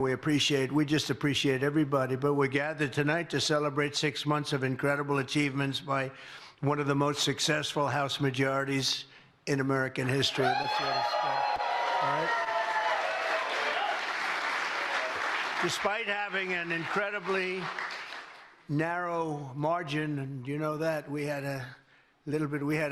We just appreciate everybody, but we're gathered tonight to celebrate 6 months of incredible achievements by one of the most successful House majorities in American history. Let's let us go. All right. Despite having an incredibly narrow margin, and you know that, we had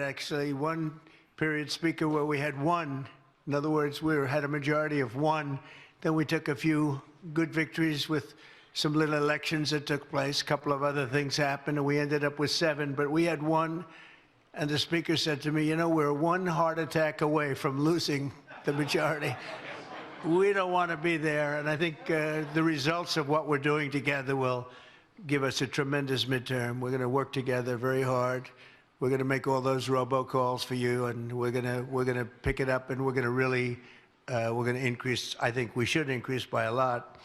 actually one period speaker where we had one. In other words, we had a majority of one. Then we took a few good victories with some little elections that took place. A couple of other things happened, and we ended up with 7. But we had one, and the speaker said to me, you know, we're one heart attack away from losing the majority. We don't want to be there, and I think the results of what we're doing together will give us a tremendous midterm. We're going to work together very hard. We're going to make all those robocalls for you, and we're going to pick it up, and we're going to really we're going to increase. I think we should increase by a lot.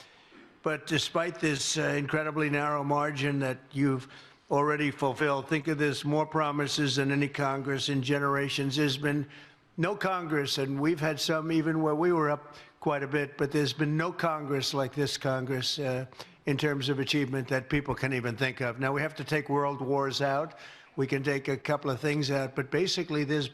But despite this incredibly narrow margin that you've already fulfilled, think of this: more promises than any Congress in generations. There's been no Congress, and we've had some even where we were up quite a bit, but there's been no Congress like this Congress in terms of achievement that people can even think of. Now, we have to take world wars out. We can take a couple of things out, but basically there's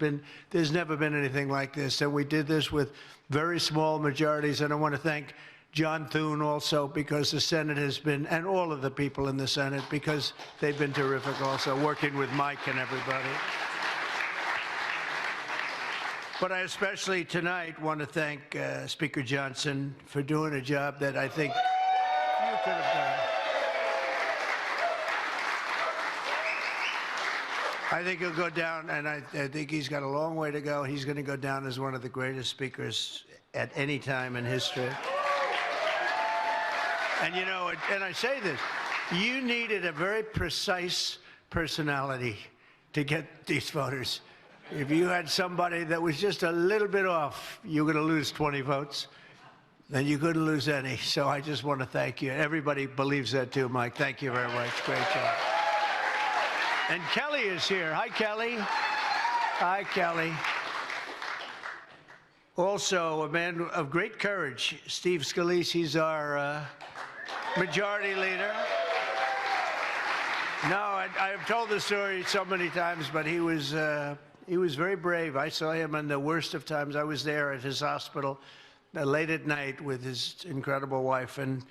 never been anything like this. And we did this with very small majorities. And I want to thank John Thune also, because the Senate has been, and all of the people in the Senate, because they've been terrific also, working with Mike and everybody. But I especially tonight want to thank Speaker Johnson for doing a job that I think you could have done. I think he'll go down, and I think he's got a long way to go. He's going to go down as one of the greatest speakers at any time in history. And, you know, and I say this, you needed a very precise personality to get these voters. If you had somebody that was just a little bit off, you were going to lose 20 votes. Then you couldn't lose any. So I just want to thank you. Everybody believes that too, Mike. Thank you very much. Great job. And Kelly is here. Hi, Kelly. Hi, Kelly. Also, a man of great courage, Steve Scalise. He's our majority leader. No, I've told the story so many times, but he was very brave. I saw him in the worst of times. I was there at his hospital late at night with his incredible wife, and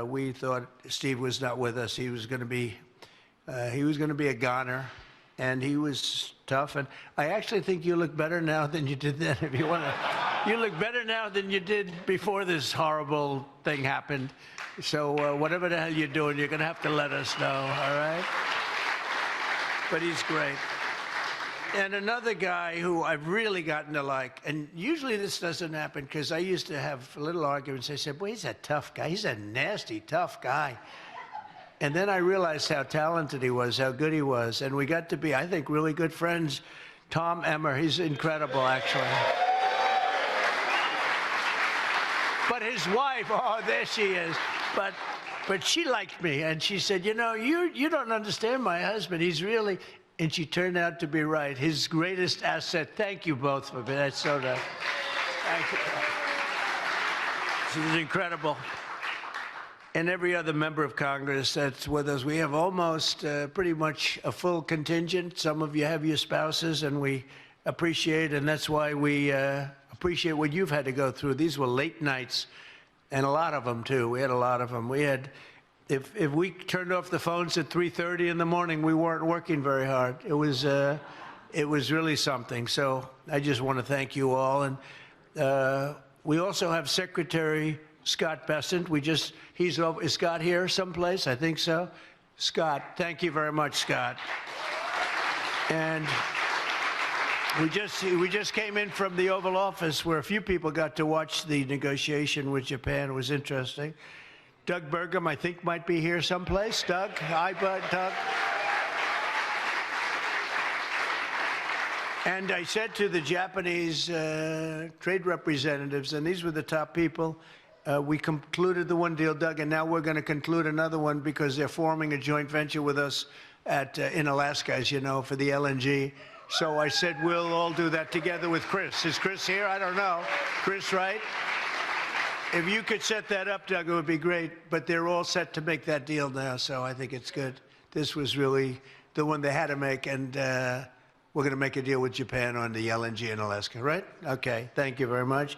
we thought Steve was not with us. He was going to be a goner, and he was tough. And I actually think you look better now than you did then. If you want to, you look better now than you did before this horrible thing happened. So whatever the hell you're doing, you're going to have to let us know, all right? But he's great. And another guy who I've really gotten to like, and usually this doesn't happen because I used to have little arguments. I said, boy, he's a tough guy. He's a nasty, tough guy. And then I realized how talented he was, how good he was. And we got to be, I think, really good friends. Tom Emmer, he's incredible, actually. But his wife, oh, there she is. But she liked me, and she said, you know, you don't understand my husband. He's really, and she turned out to be right. His greatest asset. Thank you both for me. That's so nice. Thank you. This is incredible. And every other member of Congress that's with us. We have almost pretty much a full contingent. Some of you have your spouses, and we appreciate, and that's why we appreciate what you've had to go through. These were late nights, and a lot of them, too. We had a lot of them. We had, if we turned off the phones at 3:30 in the morning, we weren't working very hard. It was really something. So I just want to thank you all. And we also have Secretary Scott Bessent. Is Scott here someplace? I think so. Scott, thank you very much, Scott. And we just came in from the Oval Office, where a few people got to watch the negotiation with Japan. It was interesting. Doug Burgum, I think, might be here someplace. Doug, hi, bud, Doug. And I said to the Japanese trade representatives, and these were the top people, we concluded the one deal, Doug, and now we're going to conclude another one because they're forming a joint venture with us in Alaska, as you know, for the LNG. So I said we'll all do that together with Chris. Is Chris here? I don't know. Chris, right? If you could set that up, Doug, it would be great. But they're all set to make that deal now, so I think it's good. This was really the one they had to make, and we're going to make a deal with Japan on the LNG in Alaska, right? Okay, thank you very much.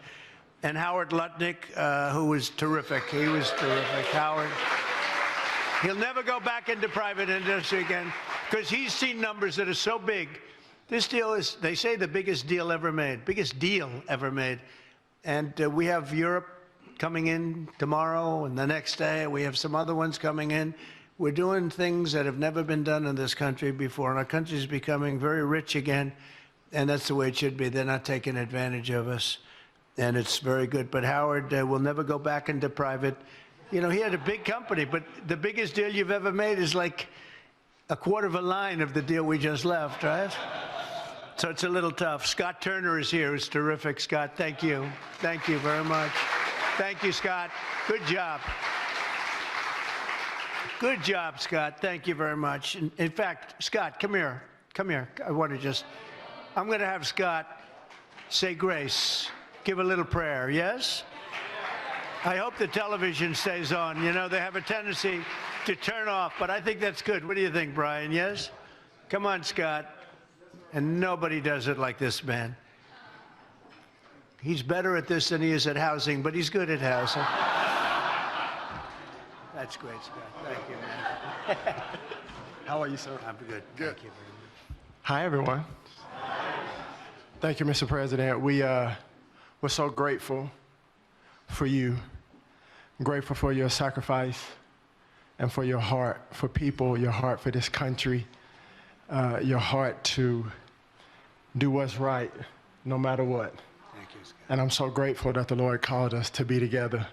And Howard Lutnick, who was terrific. He was terrific. Howard. He'll never go back into private industry again because he's seen numbers that are so big. This deal is, they say, the biggest deal ever made. And we have Europe coming in tomorrow and the next day. We have some other ones coming in. We're doing things that have never been done in this country before, and our country is becoming very rich again, and that's the way it should be. They're not taking advantage of us, and it's very good. But Howard will never go back into private. You know, he had a big company, but the biggest deal you've ever made is like a quarter of a line of the deal we just left, right? So it's a little tough. Scott Turner is here. It's terrific, Scott. Thank you. Thank you very much. Thank you, Scott. Good job. Good job, Scott. Thank you very much. In fact, Scott, come here. Come here. I'm going to have Scott say grace, give a little prayer, yes? I hope the television stays on. You know, they have a tendency to turn off, but I think that's good. What do you think, Brian, yes? Come on, Scott. And nobody does it like this man. He's better at this than he is at housing, but he's good at housing. That's great, Scott. Thank you, man. How are you, sir? I'm good. Good. Thank you very much. Hi, everyone. Thank you, Mr. President. We're so grateful for you. I'm grateful for your sacrifice and for your heart for people, your heart for this country, your heart to do what's right no matter what. Thank you, Scott. And I'm so grateful that the Lord called us to be together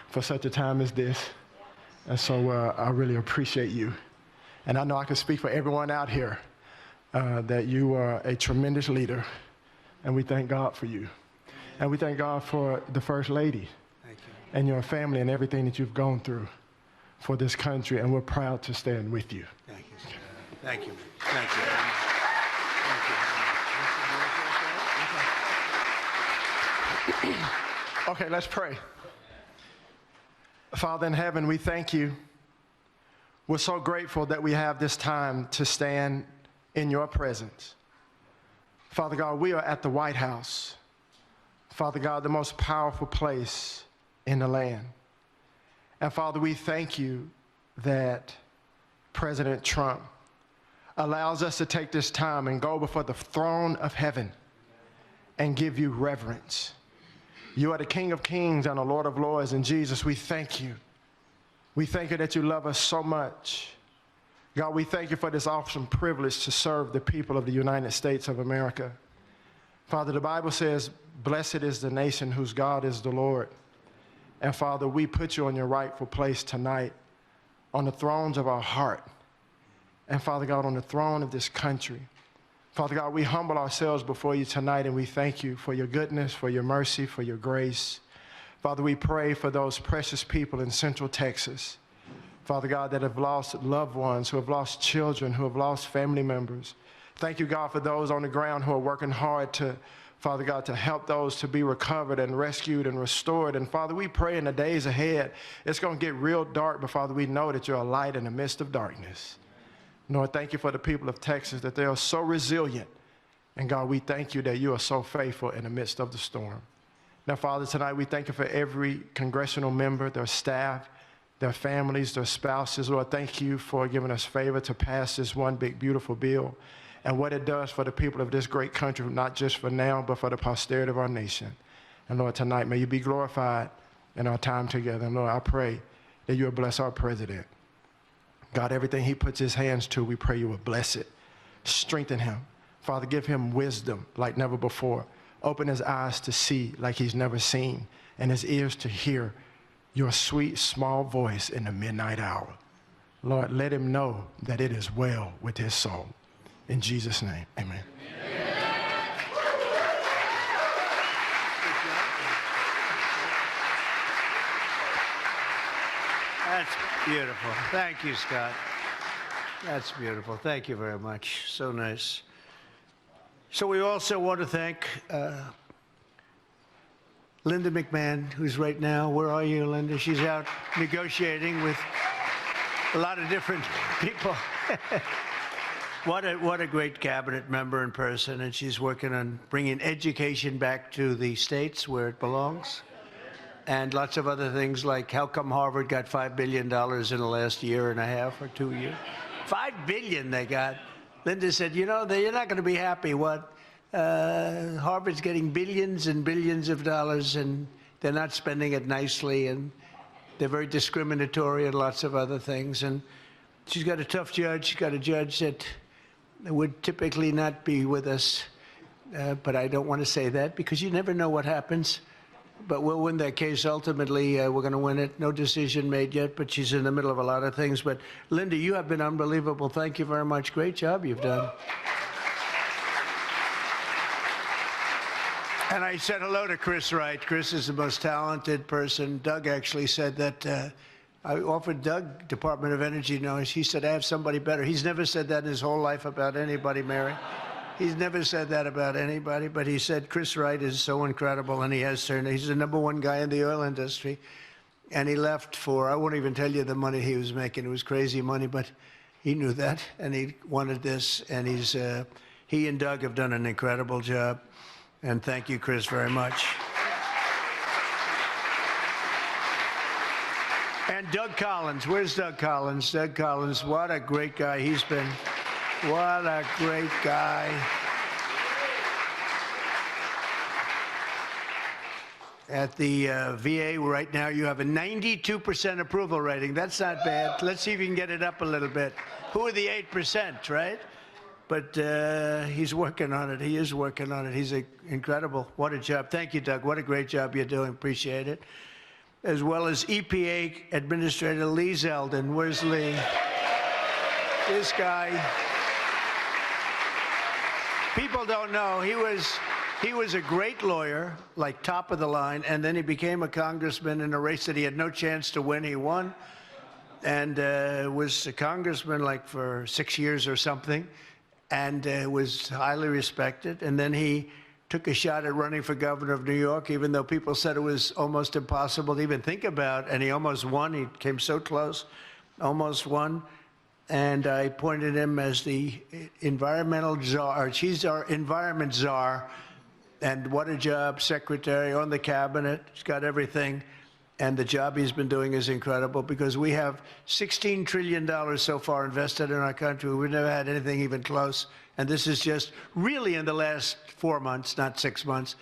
for such a time as this. And so I really appreciate you. And I know I can speak for everyone out here that you are a tremendous leader. And we thank God for you. And we thank God for the First Lady. Thank you. And your family and everything that you've gone through for this country. And we're proud to stand with you. Thank you, Scott. Thank you. Thank you. Thank you. Okay, let's pray. Father in heaven, we thank you. We're so grateful that we have this time to stand in your presence. Father God, we are at the White House. Father God, the most powerful place in the land. And Father, we thank you that President Trump allows us to take this time and go before the throne of heaven and give you reverence. You are the King of Kings and the Lord of Lords, and Jesus, we thank you. We thank you that you love us so much. God, we thank you for this awesome privilege to serve the people of the United States of America. Father, the Bible says, blessed is the nation whose God is the Lord. And Father, we put you on your rightful place tonight on the thrones of our heart. And Father God, on the throne of this country. Father God, we humble ourselves before you tonight, and we thank you for your goodness, for your mercy, for your grace. Father, we pray for those precious people in Central Texas, Father God, that have lost loved ones, who have lost children, who have lost family members. Thank you, God, for those on the ground who are working hard to, Father God, to help those to be recovered and rescued and restored. And Father, we pray in the days ahead, it's going to get real dark, but Father, we know that you're a light in the midst of darkness. Lord, thank you for the people of Texas, that they are so resilient. And God, we thank you that you are so faithful in the midst of the storm. Now, Father, tonight we thank you for every congressional member, their staff, their families, their spouses. Lord, thank you for giving us favor to pass this one big, beautiful bill and what it does for the people of this great country, not just for now, but for the posterity of our nation. And Lord, tonight, may you be glorified in our time together. And Lord, I pray that you will bless our president. God, everything he puts his hands to, we pray you will bless it. Strengthen him. Father, give him wisdom like never before. Open his eyes to see like he's never seen, and his ears to hear your sweet, small voice in the midnight hour. Lord, let him know that it is well with his soul. In Jesus' name, amen. That's beautiful. Thank you, Scott. That's beautiful. Thank you very much. So nice. So we also want to thank Linda McMahon, who's right now, where are you, Linda? She's out negotiating with a lot of different people. What a great cabinet member and person, and she's working on bringing education back to the states where it belongs, and lots of other things like how come Harvard got $5 billion in the last year and a half or 2 years? $5 billion they got. Linda said, you know, you're not going to be happy. What? Harvard's getting billions and billions of dollars, and they're not spending it nicely, and they're very discriminatory and lots of other things. And she's got a tough judge. She's got a judge that would typically not be with us, but I don't want to say that because you never know what happens. But we'll win that case ultimately. We're going to win it. No decision made yet, but she's in the middle of a lot of things. But Linda, you have been unbelievable. Thank you very much. Great job you've done. And I said hello to Chris Wright. Chris is the most talented person. Doug actually said that I offered Doug Department of Energy knowledge. He said, I have somebody better. He's never said that in his whole life about anybody, Mary. He's never said that about anybody, but he said Chris Wright is so incredible, and he has turned. He's the #1 guy in the oil industry, and he left for, I won't even tell you the money he was making. It was crazy money, but he knew that, and he wanted this, and he and Doug have done an incredible job. And thank you, Chris, very much. And Doug Collins. Where's Doug Collins? Doug Collins, what a great guy he's been. What a great guy. At the VA right now, you have a 92% approval rating. That's not bad. Let's see if you can get it up a little bit. Who are the 8%, right? But he's working on it. He is working on it. He's incredible. What a job. Thank you, Doug. What a great job you're doing. Appreciate it. As well as EPA Administrator Lee Zeldin. Where's Lee? This guy. People don't know. He was a great lawyer, like top of the line, and then he became a congressman in a race that he had no chance to win. He won, and was a congressman like for 6 years or something, and was highly respected. And then he took a shot at running for governor of New York, even though people said it was almost impossible to even think about, and he almost won. He came so close, almost won. And I appointed him as the environmental czar. He's our environment czar. And what a job, secretary on the cabinet. He's got everything. And the job he's been doing is incredible because we have $16 trillion so far invested in our country. We've never had anything even close. And this is just really in the last 4 months, not 6 months.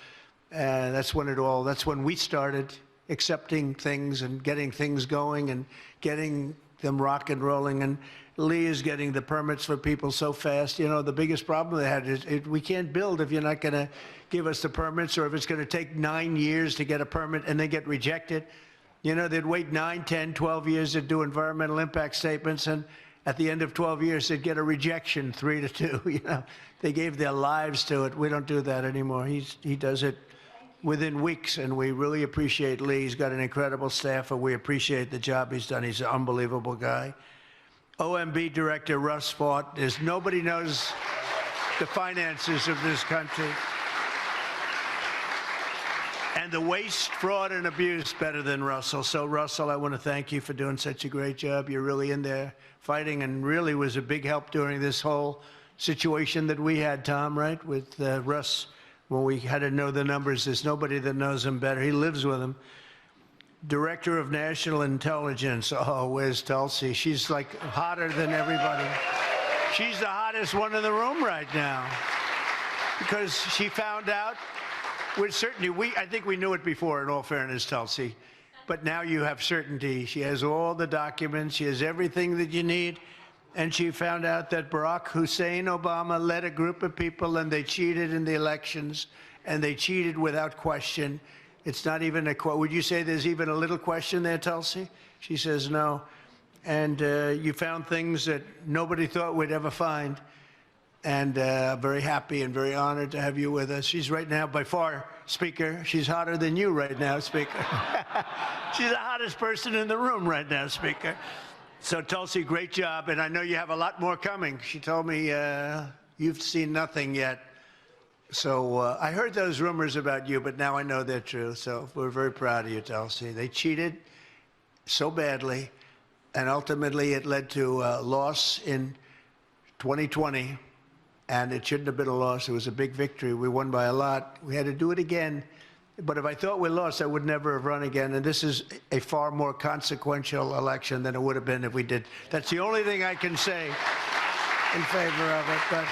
And that's when we started accepting things and getting things going and getting them rock and rolling. And Lee is getting the permits for people so fast. You know, the biggest problem they had is we can't build if you're not going to give us the permits, or if it's going to take 9 years to get a permit and they get rejected. You know, they'd wait 9, 10, 12 years to do environmental impact statements, and at the end of 12 years, they'd get a rejection, 3-2. You know, they gave their lives to it. We don't do that anymore. He does it within weeks, and we really appreciate Lee. He's got an incredible staff, and we appreciate the job he's done. He's an unbelievable guy. OMB Director Russ Fought. Nobody knows the finances of this country and the waste, fraud, and abuse better than Russell. So, Russell, I want to thank you for doing such a great job. You're really in there fighting, and really was a big help during this whole situation that we had, Tom, right, with Russ, when we had to know the numbers. There's nobody that knows him better. He lives with him. Director of National Intelligence. Oh, where's Tulsi? She's like hotter than everybody. She's the hottest one in the room right now because she found out with certainty. I think we knew it before, in all fairness, Tulsi, but now you have certainty. She has all the documents. She has everything that you need. And she found out that Barack Hussein Obama led a group of people, and they cheated in the elections, and they cheated without question. It's not even a question. Would you say there's even a little question there, Tulsi? She says no. And you found things that nobody thought we'd ever find. And I'm very happy and very honored to have you with us. She's right now, by far, Speaker. She's hotter than you right now, Speaker. She's the hottest person in the room right now, Speaker. So, Tulsi, great job. And I know you have a lot more coming. She told me you've seen nothing yet. So I heard those rumors about you, but now I know they're true. So we're very proud of you, Tulsi. They cheated so badly, and ultimately it led to a loss in 2020, and it shouldn't have been a loss. It was a big victory. We won by a lot. We had to do it again. But if I thought we lost, I would never have run again. And this is a far more consequential election than it would have been if we did. That's the only thing I can say in favor of it.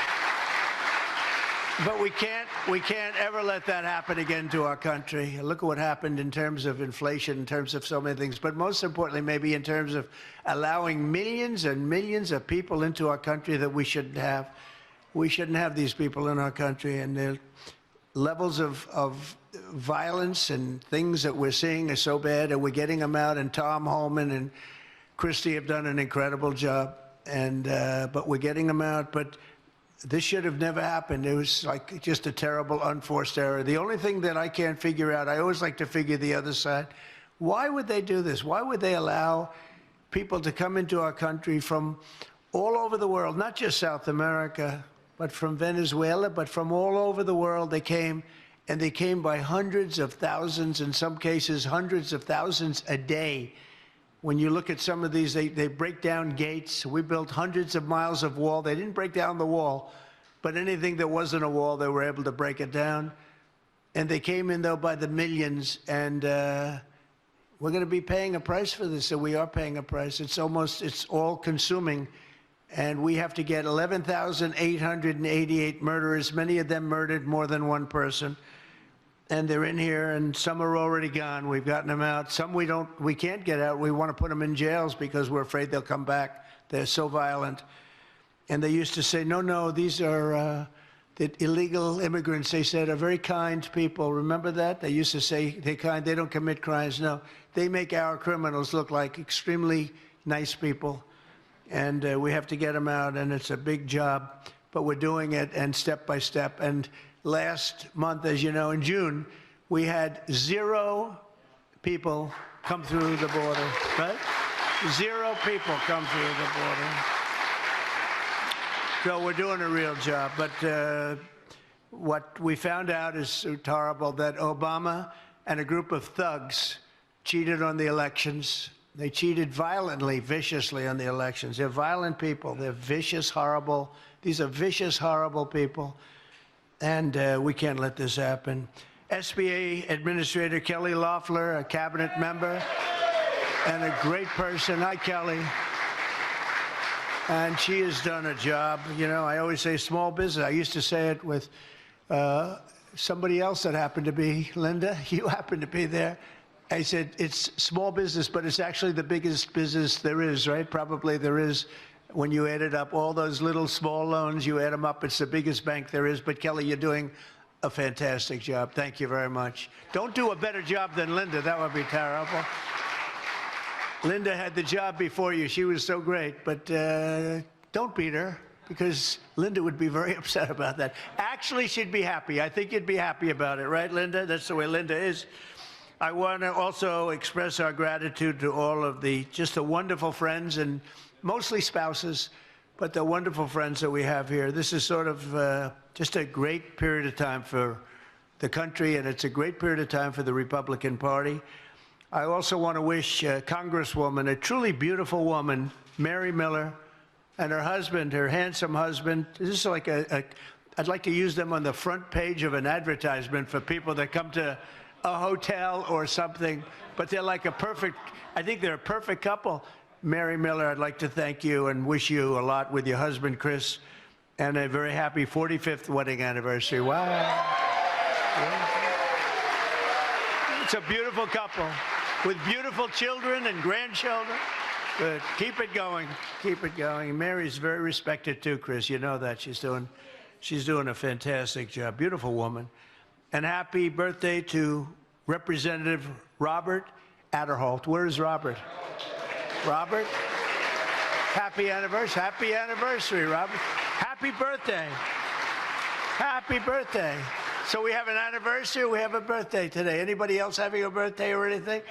But we can't ever let that happen again to our country. Look at what happened in terms of inflation, in terms of so many things. But most importantly, maybe in terms of allowing millions and millions of people into our country that we shouldn't have. We shouldn't have these people in our country. And the levels of violence and things that we're seeing are so bad, and we're getting them out. And Tom Holman and Christie have done an incredible job. And but we're getting them out. But this should have never happened. It was like just a terrible, unforced error. The only thing that I can't figure out, I always like to figure the other side. Why would they do this? Why would they allow people to come into our country from all over the world, not just South America, but from Venezuela, but from all over the world? They came, and they came by hundreds of thousands, in some cases hundreds of thousands a day. When you look at some of these, they break down gates. We built hundreds of miles of wall. They didn't break down the wall, but anything that wasn't a wall, they were able to break it down. And they came in, though, by the millions. And we're going to be paying a price for this, and we are paying a price. It's all-consuming. And we have to get 11,888 murderers, many of them murdered more than one person. And they're in here, and some are already gone. We've gotten them out. Some we can't get out. We want to put them in jails because we're afraid they'll come back. They're so violent. And they used to say, no, these are the illegal immigrants, they said, are very kind people. Remember that? They used to say they're kind, they don't commit crimes. No, they make our criminals look like extremely nice people. And we have to get them out, and it's a big job. But we're doing it, and step by step. And last month, as you know, in June, we had 0 people come through the border, right? 0 people come through the border. So we're doing a real job. But what we found out is horrible, that Obama and a group of thugs cheated on the elections. They cheated violently, viciously on the elections. They're violent people. They're vicious, horrible. These are vicious, horrible people. And we can't let this happen. SBA Administrator Kelly Loeffler, a cabinet member, and a great person. Hi, Kelly. And she has done a job. You know, I always say small business. I used to say it with somebody else that happened to be, Linda, you happened to be there. I said, it's small business, but it's actually the biggest business there is, right? Probably there is. When you add it up, all those little small loans, you add them up, it's the biggest bank there is. But Kelly, you're doing a fantastic job. Thank you very much. Don't do a better job than Linda. That would be terrible. Linda had the job before you. She was so great. But don't beat her, because Linda would be very upset about that. Actually, she'd be happy. I think you'd be happy about it, right, Linda? That's the way Linda is. I want to also express our gratitude to all of the wonderful friends, and mostly spouses, but the wonderful friends that we have here. This is sort of just a great period of time for the country, and it's a great period of time for the Republican Party. I also want to wish Congresswoman, a truly beautiful woman, Mary Miller, and her husband, her handsome husband. This is like I'd like to use them on the front page of an advertisement for people that come to a hotel or something, but they're like I think they're a perfect couple. Mary Miller, I'd like to thank you and wish you a lot with your husband, Chris, and a very happy 45th wedding anniversary. Wow. It's a beautiful couple with beautiful children and grandchildren. But keep it going. Keep it going. Mary's very respected too, Chris. You know that. She's doing a fantastic job. Beautiful woman. And happy birthday to Representative Robert Adderholt. Where is Robert? Robert? Happy anniversary. Happy anniversary, Robert. Happy birthday. Happy birthday. So we have an anniversary, we have a birthday today. Anybody else having a birthday or anything?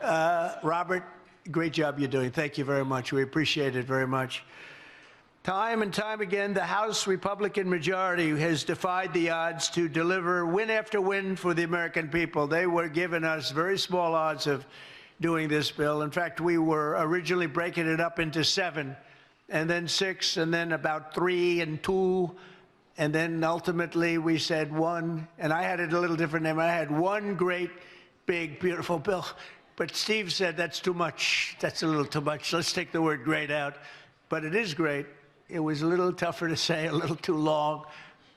Robert, great job you're doing. Thank you very much. We appreciate it very much. Time and time again, the House Republican majority has defied the odds to deliver win after win for the American people. They were giving us very small odds of doing this bill. In fact, we were originally breaking it up into 7, and then 6, and then about 3 and 2, and then ultimately we said 1, and I had it a little different name. I had one great, big, beautiful bill. But Steve said, that's too much. That's a little too much. Let's take the word great out. But it is great. It was a little tougher to say, a little too long,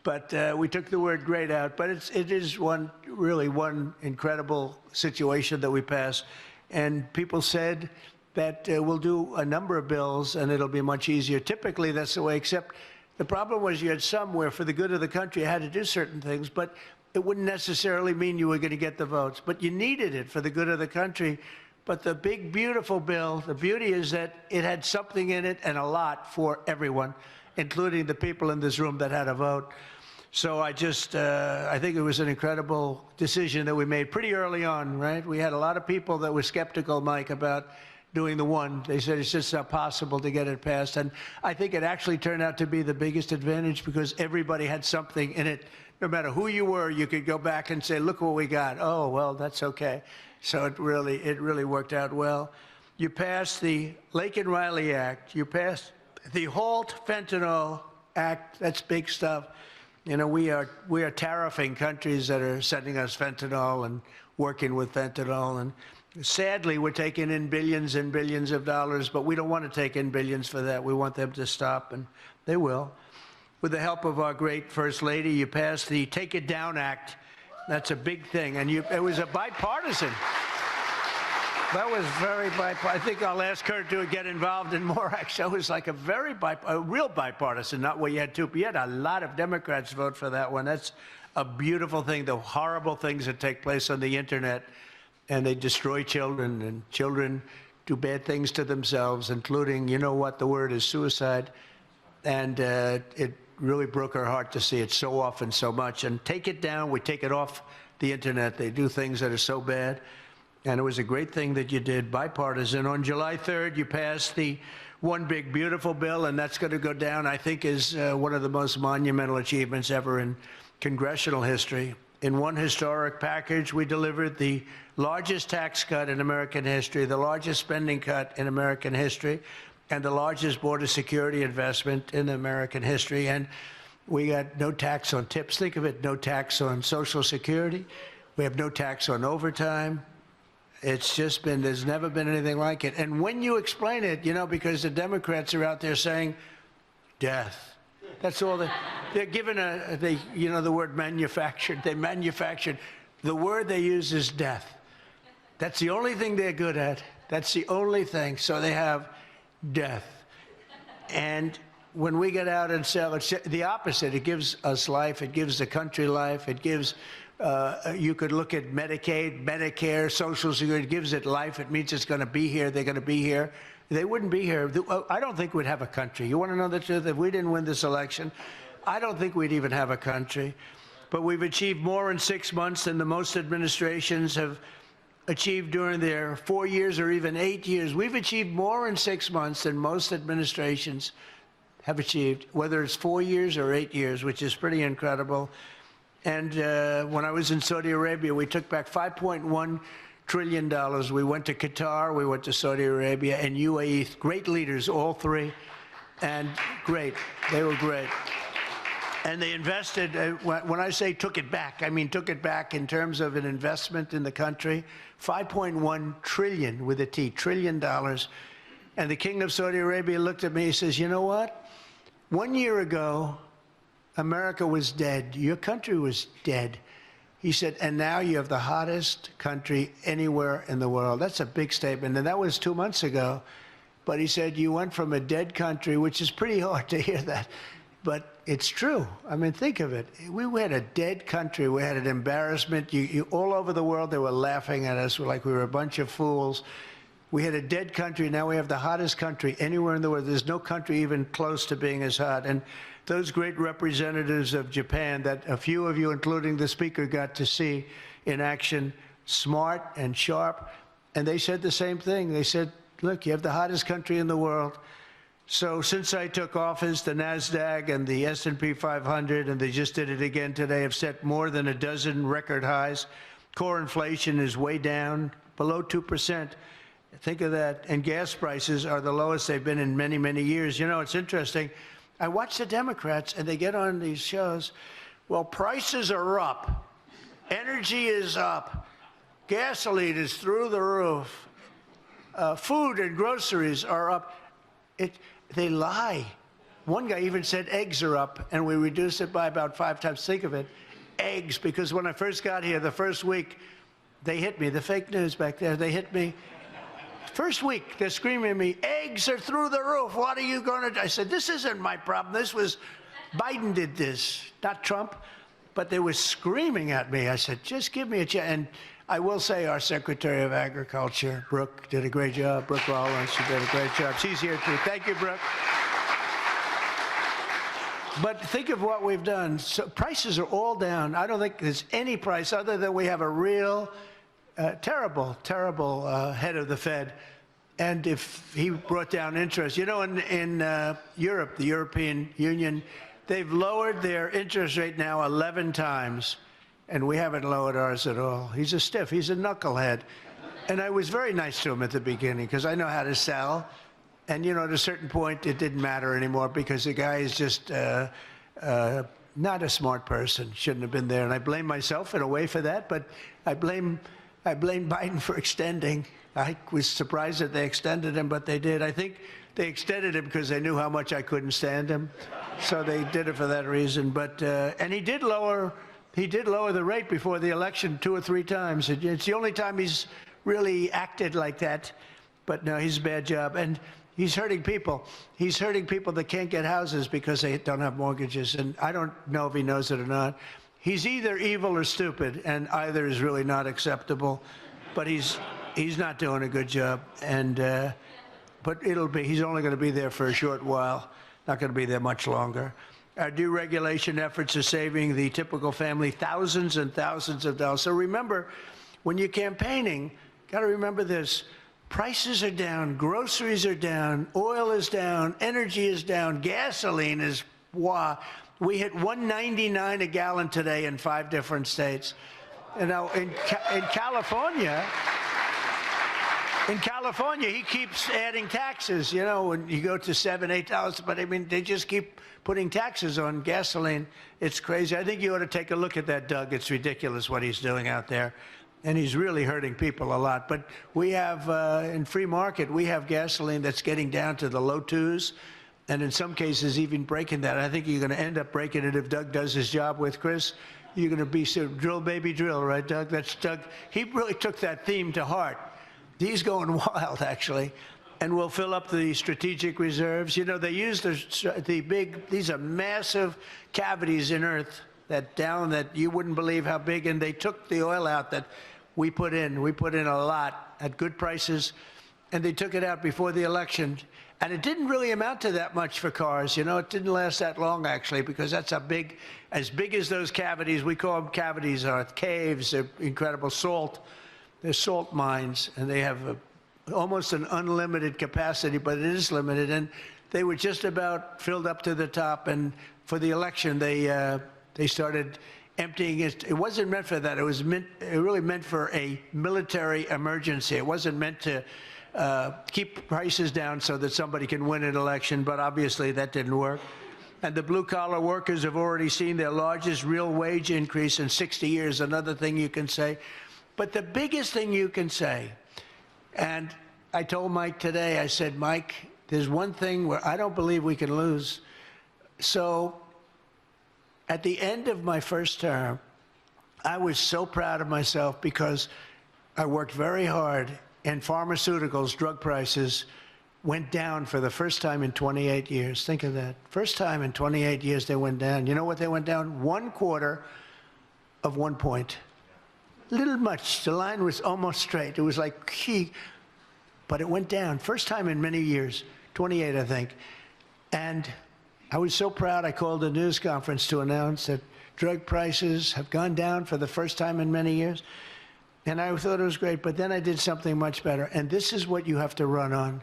but we took the word great out. But it is really one incredible situation that we passed. And people said that we'll do a number of bills and it'll be much easier. Typically, that's the way, except the problem was you had some where for the good of the country you had to do certain things, but it wouldn't necessarily mean you were going to get the votes. But you needed it for the good of the country. But the big, beautiful bill, the beauty is that it had something in it and a lot for everyone, including the people in this room that had a vote. So I think it was an incredible decision that we made pretty early on, right? We had a lot of people that were skeptical, Mike, about doing the 1. They said it's just not possible to get it passed. And I think it actually turned out to be the biggest advantage because everybody had something in it. No matter who you were, you could go back and say, look what we got. Oh, well, that's okay. So it really worked out well. You passed the Lake and Riley Act. You passed the Halt Fentanyl Act. That's big stuff. You know, we are tariffing countries that are sending us fentanyl and working with fentanyl. And sadly, we're taking in billions and billions of dollars, but we don't want to take in billions for that. We want them to stop, and they will. With the help of our great First Lady, you passed the Take It Down Act. That's a big thing, and it was a bipartisan. That was very bipartisan. I think I'll ask her to get involved in more acts. It was like a real bipartisan, not where you had 2, but you had a lot of Democrats vote for that one. That's a beautiful thing, the horrible things that take place on the internet, and they destroy children, and children do bad things to themselves, including, you know what the word is, suicide, and it really broke her heart to see it so often, so much. And Take It Down, we take it off the internet. They do things that are so bad. And it was a great thing that you did, bipartisan. On July 3rd, you passed the One Big Beautiful Bill, and that's going to go down, I think, as one of the most monumental achievements ever in congressional history. In one historic package, we delivered the largest tax cut in American history, the largest spending cut in American history, and the largest border security investment in American history. And we got no tax on tips. Think of it, no tax on Social Security. We have no tax on overtime. It's just been, there's never been anything like it. And when you explain it, you know, because the Democrats are out there saying, death. That's all they're given you know, the word manufactured. They manufactured. The word they use is death. That's the only thing they're good at. That's the only thing. So they have death. And when we get out and sell, it's the opposite. It gives us life. It gives the country life. It gives, you could look at Medicaid, Medicare, Social Security. It gives it life. It means it's going to be here. They're going to be here. They wouldn't be here. I don't think we'd have a country. You want to know the truth? If we didn't win this election, I don't think we'd even have a country. But we've achieved more in 6 months than the most administrations have achieved during their 4 years or even 8 years. We've achieved more in 6 months than most administrations have achieved, whether it's 4 years or 8 years, which is pretty incredible. And when I was in Saudi Arabia, we took back $5.1 trillion. We went to Qatar, we went to Saudi Arabia, and UAE. Great leaders, all 3, and great. They were great. And they invested, when I say took it back, I mean took it back in terms of an investment in the country, $5.1 trillion with a T, $trillion. And the King of Saudi Arabia looked at me and says, you know what? 1 year ago, America was dead. Your country was dead. He said, and now you have the hottest country anywhere in the world. That's a big statement, and that was 2 months ago. But he said, you went from a dead country, which is pretty hard to hear that, but it's true. I mean, think of it. We had a dead country. We had an embarrassment. All over the world, they were laughing at us like we were a bunch of fools. We had a dead country. Now we have the hottest country anywhere in the world. There's no country even close to being as hot. And those great representatives of Japan that a few of you, including the speaker, got to see in action, smart and sharp. And they said the same thing. They said, look, you have the hottest country in the world. So since I took office, the NASDAQ and the S&P 500, and they just did it again today, have set more than a dozen record highs. Core inflation is way down, below 2%. Think of that. And gas prices are the lowest they've been in many, many years. You know, it's interesting. I watch the Democrats, and they get on these shows. Well, prices are up. Energy is up. Gasoline is through the roof. Food and groceries are up. They lie. One guy even said eggs are up, and we reduced it by about 5 times. Think of it. Eggs, because when I first got here, the first week, they hit me. The fake news back there, they hit me. First week, they're screaming at me, eggs are through the roof. What are you going to do? I said, this isn't my problem. This was, Biden did this, not Trump. But they were screaming at me. I said, just give me a chance. And I will say our Secretary of Agriculture, Brooke, did a great job. Brooke Rollins, she did a great job. She's here too. Thank you, Brooke. But think of what we've done. So prices are all down. I don't think there's any price other than we have a real terrible head of the Fed. And if he brought down interest, you know, in Europe, the European Union, they've lowered their interest rate now 11 times, and we haven't lowered ours at all. He's a stiff. He's a knucklehead. And I was very nice to him at the beginning because I know how to sell. And, you know, at a certain point, it didn't matter anymore because the guy is just not a smart person. Shouldn't have been there. And I blame myself in a way for that, but I blame Biden for extending. I was surprised that they extended him, but they did. I think they extended him because they knew how much I couldn't stand him. So they did it for that reason. But and he did lower the rate before the election 2 or 3 times. It's the only time he's really acted like that. But no, he's a bad job. And he's hurting people. He's hurting people that can't get houses because they don't have mortgages. And I don't know if he knows it or not. He's either evil or stupid, and either is really not acceptable. But he's not doing a good job. And but he's only going to be there for a short while. Not going to be there much longer. Our deregulation efforts are saving the typical family thousands and thousands of dollars. So remember, when you're campaigning, got to remember this. Prices are down, groceries are down, oil is down, energy is down, gasoline is, wow. We hit $1.99 a gallon today in 5 different states. And now in California, he keeps adding taxes, you know, when you go to $7, $8, but I mean, they just keep putting taxes on gasoline. It's crazy. I think you ought to take a look at that, Doug. It's ridiculous what he's doing out there. And he's really hurting people a lot. But we have, in free market, we have gasoline that's getting down to the low 2s, and in some cases even breaking that. I think you're going to end up breaking it if Doug does his job with Chris. You're going to be drill, baby, drill, right, Doug? That's Doug. He really took that theme to heart. He's going wild, actually. And we'll fill up the strategic reserves. You know, they use these are massive cavities in Earth that you wouldn't believe how big, and they took the oil out that we put in. We put in a lot at good prices, and they took it out before the election. And it didn't really amount to that much for cars. You know, it didn't last that long, actually, because that's as big as those cavities. We call them cavities, are caves. They're incredible salt. They're salt mines, and they have almost an unlimited capacity, but it is limited. And they were just about filled up to the top. And for the election, they started emptying it. It wasn't meant for that. It really meant for a military emergency. It wasn't meant to keep prices down so that somebody can win an election, but obviously that didn't work. And the blue-collar workers have already seen their largest real wage increase in 60 years, another thing you can say. But the biggest thing you can say, and I told Mike today, I said, Mike, there's one thing where I don't believe we can lose. So at the end of my first term, I was so proud of myself because I worked very hard, and pharmaceuticals, drug prices, went down for the first time in 28 years. Think of that. First time in 28 years they went down. You know what they went down? 1/4 of 1 point. Little much. The line was almost straight. It was like key, but it went down. First time in many years, 28, I think. And I was so proud, I called a news conference to announce that drug prices have gone down for the first time in many years. And I thought it was great, but then I did something much better. And this is what you have to run on.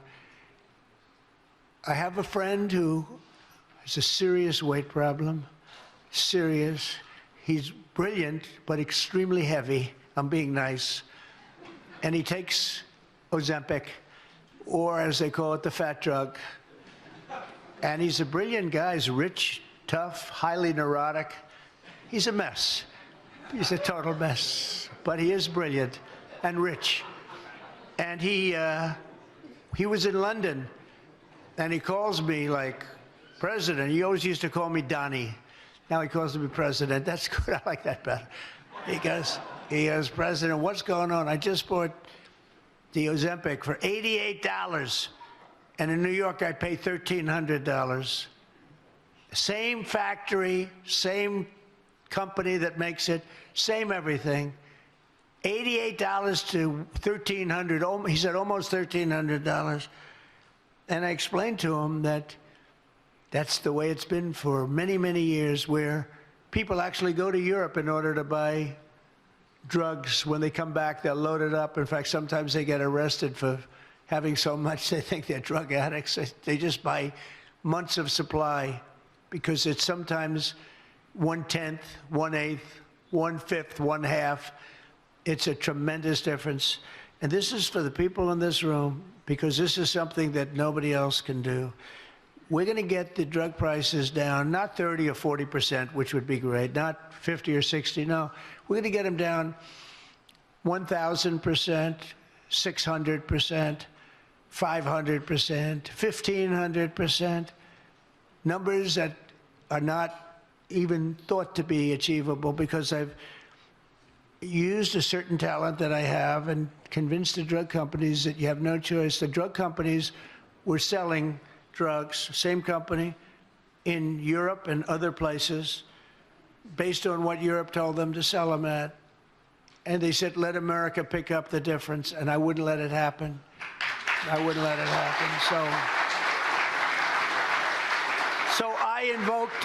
I have a friend who has a serious weight problem. Serious. He's brilliant, but extremely heavy. I'm being nice. And he takes Ozempic, or as they call it, the fat drug. And he's a brilliant guy. He's rich, tough, highly neurotic. He's a mess. He's a total mess. But he is brilliant and rich. And he was in London, and he calls me like, President. He always used to call me Donnie. Now he calls me President. That's good. I like that better. He goes, President, what's going on? I just bought the Ozempic for $88. And in New York, I pay $1,300. Same factory, same company that makes it, same everything. $88 to $1,300. He said almost $1,300. And I explained to him that that's the way it's been for many, many years, where people actually go to Europe in order to buy drugs. When they come back, they'll load it up. In fact, sometimes they get arrested for having so much they think they're drug addicts. They just buy months of supply because it's sometimes 1/10, 1/8, 1/5, 1/2. It's a tremendous difference. And this is for the people in this room, because this is something that nobody else can do. We're going to get the drug prices down, not 30 or 40%, which would be great, not 50 or 60. No, we're going to get them down 1,000%, 600%, 500%, 1,500%, numbers that are not even thought to be achievable, because I've used a certain talent that I have and convinced the drug companies that you have no choice. The drug companies were selling drugs, same company, in Europe and other places, based on what Europe told them to sell them at. And they said, let America pick up the difference, and I wouldn't let it happen. I wouldn't let it happen. So I invoked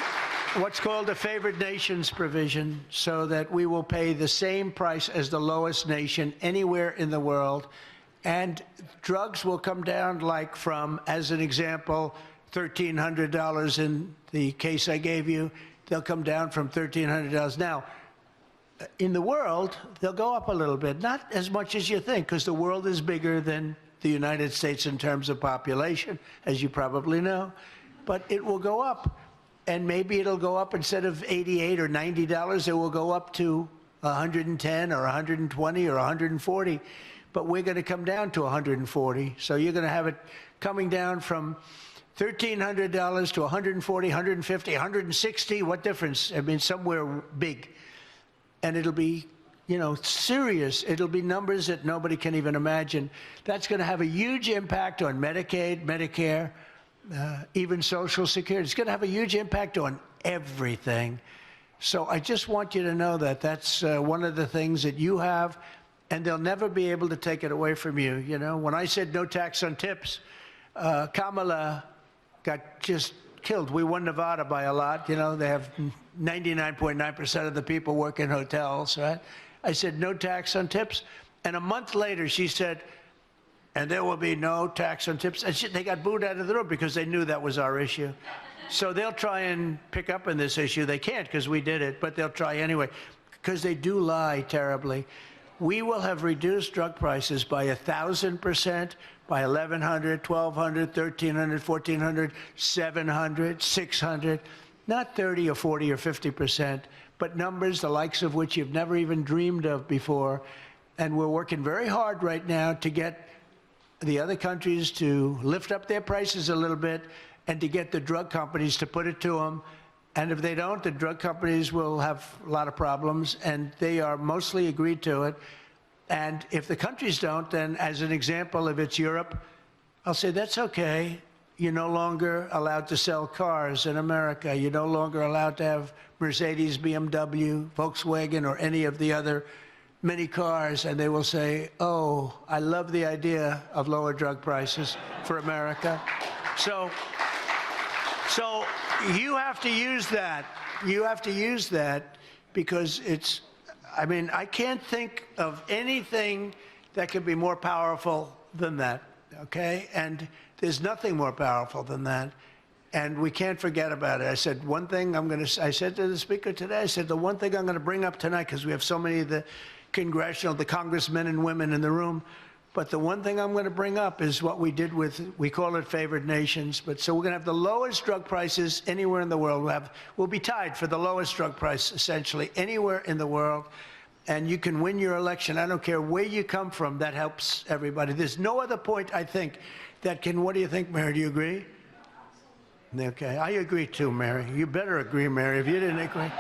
what's called a favored nations provision, so that we will pay the same price as the lowest nation anywhere in the world. And drugs will come down, like from, as an example, $1,300 in the case I gave you. They'll come down from $1,300. Now, in the world, they'll go up a little bit. Not as much as you think, because the world is bigger than the United States in terms of population, as you probably know. But it will go up. And maybe it'll go up, instead of $88 or $90, it will go up to $110 or $120 or $140. But we're going to come down to $140. So you're going to have it coming down from $1,300 to $140, $150, $160. What difference? I mean, somewhere big. And it'll be, you know, serious. It'll be numbers that nobody can even imagine. That's going to have a huge impact on Medicaid, Medicare, even Social Security. It's going to have a huge impact on everything. So I just want you to know that that's one of the things that you have, and they'll never be able to take it away from you. You know, when I said no tax on tips, Kamala got just killed. We won Nevada by a lot. You know, they have 99.9% of the people work in hotels, right? I said no tax on tips. And a month later, she said, and there will be no tax on tips. And they got booed out of the room because they knew that was our issue. So they'll try and pick up on this issue. They can't, because we did it, but they'll try anyway, because they do lie terribly. We will have reduced drug prices by 1,000%, by 1,100, 1,200, 1,300, 1,400, 700, 600, not 30 or 40 or 50%, but numbers the likes of which you've never even dreamed of before. And we're working very hard right now to get the other countries to lift up their prices a little bit, and to get the drug companies to put it to them. And if they don't, the drug companies will have a lot of problems, and they are mostly agreed to it. And if the countries don't, then as an example, if it's Europe, I'll say, that's okay. You're no longer allowed to sell cars in America. You're no longer allowed to have Mercedes, BMW, Volkswagen, or any of the other many cars. And they will say, oh, I love the idea of lower drug prices for America. So you have to use that. You have to use that, because it's, I mean, I can't think of anything that could be more powerful than that. okay? And there's nothing more powerful than that. And we can't forget about it. I said, one thing I said to the speaker today, I said, the one thing I'm going to bring up tonight, because we have so many of the congressmen and women in the room, but the one thing I'm going to bring up is what we did with, we call it favored nations, but so we're going to have the lowest drug prices anywhere in the world. We'll be tied for the lowest drug price, essentially, anywhere in the world. And you can win your election. I don't care where you come from. That helps everybody. There's no other point, I think, that can, what do you think, Mary? Do you agree? Okay, I agree too, Mary. You better agree, Mary, if you didn't agree.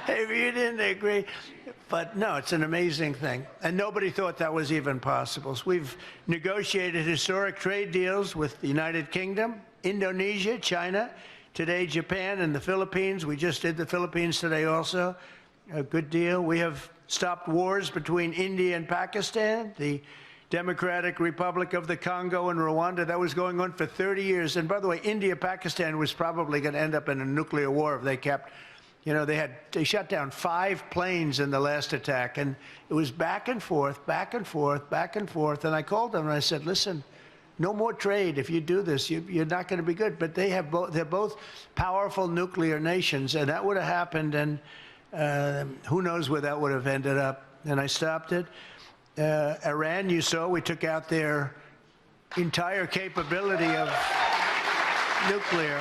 If you didn't agree. But no, it's an amazing thing. And nobody thought that was even possible. So we've negotiated historic trade deals with the United Kingdom, Indonesia, China, today Japan and the Philippines. We just did the Philippines today also. A good deal. We have stopped wars between India and Pakistan, the Democratic Republic of the Congo and Rwanda. That was going on for 30 years. And by the way, India, Pakistan was probably going to end up in a nuclear war if they kept, you know, they shut down 5 planes in the last attack. And it was back and forth, back and forth, back and forth. And I called them and I said, listen, no more trade. If you do this, you're not going to be good. But they're both powerful nuclear nations. And that would have happened. And who knows where that would have ended up. And I stopped it. Iran, you saw, we took out their entire capability of nuclear.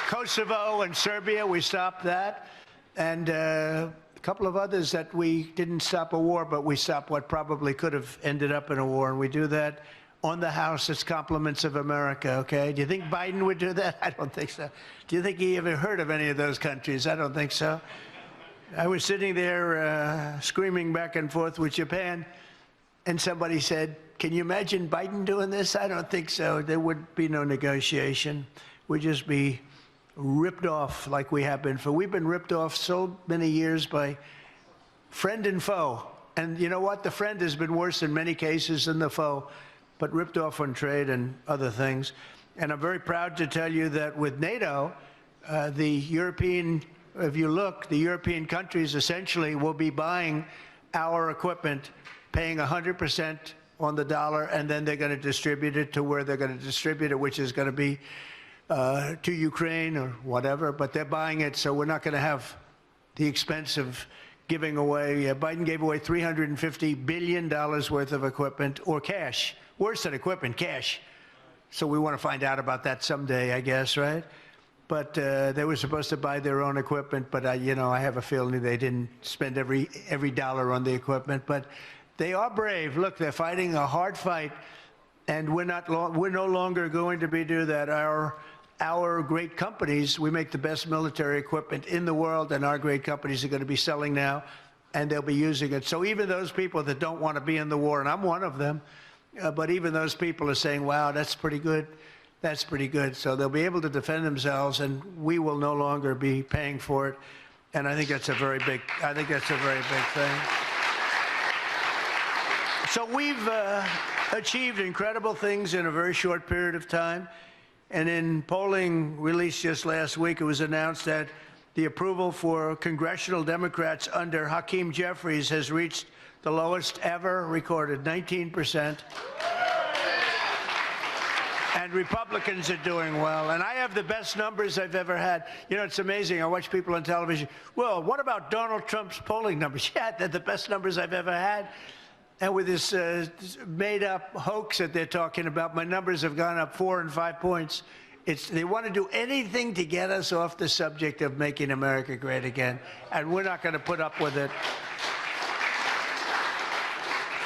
Kosovo and Serbia, we stopped that. And a couple of others that we didn't stop a war, but we stopped what probably could have ended up in a war. And we do that on the House as compliments of America, okay? Do you think Biden would do that? I don't think so. Do you think he ever heard of any of those countries? I don't think so. I was sitting there screaming back and forth with Japan, and somebody said, can you imagine Biden doing this? I don't think so. There would be no negotiation. We'd just be ripped off like we have been. We've been ripped off so many years by friend and foe. And you know what? The friend has been worse in many cases than the foe, but ripped off on trade and other things. And I'm very proud to tell you that with NATO, the European, if you look, the European countries essentially will be buying our equipment, paying 100% on the dollar, and then they're going to distribute it to where they're going to distribute it, which is going to be to Ukraine or whatever. But they're buying it, so we're not going to have the expense of giving away. Biden gave away $350 billion worth of equipment, or cash. Worse than equipment, cash. So we want to find out about that someday, I guess, right? But they were supposed to buy their own equipment, but you know, I have a feeling they didn't spend every dollar on the equipment. But they are brave. Look, they're fighting a hard fight, and we're no longer going to do that. Our great companies, we make the best military equipment in the world, and our great companies are going to be selling now, and they'll be using it. So even those people that don't want to be in the war, and I'm one of them, but even those people are saying, wow, that's pretty good. That's pretty good. So they'll be able to defend themselves, and we will no longer be paying for it. And I think that's a very big thing. So we've achieved incredible things in a very short period of time. And in polling released just last week, it was announced that the approval for congressional Democrats under Hakeem Jeffries has reached the lowest ever recorded, 19%. And Republicans are doing well. And I have the best numbers I've ever had. You know, it's amazing. I watch people on television. Well, what about Donald Trump's polling numbers? Yeah, they're the best numbers I've ever had. And with this made-up hoax that they're talking about, my numbers have gone up 4 and 5 points. They want to do anything to get us off the subject of making America great again. And we're not going to put up with it.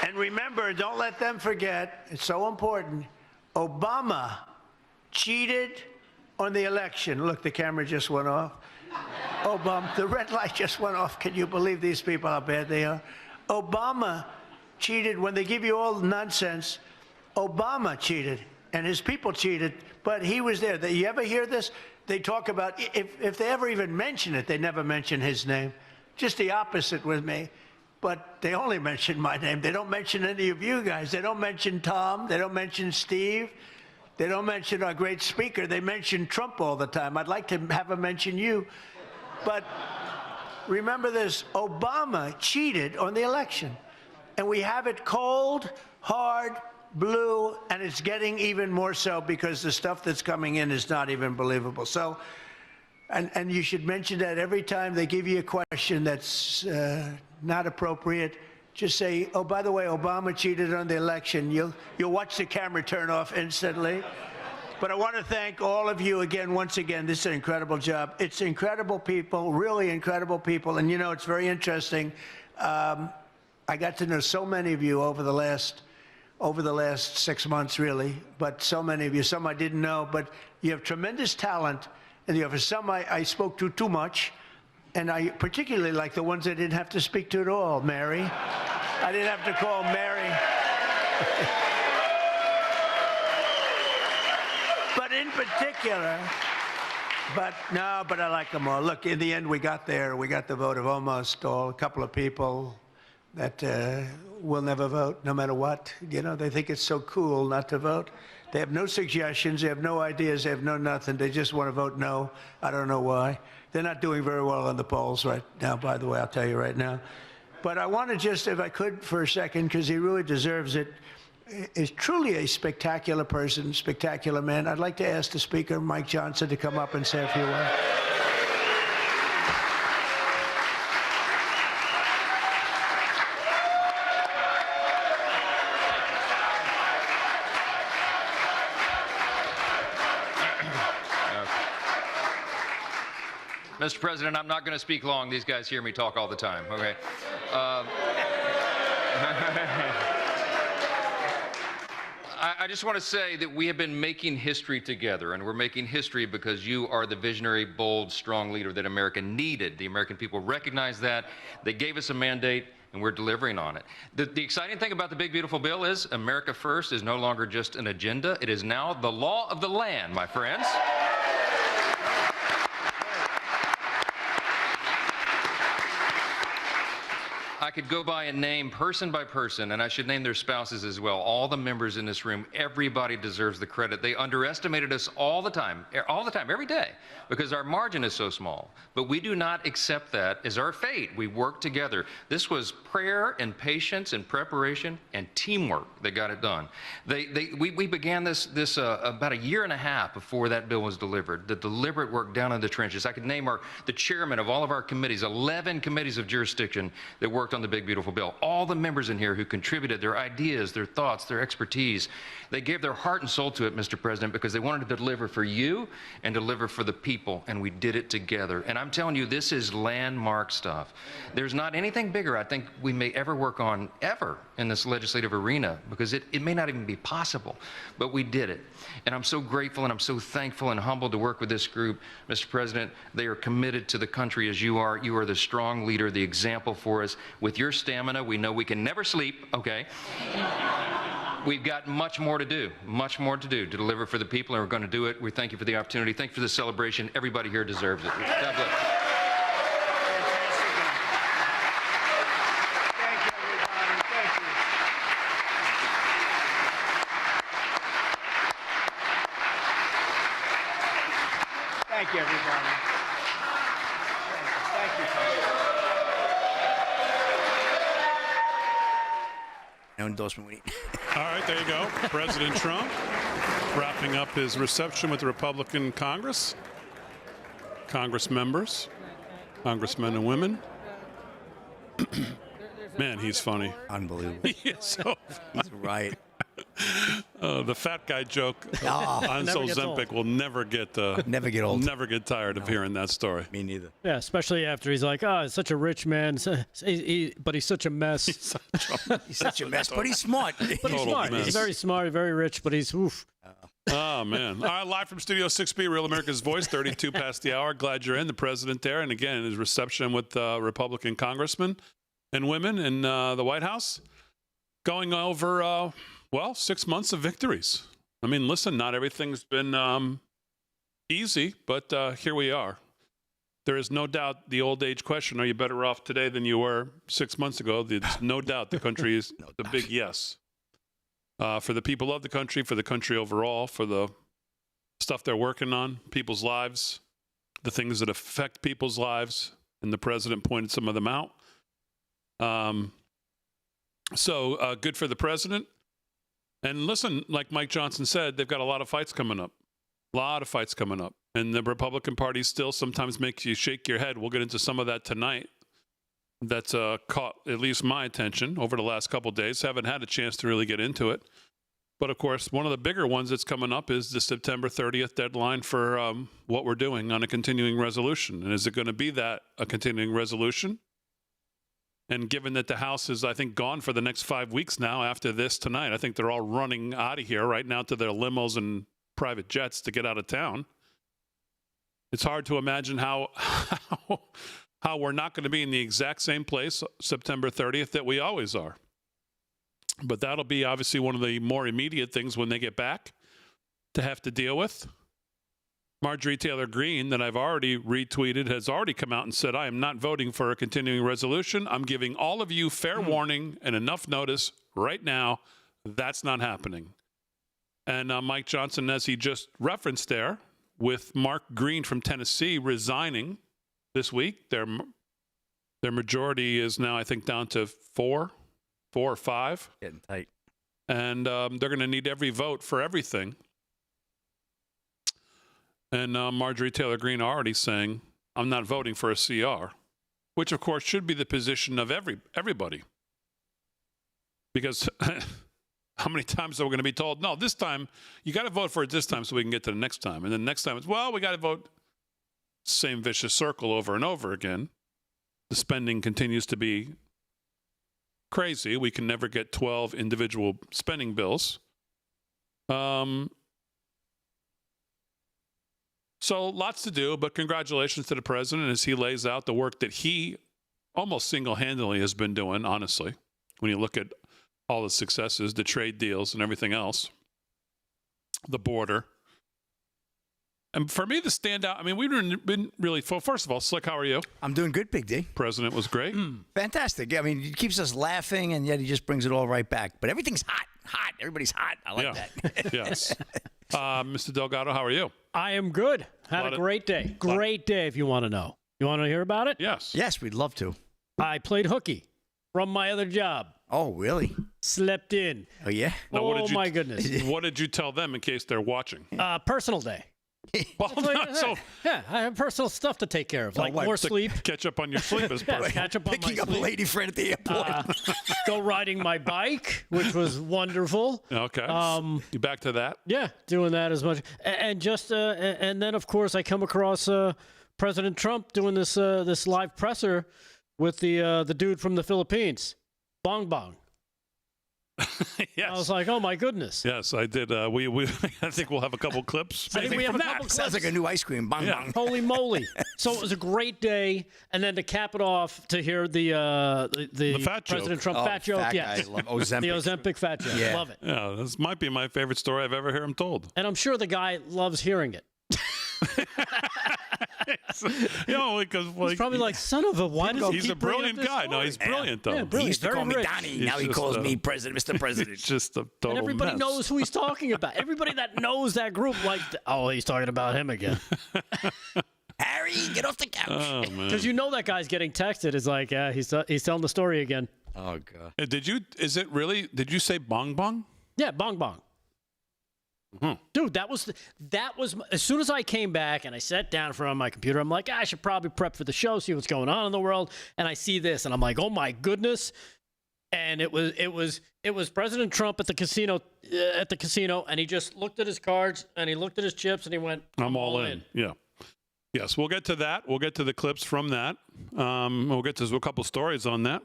And remember, don't let them forget, it's so important, Obama cheated on the election. Look, the camera just went off. Obama, the red light just went off. Can you believe these people, how bad they are? Obama cheated. When they give you all the nonsense, Obama cheated, and his people cheated, but he was there. You ever hear this? They talk about, if they ever even mention it, they never mention his name. Just the opposite with me. But they only mention my name. They don't mention any of you guys. They don't mention Tom. They don't mention Steve. They don't mention our great speaker. They mention Trump all the time. I'd like to have them mention you. But remember this, Obama cheated on the election. And we have it cold, hard, blue, and it's getting even more so because the stuff that's coming in is not even believable. So, and you should mention that every time they give you a question that's not appropriate, just say, oh, by the way, Obama cheated on the election. You'll watch the camera turn off instantly. But I want to thank all of you again, once again. This is an incredible job. It's incredible people, really incredible people. And, you know, it's very interesting. I got to know so many of you over the last 6 months, really, but so many of you, some I didn't know, but you have tremendous talent, and you have some I spoke to too much, and I particularly like the ones I didn't have to speak to at all, Mary. I didn't have to call Mary. But in particular, but I like them all. Look, in the end, we got there. We got the vote of almost all, a couple of people that will never vote, no matter what. You know, they think it's so cool not to vote. They have no suggestions. They have no ideas. They have no nothing. They just want to vote no. I don't know why. They're not doing very well on the polls right now, by the way, I'll tell you right now. But I want to just, if I could for a second, because he really deserves it, is truly a spectacular person, spectacular man. I'd like to ask the Speaker, Mike Johnson, to come up and say a few words. Mr. President, I'm not going to speak long. These guys hear me talk all the time. Okay. I just want to say that we have been making history together, and we're making history because you are the visionary, bold, strong leader that America needed. The American people recognize that. They gave us a mandate, and we're delivering on it. The exciting thing about the big, beautiful bill is America First is no longer just an agenda. It is now the law of the land, my friends. I could go by and name person by person, and I should name their spouses as well. All the members in this room, everybody deserves the credit. They underestimated us all the time, every day, because our margin is so small. But we do not accept that as our fate. We work together. This was prayer and patience and preparation and teamwork that got it done. We began this about a year and a half before that bill was delivered. The deliberate work down in the trenches. I could name the chairman of all of our committees, 11 committees of jurisdiction that worked on the big, beautiful bill. All the members in here who contributed their ideas, their thoughts, their expertise. They gave their heart and soul to it, Mr. President, because they wanted to deliver for you and deliver for the people, and we did it together. And I'm telling you, this is landmark stuff. There's not anything bigger I think we may ever work on, ever, in this legislative arena, because it may not even be possible, but we did it. And I'm so grateful and I'm so thankful and humbled to work with this group. Mr. President, they are committed to the country as you are. You are the strong leader, the example for us. With your stamina, we know we can never sleep, okay? We've got much more to do to deliver for the people, and we're going to do it. We thank you for the opportunity. Thank you for the celebration. Everybody here deserves it. God bless. Thank you, everybody. Thank you. No endorsement. All right, there you go. President Trump wrapping up his reception with the Republican Congress, Congress members, congressmen and women. Man, he's funny. Unbelievable. He is so He's right. the fat guy joke on Ozempic will never get old. Never get tired of hearing that story. Me neither. Yeah, especially after he's like, oh, he's such a rich man, but he's such a mess. He's such a mess, but he's smart. But he's Total smart. mess. He's very smart, very rich, but he's oof. Oh, man. All right, live from Studio 6B, Real America's Voice, 32 past the hour. Glad you're in. The president there. And again, his reception with Republican congressmen and women in the White House. Going over, 6 months of victories. I mean, listen, not everything's been easy, but here we are. There is no doubt the old age question, are you better off today than you were 6 months ago? There's no doubt the country is a big yes. For the people of the country, for the country overall, for the stuff they're working on, people's lives, the things that affect people's lives, and the president pointed some of them out. So good for the president. And listen, like Mike Johnson said, they've got a lot of fights coming up. A lot of fights coming up. And the Republican Party still sometimes makes you shake your head. We'll get into some of that tonight. That's caught at least my attention over the last couple of days. Haven't had a chance to really get into it. But, of course, one of the bigger ones that's coming up is the September 30th deadline for what we're doing on a continuing resolution. And is it going to be that, a continuing resolution? And given that the House is, I think, gone for the next 5 weeks now after this tonight, I think they're all running out of here right now to their limos and private jets to get out of town. It's hard to imagine how we're not going to be in the exact same place September 30th that we always are. But that'll be obviously one of the more immediate things when they get back to have to deal with. Marjorie Taylor Greene, that I've already retweeted, has already come out and said, I am not voting for a continuing resolution. I'm giving all of you fair warning and enough notice right now. That's not happening. And Mike Johnson, as he just referenced there, with Mark Green from Tennessee resigning this week, their majority is now, I think, down to 4 or 5. Getting tight. And they're going to need every vote for everything. And Marjorie Taylor Greene already saying, I'm not voting for a CR, which, of course, should be the position of everybody. Because how many times are we going to be told, no, this time, you got to vote for it this time so we can get to the next time. And then next time it's, well, we got to vote. Same vicious circle over and over again. The spending continues to be crazy. We can never get 12 individual spending bills. So lots to do, but congratulations to the president as he lays out the work that he almost single-handedly has been doing, honestly, when you look at all the successes, the trade deals and everything else, the border. And for me, the standout, I mean, we've been really, well, first of all, Slick, how are you? I'm doing good, Big D. President was great. Fantastic. I mean, he keeps us laughing, and yet he just brings it all right back. But everything's hot. Everybody's hot. I like that. Yes. Mr. Delgado, how are you? I am good. Had a great day. Great day, if you want to know. You want to hear about it? Yes. Yes, we'd love to. I played hooky from my other job. Oh, really? Slept in. Oh, yeah? Now, Oh, my goodness. What did you tell them in case they're watching? Personal day. Well, so Yeah, I have personal stuff to take care of, like what, more to sleep. catch up on your sleep is Yeah, perfect. catch up on Picking my up a sleep. lady friend at the airport. Go riding my bike, which was wonderful. Okay. You back to that? Yeah, doing that as much, and just and then of course I come across President Trump doing this this live presser with the dude from the Philippines, Bong Bong. Yes. I was like, oh my goodness. Yes, I did. We I think we'll have a couple clips. I think we have from a couple that. Sounds like a new ice cream. Bong, Yeah. bong. Holy moly! So it was a great day, and then to cap it off, to hear the fat joke. President Trump Oh, fat joke, fat yes, guy. Love Ozempic. the Ozempic fat joke, Yeah. love it, Yeah, this might be my favorite story I've ever heard him told. and I'm sure the guy loves hearing it. You know, because He's probably like, son of a, why does he he's keep a bringing brilliant up this guy. No, story? he's brilliant though. Yeah, He brilliant. used to Very call me rich. Donnie. He's Now he just, calls me President, Mr. President. It's just a total And everybody mess. knows who he's talking about. Everybody that knows that group, like, oh, he's talking about him again. Harry, get off the couch. Oh man. Because you know that guy's getting texted. It's like, he's telling the story again. Oh, God. Did you? Is it really? Did you say bong bong? Yeah, bong bong. Dude, that was as soon as I came back and I sat down in front of my computer, I'm like, I should probably prep for the show, see what's going on in the world. And I see this and I'm like, oh my goodness. And it was President Trump at the casino, and he just looked at his cards and he looked at his chips and he went, I'm all in. Yeah. Yes, we'll get to that. We'll get to the clips from that. We'll get to a couple stories on that.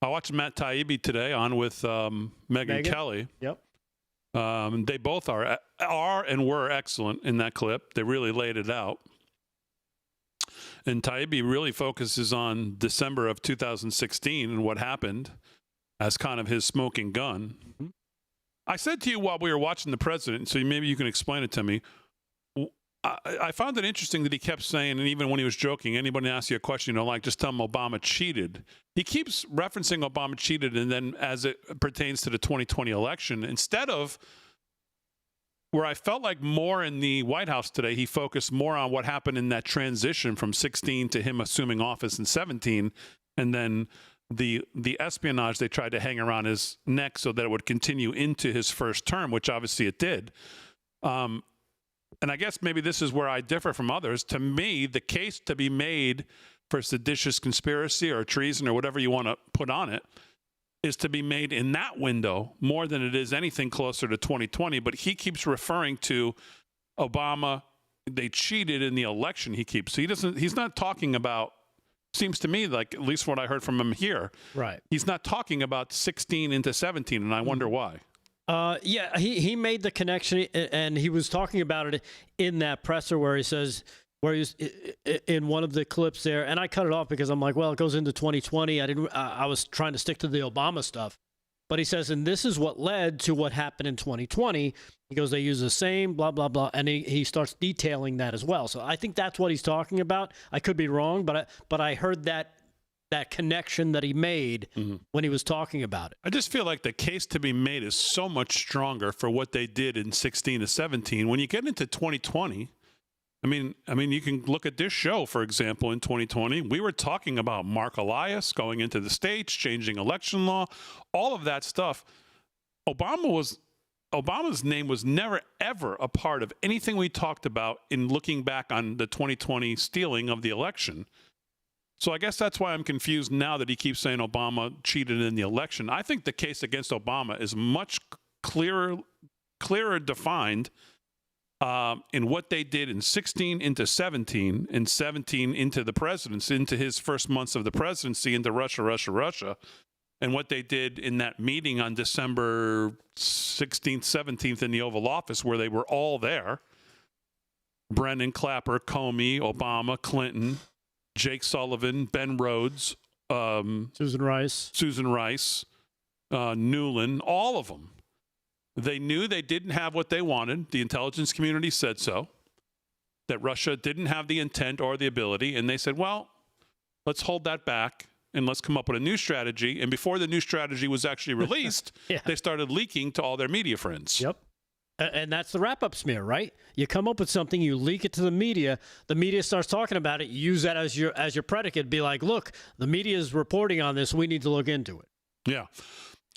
I watched Matt Taibbi today on with Megyn Kelly. Yep. They both are and were excellent in that clip. They really laid it out. And Taibbi really focuses on December of 2016 and what happened as kind of his smoking gun. Mm-hmm. I said to you while we were watching the president, so maybe you can explain it to me. I found it interesting that he kept saying, and even when he was joking, anybody asks you a question you don't like, just tell him Obama cheated. He keeps referencing Obama cheated, and then as it pertains to the 2020 election, instead of where I felt like more in the White House today, he focused more on what happened in that transition from 16 to him assuming office in 17, and then the espionage they tried to hang around his neck so that it would continue into his first term, which obviously it did. And I guess maybe this is where I differ from others. To me, the case to be made for seditious conspiracy or treason or whatever you want to put on it is to be made in that window more than it is anything closer to 2020. But he keeps referring to Obama. They cheated in the election. He's not talking about, seems to me like, at least what I heard from him here, Right. he's not talking about 16 into 17, and I wonder why. Yeah, he made the connection, and he was talking about it in that presser where he's in one of the clips there, and I cut it off because I'm like, well, it goes into 2020. I was trying to stick to the Obama stuff, but he says, and this is what led to what happened in 2020. He goes, they use the same blah blah blah, and he starts detailing that as well. So I think that's what he's talking about. I could be wrong, but I heard that connection that he made when he was talking about it. I just feel like the case to be made is so much stronger for what they did in 16 to 17. When you get into 2020, I mean, you can look at this show, for example, in 2020. We were talking about Mark Elias going into the states, changing election law, all of that stuff. Obama's name was never, ever a part of anything we talked about in looking back on the 2020 stealing of the election. So I guess that's why I'm confused now that he keeps saying Obama cheated in the election. I think the case against Obama is much clearer defined in what they did in 16 into 17, and 17 into the presidency, into his first months of the presidency, into Russia, and what they did in that meeting on December 16th, 17th in the Oval Office where they were all there. Brennan, Clapper, Comey, Obama, Clinton, Jake Sullivan, Ben Rhodes, Susan Rice, Newland, all of them. They knew they didn't have what they wanted. The intelligence community said so, that Russia didn't have the intent or the ability. And they said, well, let's hold that back and let's come up with a new strategy. And before the new strategy was actually released, They started leaking to all their media friends. Yep. And that's the wrap-up smear, right? You come up with something, you leak it to the media starts talking about it, you use that as your predicate, be like, look, the media is reporting on this, we need to look into it. Yeah.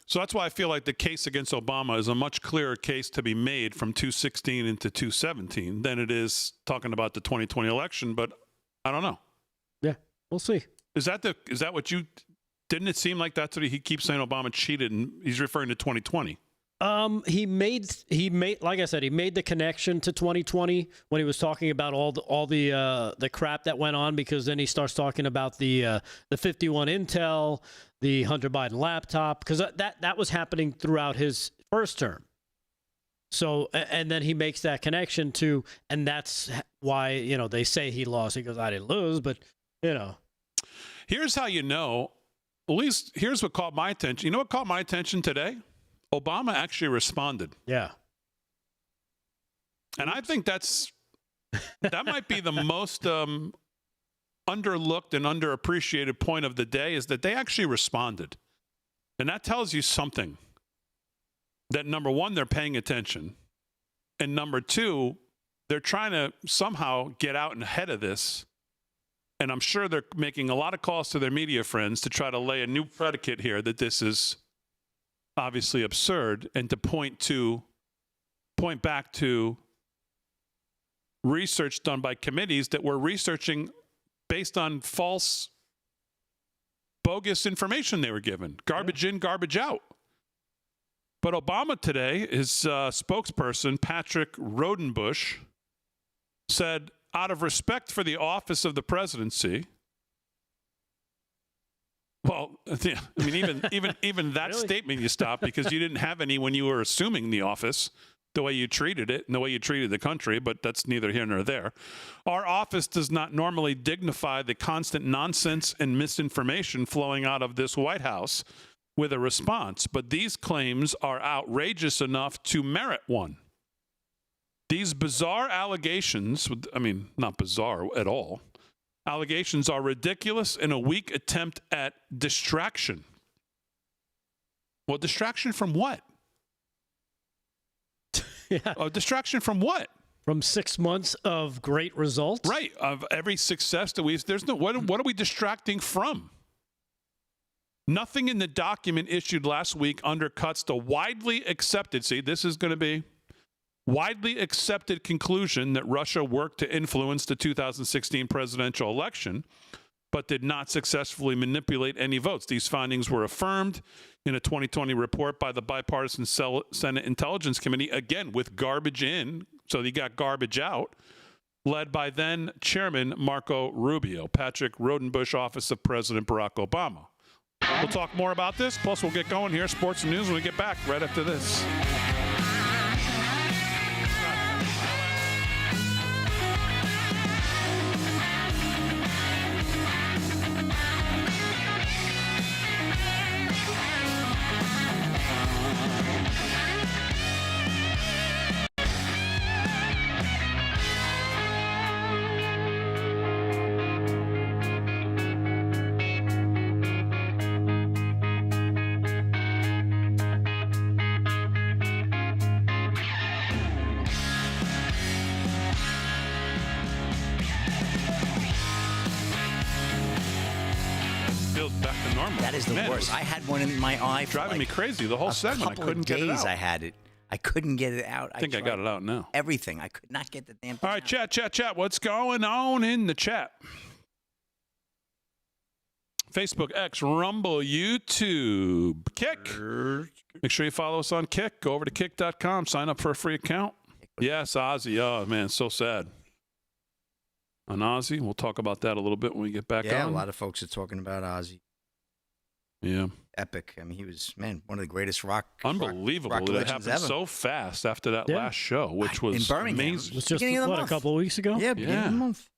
So that's why I feel like the case against Obama is a much clearer case to be made from 2016 into 2017 than it is talking about the 2020 election, but I don't know. Yeah, we'll see. Is that what you, didn't it seem like that's what he keeps saying Obama cheated, and he's referring to 2020? He made, like I said, he made the connection to 2020 when he was talking about all the crap that went on, because then he starts talking about the 51 Intel, the Hunter Biden laptop, because that was happening throughout his first term. So, and then he makes that connection to, and that's why, they say he lost. He goes, I didn't lose, but, Here's how you know, at least here's what caught my attention. You know what caught my attention today? Obama actually responded. Yeah. And I think that might be the most underlooked and underappreciated point of the day, is that they actually responded. And that tells you something. That number one, they're paying attention. And number two, they're trying to somehow get out ahead of this. And I'm sure they're making a lot of calls to their media friends to try to lay a new predicate here that this is obviously absurd, and to point back to research done by committees that were researching based on false, bogus information they were given. Garbage in, garbage out. But Obama today, his spokesperson, Patrick Rodenbush, said, out of respect for the office of the presidency, well, yeah, I mean, even that Really? statement you stopped because you didn't have any when you were assuming the office, the way you treated it and the way you treated the country, but that's neither here nor there. Our office does not normally dignify the constant nonsense and misinformation flowing out of this White House with a response, but these claims are outrageous enough to merit one. These bizarre allegations, I mean, not bizarre at all, allegations are ridiculous and a weak attempt at distraction. Well, distraction from what? Yeah. Distraction from what? From 6 months of great results. Right. Of every success that there's no, what are we distracting from? Nothing in the document issued last week undercuts the widely accepted, see, this is going to be widely accepted conclusion that Russia worked to influence the 2016 presidential election, but did not successfully manipulate any votes. These findings were affirmed in a 2020 report by the bipartisan Senate Intelligence Committee, again, with garbage in, so you got garbage out, led by then Chairman Marco Rubio, Patrick Rodenbush, Office of President Barack Obama. We'll talk more about this, plus we'll get going here, sports and news, when we get back right after this. Back to normal. That is the Man, worst. I had one in my eye. For driving me crazy the whole segment. I couldn't get it out. I had it. I couldn't get it out. I think I got it out now. Everything. I could not get the damn thing All right, out. chat. What's going on in the chat? Facebook, X, Rumble, YouTube, Kick. Make sure you follow us on Kick. Go over to kick.com. Sign up for a free account. Yes, Ozzy. Oh, man, so sad. On Ozzy, we'll talk about that a little bit when we get back on. Yeah, a lot of folks are talking about Ozzy. Yeah. Epic. I mean, he was, man, one of the greatest rock. Unbelievable. Rock It legends happened ever. so fast after that last show, which was in Birmingham. amazing. It was just, Beginning of the what, a month. couple of weeks ago? Yeah, beginning Yeah. of the month.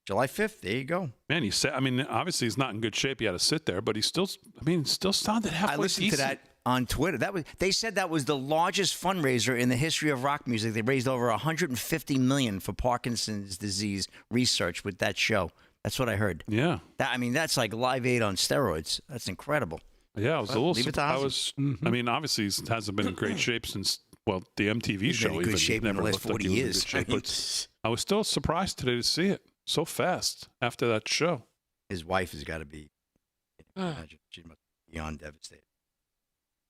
July 5th. There you go. Man, he said, I mean, obviously he's not in good shape. He had to sit there, but he still, still sounded halfway I listened decent. to that on Twitter. They said that was the largest fundraiser in the history of rock music. They raised over $150 million for Parkinson's disease research with that show. That's what I heard. Yeah. That's like Live Aid on steroids. That's incredible. Yeah, I was a little leave it to surprised. Ozzy. I mean, obviously he hasn't been in great shape since, well, the MTV He's show. been in good even. shape He in the never last looked like 40 he was in years. good shape, but I was still surprised today to see it so fast after that show. His wife has got to be, she must be beyond devastated.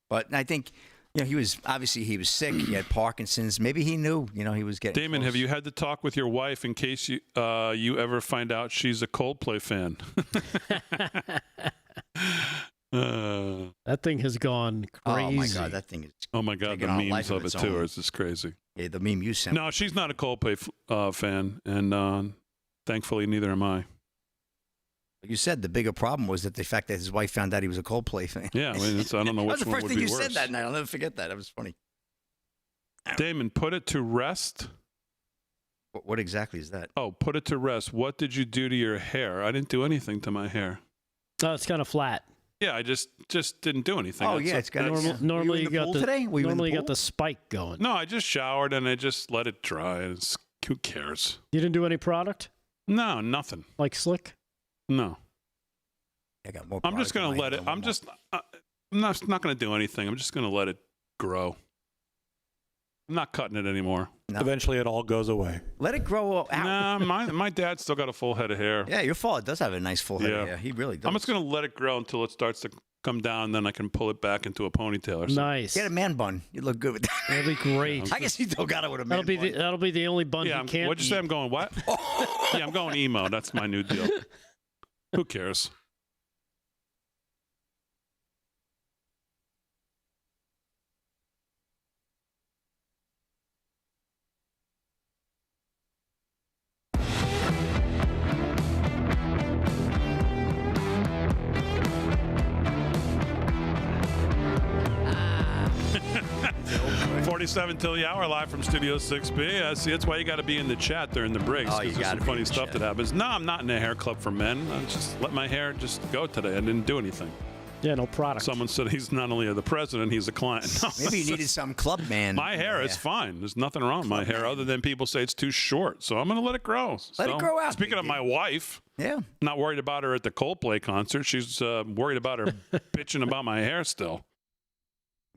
But I think, he was sick. He had Parkinson's. Maybe he knew, he was getting Damon, close. have you had to talk with your wife in case you ever find out she's a Coldplay fan? That thing has gone crazy. Oh, my God. That thing is. Oh, my God, the taking on a memes life of it, its too, own. is just crazy. Yeah, the meme you sent. No, she's not a Coldplay fan, and thankfully, neither am I. You said the bigger problem was that the fact that his wife found out he was a Coldplay fan. Yeah, I mean, I don't know That which was the one first would thing be you worse. said that night. I'll never forget that. That was funny. Damon, put it to rest. What exactly is that? Oh, put it to rest. What did you do to your hair? I didn't do anything to my hair. No, it's kind of flat. Yeah, I just didn't do anything. Oh, That's yeah, it's got that's- normal. Normally you you in the got pool the today? Were you in the normally you got pool? the spike going. No, I just showered and I just let it dry. Who cares? You didn't do any product No, nothing. like slick. No. I got more I'm just product in going my to let hair it. than I'm one just. I'm not going to do anything. I'm just going to let it grow. I'm not cutting it anymore. No. Eventually, it all goes away. Let it grow out. Nah, my dad's still got a full head of hair. Yeah, your father does have a nice full head Yeah. of hair. He really does. I'm just going to let it grow until it starts to come down. Then I can pull it back into a ponytail or something. Nice. Get a man bun. You look good with that. That'll be great. I guess he still got it with a man bun. That'll be the only bun Yeah, you can't what'd you say? eat. I'm going what? Yeah, I'm going emo. That's my new deal. Who cares? Ah. 47 till the hour, live from Studio 6B. See, that's why you got to be in the chat during the breaks. Oh, you Because there's gotta some be funny in the stuff chat. that happens. No, I'm not in a hair club for men. I just let my hair just go today. I didn't do anything. Yeah, no product. Someone said he's not only the president, he's a client. No, Maybe you needed some club man. my hair is fine. There's nothing wrong with my hair other than people say it's too short. So I'm going to let it grow. Let it grow out, Speaking big of my wife, Yeah. not worried about her at the Coldplay concert. She's worried about her bitching about my hair still.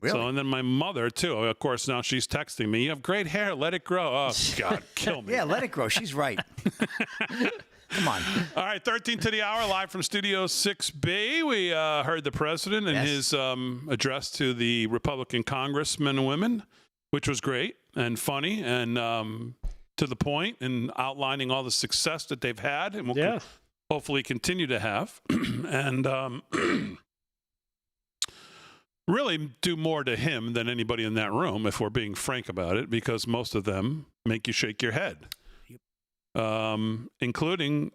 Really? So, and then my mother, too. Of course, now she's texting me, you have great hair. Let it grow. Oh, God, kill me. Yeah, let it grow. She's right. Come on. All right, 13 to the hour, live from Studio 6B. We heard the president and his address to the Republican congressmen and women, which was great and funny and to the point, and outlining all the success that they've had and will hopefully continue to have. And really do more to him than anybody in that room, if we're being frank about it, because most of them make you shake your head. Including,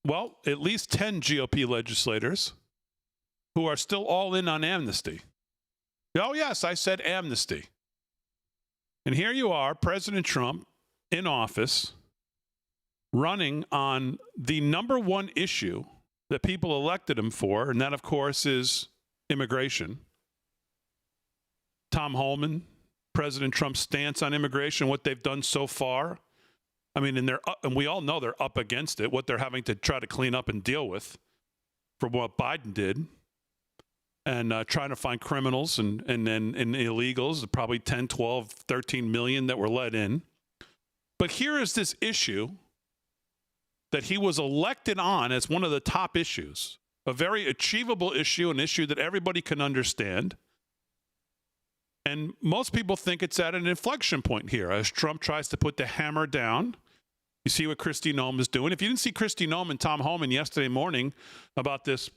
well, at least 10 GOP legislators who are still all in on amnesty. Oh, yes, I said amnesty. And here you are, President Trump in office, running on the number one issue that people elected him for, and that, of course, is immigration. Tom Homan, President Trump's stance on immigration, what they've done so far. I mean, and we all know they're up against it, what they're having to try to clean up and deal with from what Biden did, and trying to find criminals and illegals, probably 10, 12, 13 million that were let in. But here is this issue that he was elected on as one of the top issues, a very achievable issue, an issue that everybody can understand. And most people think it's at an inflection point here as Trump tries to put the hammer down. You see what Kristi Noem is doing. If you didn't see Kristi Noem and Tom Homan yesterday morning about this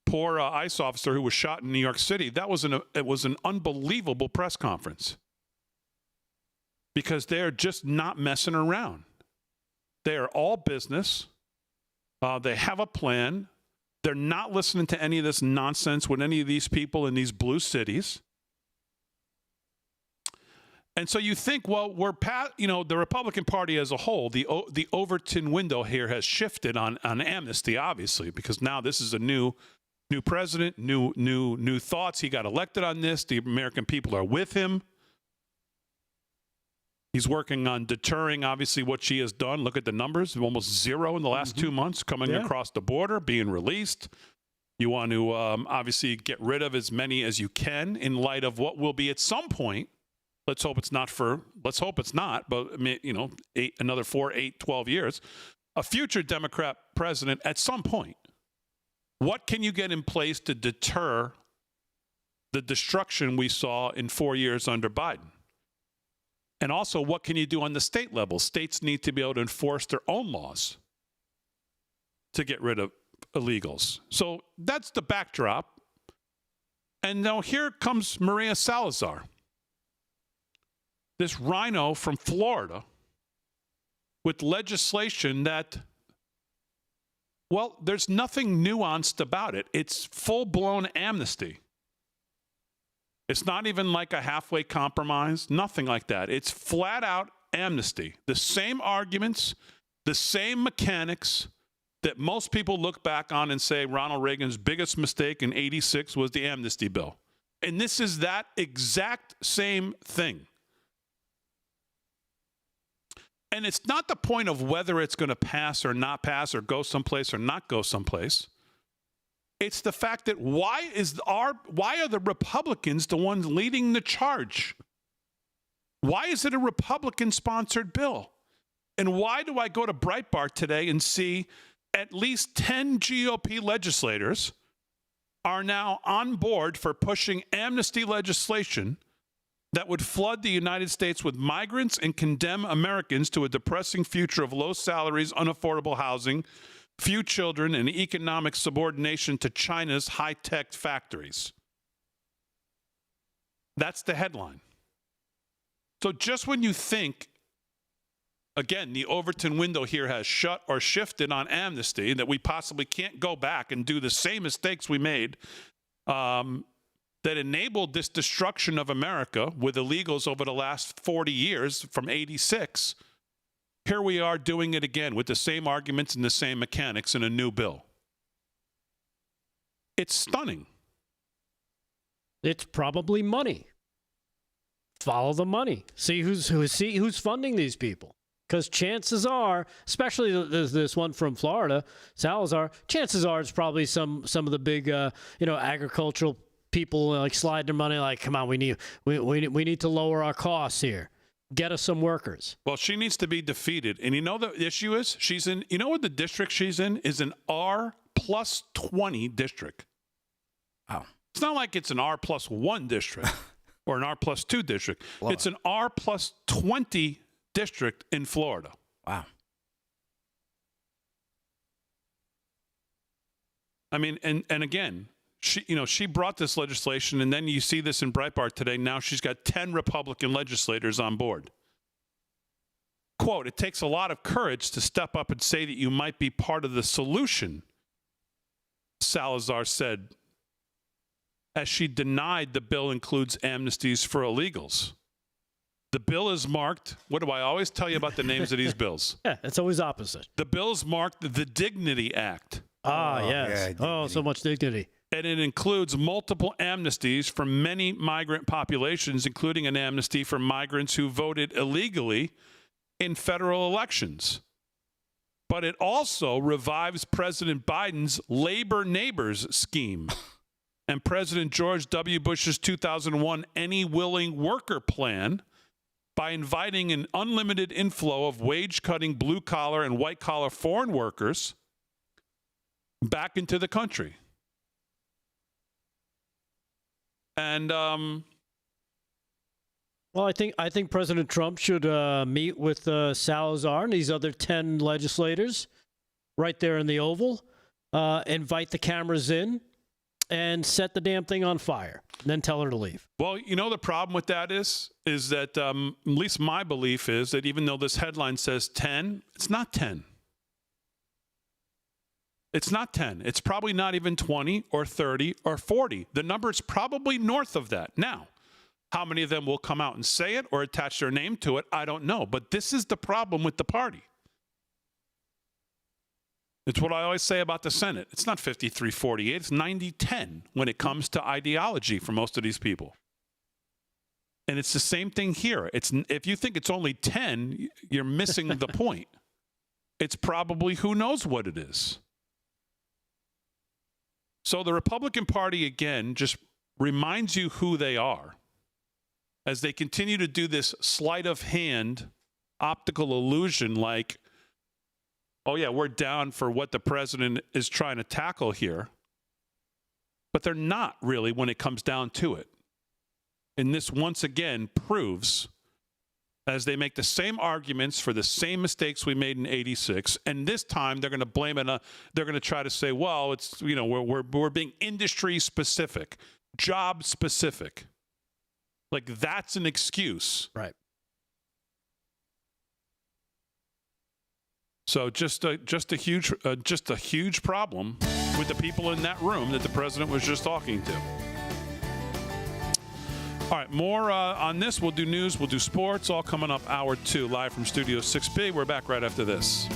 poor ICE officer who was shot in New York City, it was an unbelievable press conference. Because they're just not messing around. They are all business. They have a plan. They're not listening to any of this nonsense with any of these people in these blue cities. And so you think, well, we're past, the Republican Party as a whole, the Overton window here has shifted on amnesty, obviously, because now this is a new president, new thoughts. He got elected on this. The American people are with him. He's working on deterring, obviously, what she has done. Look at the numbers, almost zero in the last 2 months coming across the border, being released. You want to obviously get rid of as many as you can in light of what will be at some point. Let's hope it's not, but another 4, 8, 12 years, a future Democrat president at some point. What can you get in place to deter the destruction we saw in 4 years under Biden? And also, what can you do on the state level? States need to be able to enforce their own laws to get rid of illegals. So that's the backdrop. And now here comes Maria Salazar, this rhino from Florida, with legislation that, well, there's nothing nuanced about it. It's full-blown amnesty. It's not even like a halfway compromise, nothing like that. It's flat-out amnesty. The same arguments, the same mechanics that most people look back on and say Ronald Reagan's biggest mistake in '86 was the amnesty bill. And this is that exact same thing. And it's not the point of whether it's going to pass or not pass or go someplace or not go someplace. It's the fact that why are the Republicans the ones leading the charge? Why is it a Republican-sponsored bill? And why do I go to Breitbart today and see at least 10 GOP legislators are now on board for pushing amnesty legislation that would flood the United States with migrants and condemn Americans to a depressing future of low salaries, unaffordable housing, few children, and economic subordination to China's high-tech factories. That's the headline. So just when you think, again, the Overton window here has shut or shifted on amnesty, that we possibly can't go back and do the same mistakes we made that enabled this destruction of America with illegals over the last 40 years from '86, here we are doing it again with the same arguments and the same mechanics in a new bill. It's stunning. It's probably money. Follow the money. See who's funding these people. Because chances are, especially this one from Florida, Salazar, chances are it's probably some of the big agricultural people like slide their money like, come on, we need to lower our costs here. Get us some workers. Well, she needs to be defeated. And you know the issue is? You know what the district she's in is an R+20 district. Wow. It's not like it's an R+1 district or an R+2 district. Love It's it. an R+20 district in Florida. Wow. I mean, and again, she brought this legislation, and then you see this in Breitbart today. Now she's got 10 Republican legislators on board. Quote, "It takes a lot of courage to step up and say that you might be part of the solution," Salazar said, as she denied the bill includes amnesties for illegals. The bill is marked, what do I always tell you about the names of these bills? Yeah, it's always opposite. The bill is marked the Dignity Act. Ah, Oh, yes. yeah, Oh, dignity. so much dignity. And it includes multiple amnesties for many migrant populations, including an amnesty for migrants who voted illegally in federal elections. But it also revives President Biden's Labor Neighbors scheme and President George W. Bush's 2001 Any Willing Worker plan by inviting an unlimited inflow of wage-cutting blue-collar and white-collar foreign workers back into the country. And Well, I think President Trump should meet with Salazar and these other 10 legislators right there in the Oval, invite the cameras in, and set the damn thing on fire, and then tell her to leave. well, you know the problem with that is that at least my belief is that even though this headline says 10, it's not 10. It's not 10. It's probably not even 20 or 30 or 40. The number is probably north of that. Now, how many of them will come out and say it or attach their name to it, I don't know. But this is the problem with the party. It's what I always say about the Senate. It's not 53-48. It's 90-10 when it comes to ideology for most of these people. And it's the same thing here. If you think it's only 10, you're missing the point. It's probably who knows what it is. So the Republican Party, again, just reminds you who they are as they continue to do this sleight of hand optical illusion like, oh, yeah, we're down for what the president is trying to tackle here. But they're not really when it comes down to it. And this once again proves, as they make the same arguments for the same mistakes we made in '86, and this time they're going to blame it. They're going to try to say, "Well, it's we're being industry specific, job specific." Like that's an excuse, Right. So just a huge problem with the people in that room that the president was just talking to. All right, more on this. We'll do news, we'll do sports, all coming up hour 2, live from Studio 6B. We're back right after this.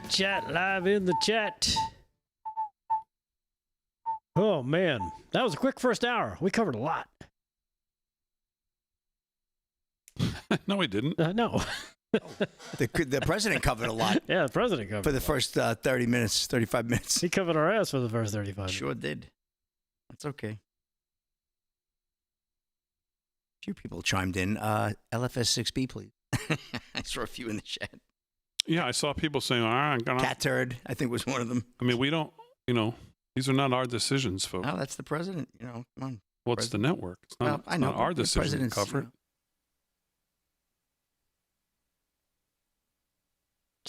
Chat, live in the chat. Oh, man. That was a quick first hour. We covered a lot. No, we didn't. No. The president covered a lot Yeah, the president covered for the a lot. first 30 minutes, 35 minutes. He covered our ass for the first 35 minutes. Sure did. That's okay. A few people chimed in. LFS6B, please. I saw a few in the chat. Yeah, I saw people saying, all right, Cat turd, I think, was one of them. I mean, we don't, These are not our decisions, folks. No, that's the president. You know, come on. Well, it's the network. It's not, Well, I it's know, not our but the decision to president's, cover you it. know.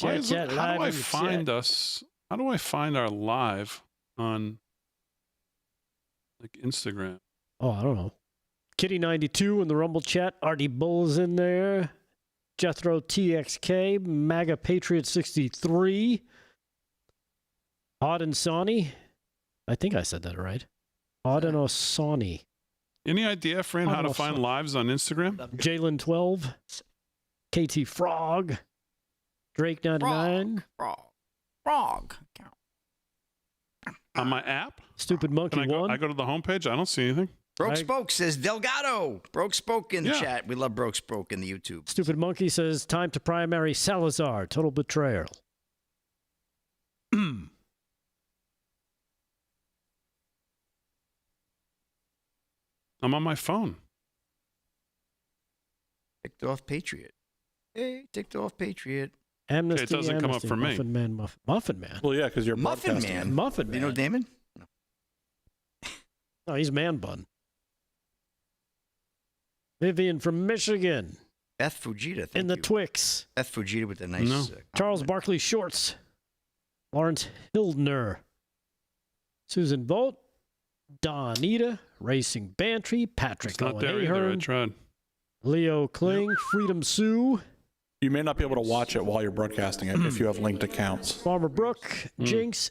Why Chat, is it- chat, how live do I in the find chat. us? How do I find our live on like Instagram? Oh, I don't know. Kitty92 in the Rumble chat. Artie Bull's in there. Jethro TXK. MAGA Patriot 63. Auden Sani. I think I said that right. Auden Osani. Any idea, Fran, how to find lives on Instagram? Jalen 12. KT Frog. Drake 99. Frog. On my app? Stupid Monkey Can I go? 1. I go to the homepage. I don't see anything. Broke Spoke says Delgado. Broke Spoke in the Yeah. chat. We love Broke Spoke in the YouTube. Stupid Monkey says, time to primary Salazar. Total betrayal. I'm on my phone. Ticked off Patriot. Hey, ticked off Patriot. Amnesty. Okay, it doesn't come up Amnesty. for me. Muffin Man. Muffin Man. Well, yeah, because you're Muffin broadcasting. Man. Muffin Man. You know Damon? Oh, he's Man Bun. Vivian from Michigan Beth Fujita. Thank in the you. Twix. Beth Fujita with the nice. No. Charles compliment. Barkley Shorts. Lawrence Hildner. Susan Vogt. Donita. Racing Bantry. Patrick It's not Owen there either. I Ahern. tried. Leo Kling. Freedom Sue. You may not be able to watch it while you're broadcasting it if you have linked accounts. Farmer Brook. Jinx.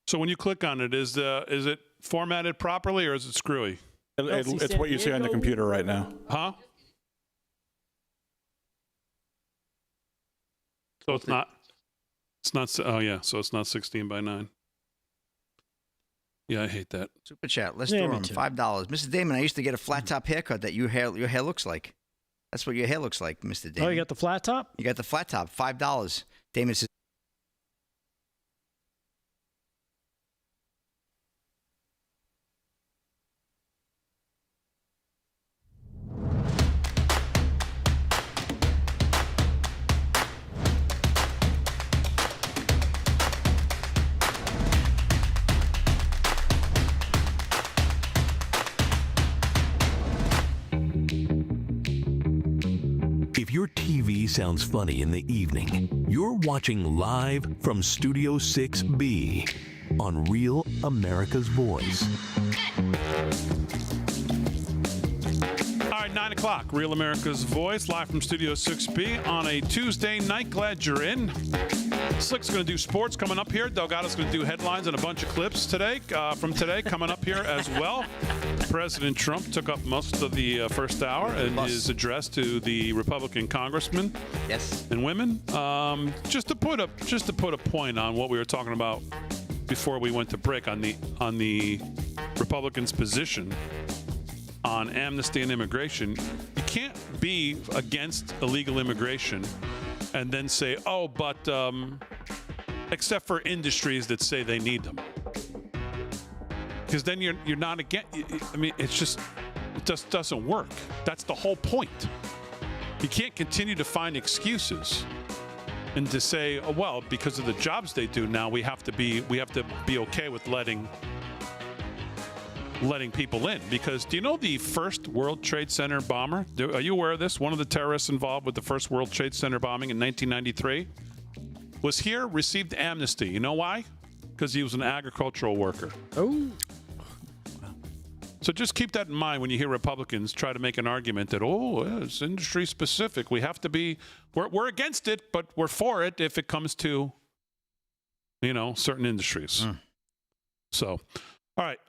So when you click on it, is it formatted properly or is it screwy? It's what you see on the computer right now. Huh? So it's not. Oh yeah. So it's not 16 by 9. Yeah, I hate that. Super chat. Let's Yeah, do me them. too. $5. Mr. Damon, I used to get a flat top haircut that your hair looks like. That's what your hair looks like, Mr. Damon. Oh, you got the flat top? You got the flat top. $5. Damon says. If your TV sounds funny in the evening, you're watching live from Studio 6B on Real America's Voice. All right, 9 o'clock. Real America's Voice, live from Studio 6B on a Tuesday night. Glad you're in. Slick's going to do sports coming up here. Delgado's going to do headlines and a bunch of clips today from today coming up here as well. President Trump took up most of the first hour in his address to the Republican congressmen Yes. and women. Just to put a point on what we were talking about before we went to break on the Republicans' position on amnesty and immigration. You can't be against illegal immigration and then say, oh, but except for industries that say they need them. Because then you're not against. I mean, it just doesn't work. That's the whole point. You can't continue to find excuses and to say, oh, well, because of the jobs they do now, we have to be okay with letting people in. Because do you know the first World Trade Center bomber? Are you aware of this? One of the terrorists involved with the first World Trade Center bombing in 1993 was here, received amnesty. You know why? Because he was an agricultural worker. Oh. So just keep that in mind when you hear Republicans try to make an argument that, oh, it's industry specific. We have to be, we're against it, but we're for it if it comes to, certain industries. So, all right.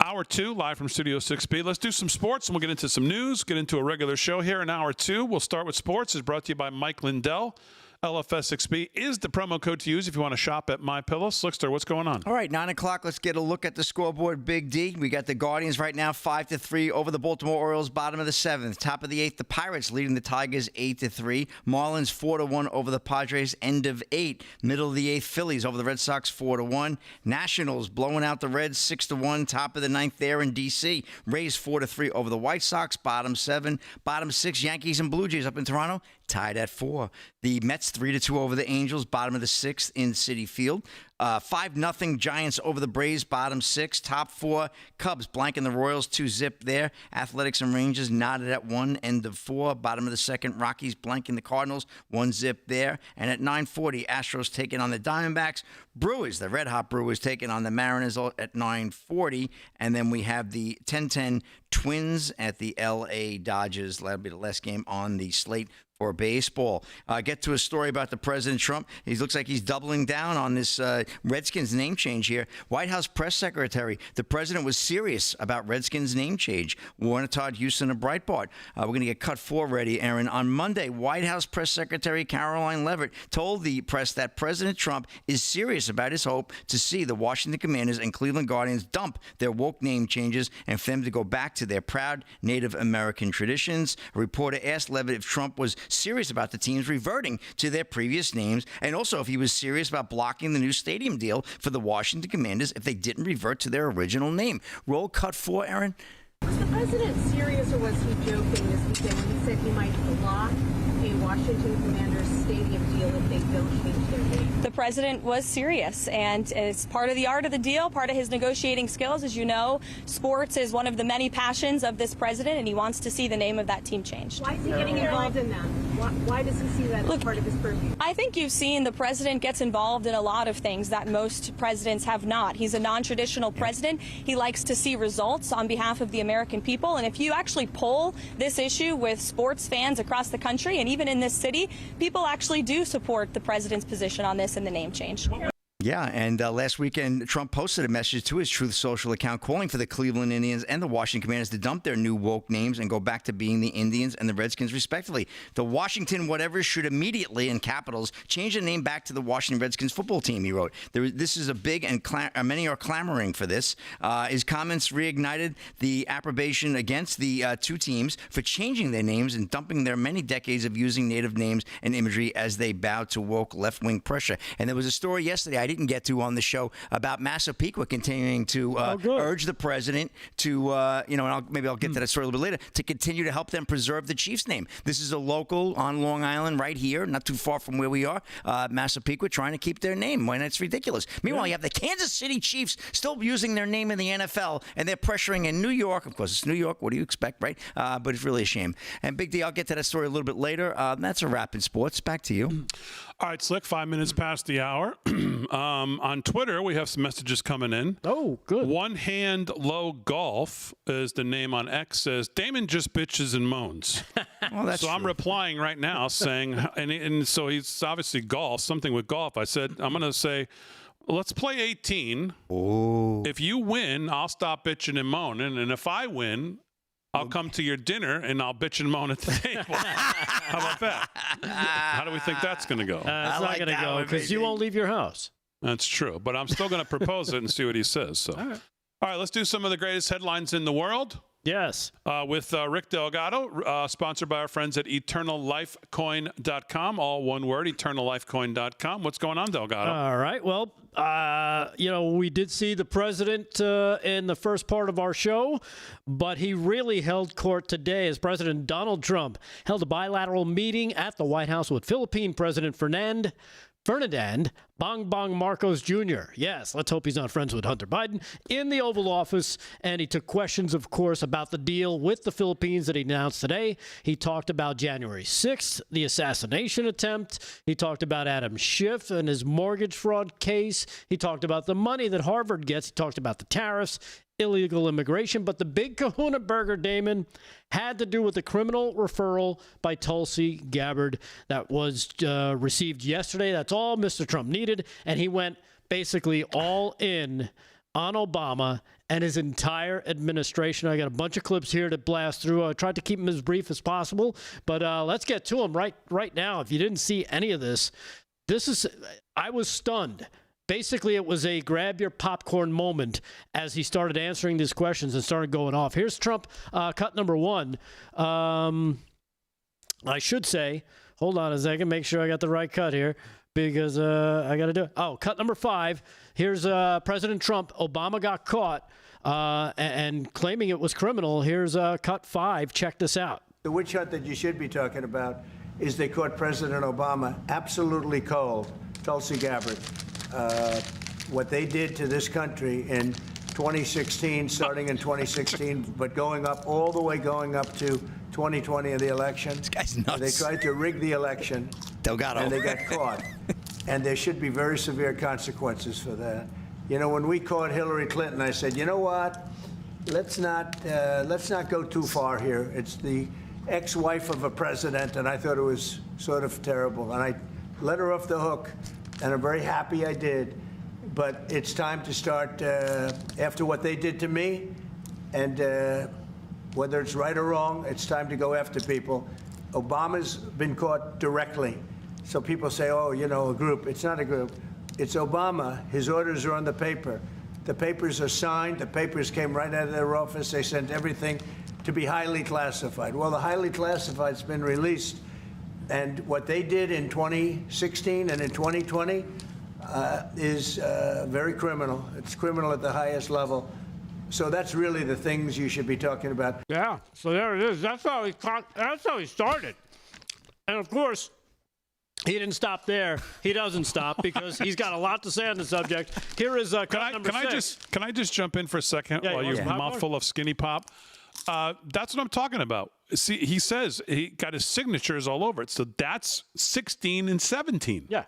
Hour 2, live from Studio 6B. Let's do some sports, and we'll get into some news, get into a regular show here in Hour 2. We'll start with sports. It's brought to you by Mike Lindell. LFS6B is the promo code to use if you want to shop at MyPillow. Slickster, what's going on? All right, 9 o'clock. Let's get a look at the scoreboard. Big D. We got the Guardians right now 5-3 over the Baltimore Orioles, bottom of the 7th. Top of the 8th, the Pirates leading the Tigers 8-3. Marlins 4-1 over the Padres, end of 8. Middle of the 8th, Phillies over the Red Sox 4-1. Nationals blowing out the Reds 6-1. Top of the 9th there in D.C. Rays 4-3 over the White Sox, bottom 7. Bottom 6, Yankees and Blue Jays up in Toronto tied at 4. The Mets 3-2 over the Angels, bottom of the 6th in Citi Field. 5-0 Giants over the Braves, bottom 6. Top 4, Cubs blanking the Royals, 2-zip there. Athletics and Rangers knotted at 1, end of 4. Bottom of the 2nd, Rockies blanking the Cardinals, 1-zip there. And at 9:40, Astros taking on the Diamondbacks. Brewers, the Red Hot Brewers, taking on the Mariners at 9:40. And then we have the 10:10 Twins at the L.A. Dodgers. That'll be the last game on the slate for baseball. Get to a story about the President Trump. He looks like he's doubling down on this Redskins name change here. White House press secretary, the president was serious about Redskins name change. Warner Todd Houston of Breitbart. We're going to get cut 4 ready, Aaron. On Monday, White House press secretary Caroline Leavitt told the press that President Trump is serious about his hope to see the Washington Commanders and Cleveland Guardians dump their woke name changes and for them to go back to their proud Native American traditions. A reporter asked Leavitt if Trump was serious about the teams reverting to their previous names, and also if he was serious about blocking the new stadium deal for the Washington Commanders if they didn't revert to their original name. Roll cut 4, Aaron. Was the president serious, or was he joking this weekend when he said he might block a Washington Commanders stadium deal if they don't change their name? The president was serious, and it's part of the art of the deal, part of his negotiating skills. As you know, sports is one of the many passions of this president, and he wants to see the name of that team changed. Why is he getting involved in that? Why does he see that as part of his purview? I think you've seen the president gets involved in a lot of things that most presidents have not. He's a non-traditional president. He likes to see results on behalf of the American people, and if you actually poll this issue with sports fans across the country and even in this city, people actually do support the president's position on this and the name change. Yeah, and last weekend, Trump posted a message to his Truth Social account calling for the Cleveland Indians and the Washington Commanders to dump their new woke names and go back to being the Indians and the Redskins, respectively. The Washington whatevers should immediately, in capitals, change the name back to the Washington Redskins football team, he wrote. This is a big, and many are clamoring for this. His comments reignited the approbation against the two teams for changing their names and dumping their many decades of using native names and imagery as they bow to woke left-wing pressure. And there was a story yesterday I didn't get to on the show about Massapequa continuing to urge the president to, and I'll get to that story a little bit later, to continue to help them preserve the Chiefs name. This is a local on Long Island right here, not too far from where we are, Massapequa, trying to keep their name. When it's ridiculous. Meanwhile, you have the Kansas City Chiefs still using their name in the NFL, and they're pressuring in New York. Of course, it's New York. What do you expect, right? But it's really a shame. And Big D, I'll get to that story a little bit later. That's a wrap in sports. Back to you. All right, Slick, 5 minutes past the hour. On Twitter, we have some messages coming in. Oh, good. One Hand Low Golf is the name on X, says, Damon just bitches and moans. Well, that's so true. I'm replying right now saying, and so he's obviously golf, something with golf. I said, I'm going to say, let's play 18. Oh. If you win, I'll stop bitching and moaning. And if I win, I'll come to your dinner and I'll bitch and moan at the table. How about that? How do we think that's going to go? It's not going to go because you won't leave your house. That's true, but I'm still going to propose it and see what he says. So, all right, let's do some of the greatest headlines in the world. Yes. With Rick Delgado, sponsored by our friends at EternalLifeCoin.com. All one word, EternalLifeCoin.com. What's going on, Delgado? All right. Well, we did see the president in the first part of our show, but he really held court today as President Donald Trump held a bilateral meeting at the White House with Philippine President Ferdinand Bong Bong Marcos Jr. Yes, let's hope he's not friends with Hunter Biden in the Oval Office. And he took questions, of course, about the deal with the Philippines that he announced today. He talked about January 6th, the assassination attempt. He talked about Adam Schiff and his mortgage fraud case. He talked about the money that Harvard gets. He talked about the tariffs, illegal immigration. But the big kahuna burger, Damon, had to do with the criminal referral by Tulsi Gabbard that was received yesterday. That's all Mr. Trump needed. And he went basically all in on Obama and his entire administration. I got a bunch of clips here to blast through. I tried to keep them as brief as possible, but let's get to them right now. If you didn't see any of this, I was stunned. Basically, it was a grab your popcorn moment as he started answering these questions and started going off. Here's Trump, cut number 1. I should say, hold on a second, make sure I got the right cut here because I got to do it. Oh, cut number 5. Here's President Trump. Obama got caught and claiming it was criminal. Here's cut 5. Check this out. The witch hunt that you should be talking about is they caught President Obama absolutely cold, Tulsi Gabbard. What they did to this country in 2016, starting in 2016, but going up all the way going up to 2020 in the election. This guy's nuts. They tried to rig the election. Delgado. And they got caught. And there should be very severe consequences for that. You know, when we caught Hillary Clinton, I said, you know what? Let's not go too far here. It's the ex-wife of a president, and I thought it was sort of terrible. And I let her off the hook, and I'm very happy I did. But it's time to start, after what they did to me, and whether it's right or wrong, it's time to go after people. Obama's been caught directly. So people say, oh, you know, a group. It's not a group. It's Obama. His orders are on the paper. The papers are signed. The papers came right out of their office. They sent everything to be highly classified. Well, the highly classified's been released. And what they did in 2016 and in 2020 is very criminal. It's criminal at the highest level. So that's really the things you should be talking about. Yeah, so there it is. That's how he started. And of course, he didn't stop there. He doesn't stop because he's got a lot to say on the subject. Here is cut number 6. Can I just jump in for a second while you're mouthful of skinny pop? That's what I'm talking about. See, he says he got his signatures all over it. So that's 16 and 17. Yeah.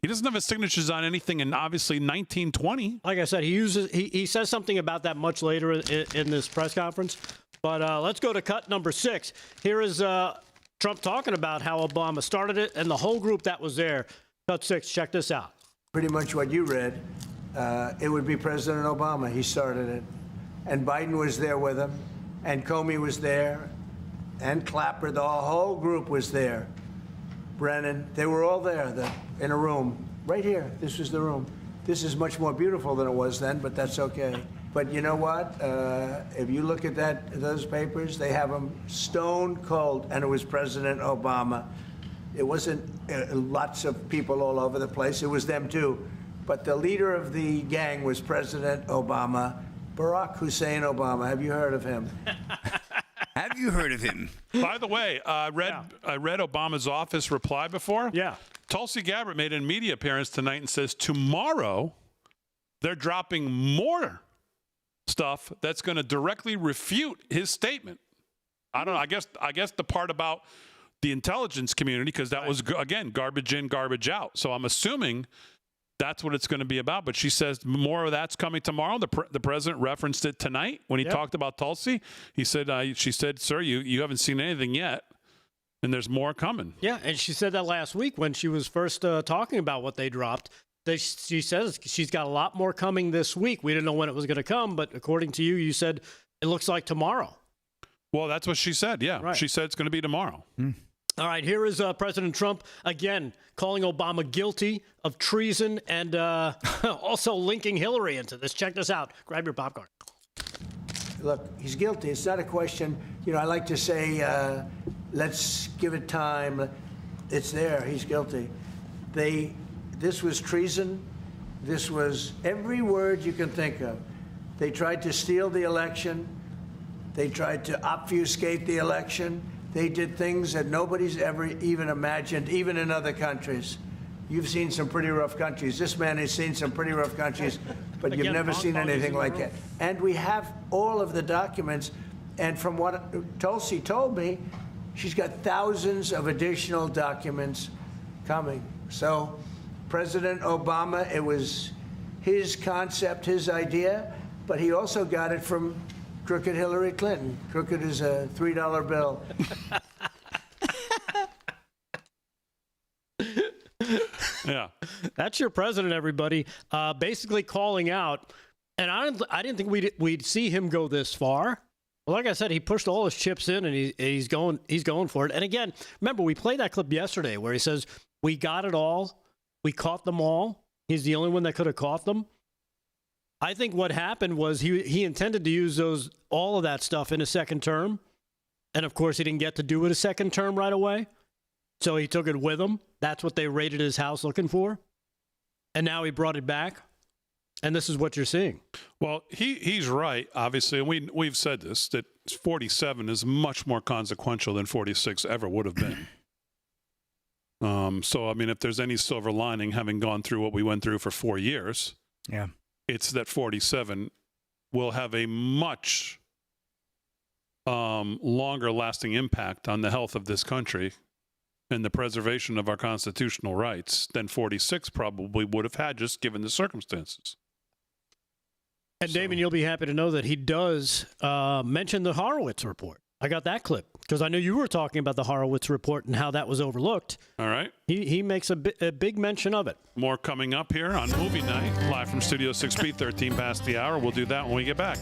He doesn't have his signatures on anything in obviously 1920. Like I said, he says something about that much later in this press conference. But let's go to cut number 6. Here is Trump talking about how Obama started it and the whole group that was there. Cut 6. Check this out. Pretty much what you read, it would be President Obama. He started it. And Biden was there with him. And Comey was there. And Clapper. The whole group was there. Brennan, they were all there in a room. Right here. This was the room. This is much more beautiful than it was then, but that's okay. But you know what? If you look at those papers, they have them stone cold, and it was President Obama. It wasn't lots of people all over the place. It was them too. But the leader of the gang was President Obama, Barack Hussein Obama. Have you heard of him? Have you heard of him? By the way, I read Obama's office reply before. Yeah. Tulsi Gabbard made a media appearance tonight and says tomorrow they're dropping more stuff that's going to directly refute his statement. I don't know. I guess the part about the intelligence community, because that was, again, garbage in, garbage out. So I'm assuming that's what it's going to be about. But she says more of that's coming tomorrow. The president referenced it tonight when he talked about Tulsi. He said, she said, sir, you haven't seen anything yet, and there's more coming. Yeah, and she said that last week when she was first talking about what they dropped. She says she's got a lot more coming this week. We didn't know when it was going to come, but according to you, you said it looks like tomorrow. Well, that's what she said, yeah. Right. She said it's going to be tomorrow. All right, here is President Trump, again, calling Obama guilty of treason and also linking Hillary into this. Check this out. Grab your popcorn. Look, he's guilty. It's not a question. You know, I like to say, let's give it time. It's there. He's guilty. This was treason. This was every word you can think of. They tried to steal the election. They tried to obfuscate the election. They did things that nobody's ever even imagined, even in other countries. You've seen some pretty rough countries. This man has seen some pretty rough countries, but you've never seen anything like it. And we have all of the documents. And from what Tulsi told me, she's got thousands of additional documents coming. So President Obama, it was his concept, his idea, but he also got it from crooked Hillary Clinton. Crooked is a $3 bill. Yeah. That's your president, everybody. Basically calling out, and I didn't think we'd see him go this far. Well, like I said, he pushed all his chips in, and he's going for it. And again, remember, we played that clip yesterday where he says, we got it all. We caught them all. He's the only one that could have caught them. I think what happened was he intended to use all of that stuff in a second term. And, of course, he didn't get to do it a second term right away. So he took it with him. That's what they raided his house looking for. And now he brought it back. And this is what you're seeing. Well, he's right, obviously. And we've said this, that 47 is much more consequential than 46 ever would have been. So, I mean, if there's any silver lining, having gone through what we went through for 4 years, it's that 47 will have a much longer lasting impact on the health of this country and the preservation of our constitutional rights than 46 probably would have had, just given the circumstances. And Damon, you'll be happy to know that he does mention the Horowitz report. I got that clip because I knew you were talking about the Horowitz report and how that was overlooked. All right. He makes a big mention of it. More coming up here on Movie Night, live from Studio 6B, 13 past the hour. We'll do that when we get back.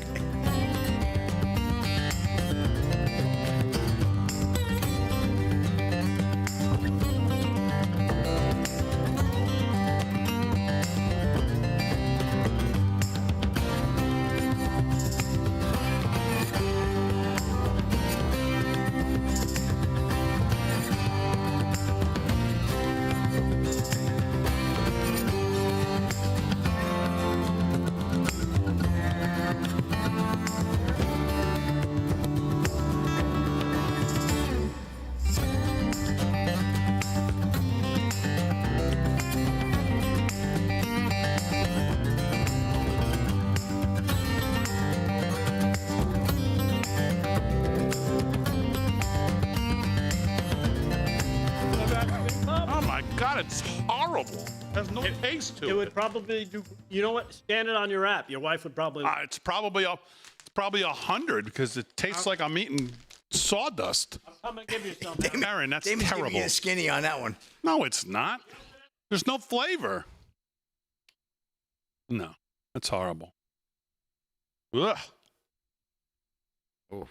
It's horrible. There's no taste to it. It would probably do. You know what? Scan it on your app. Your wife would probably. It's probably 100 because it tastes like I'm eating sawdust. I'm gonna give you something. Aaron, that's Damon's terrible. giving you a skinny on that one. No, it's not. There's no flavor. No, that's horrible. Ugh. Oh.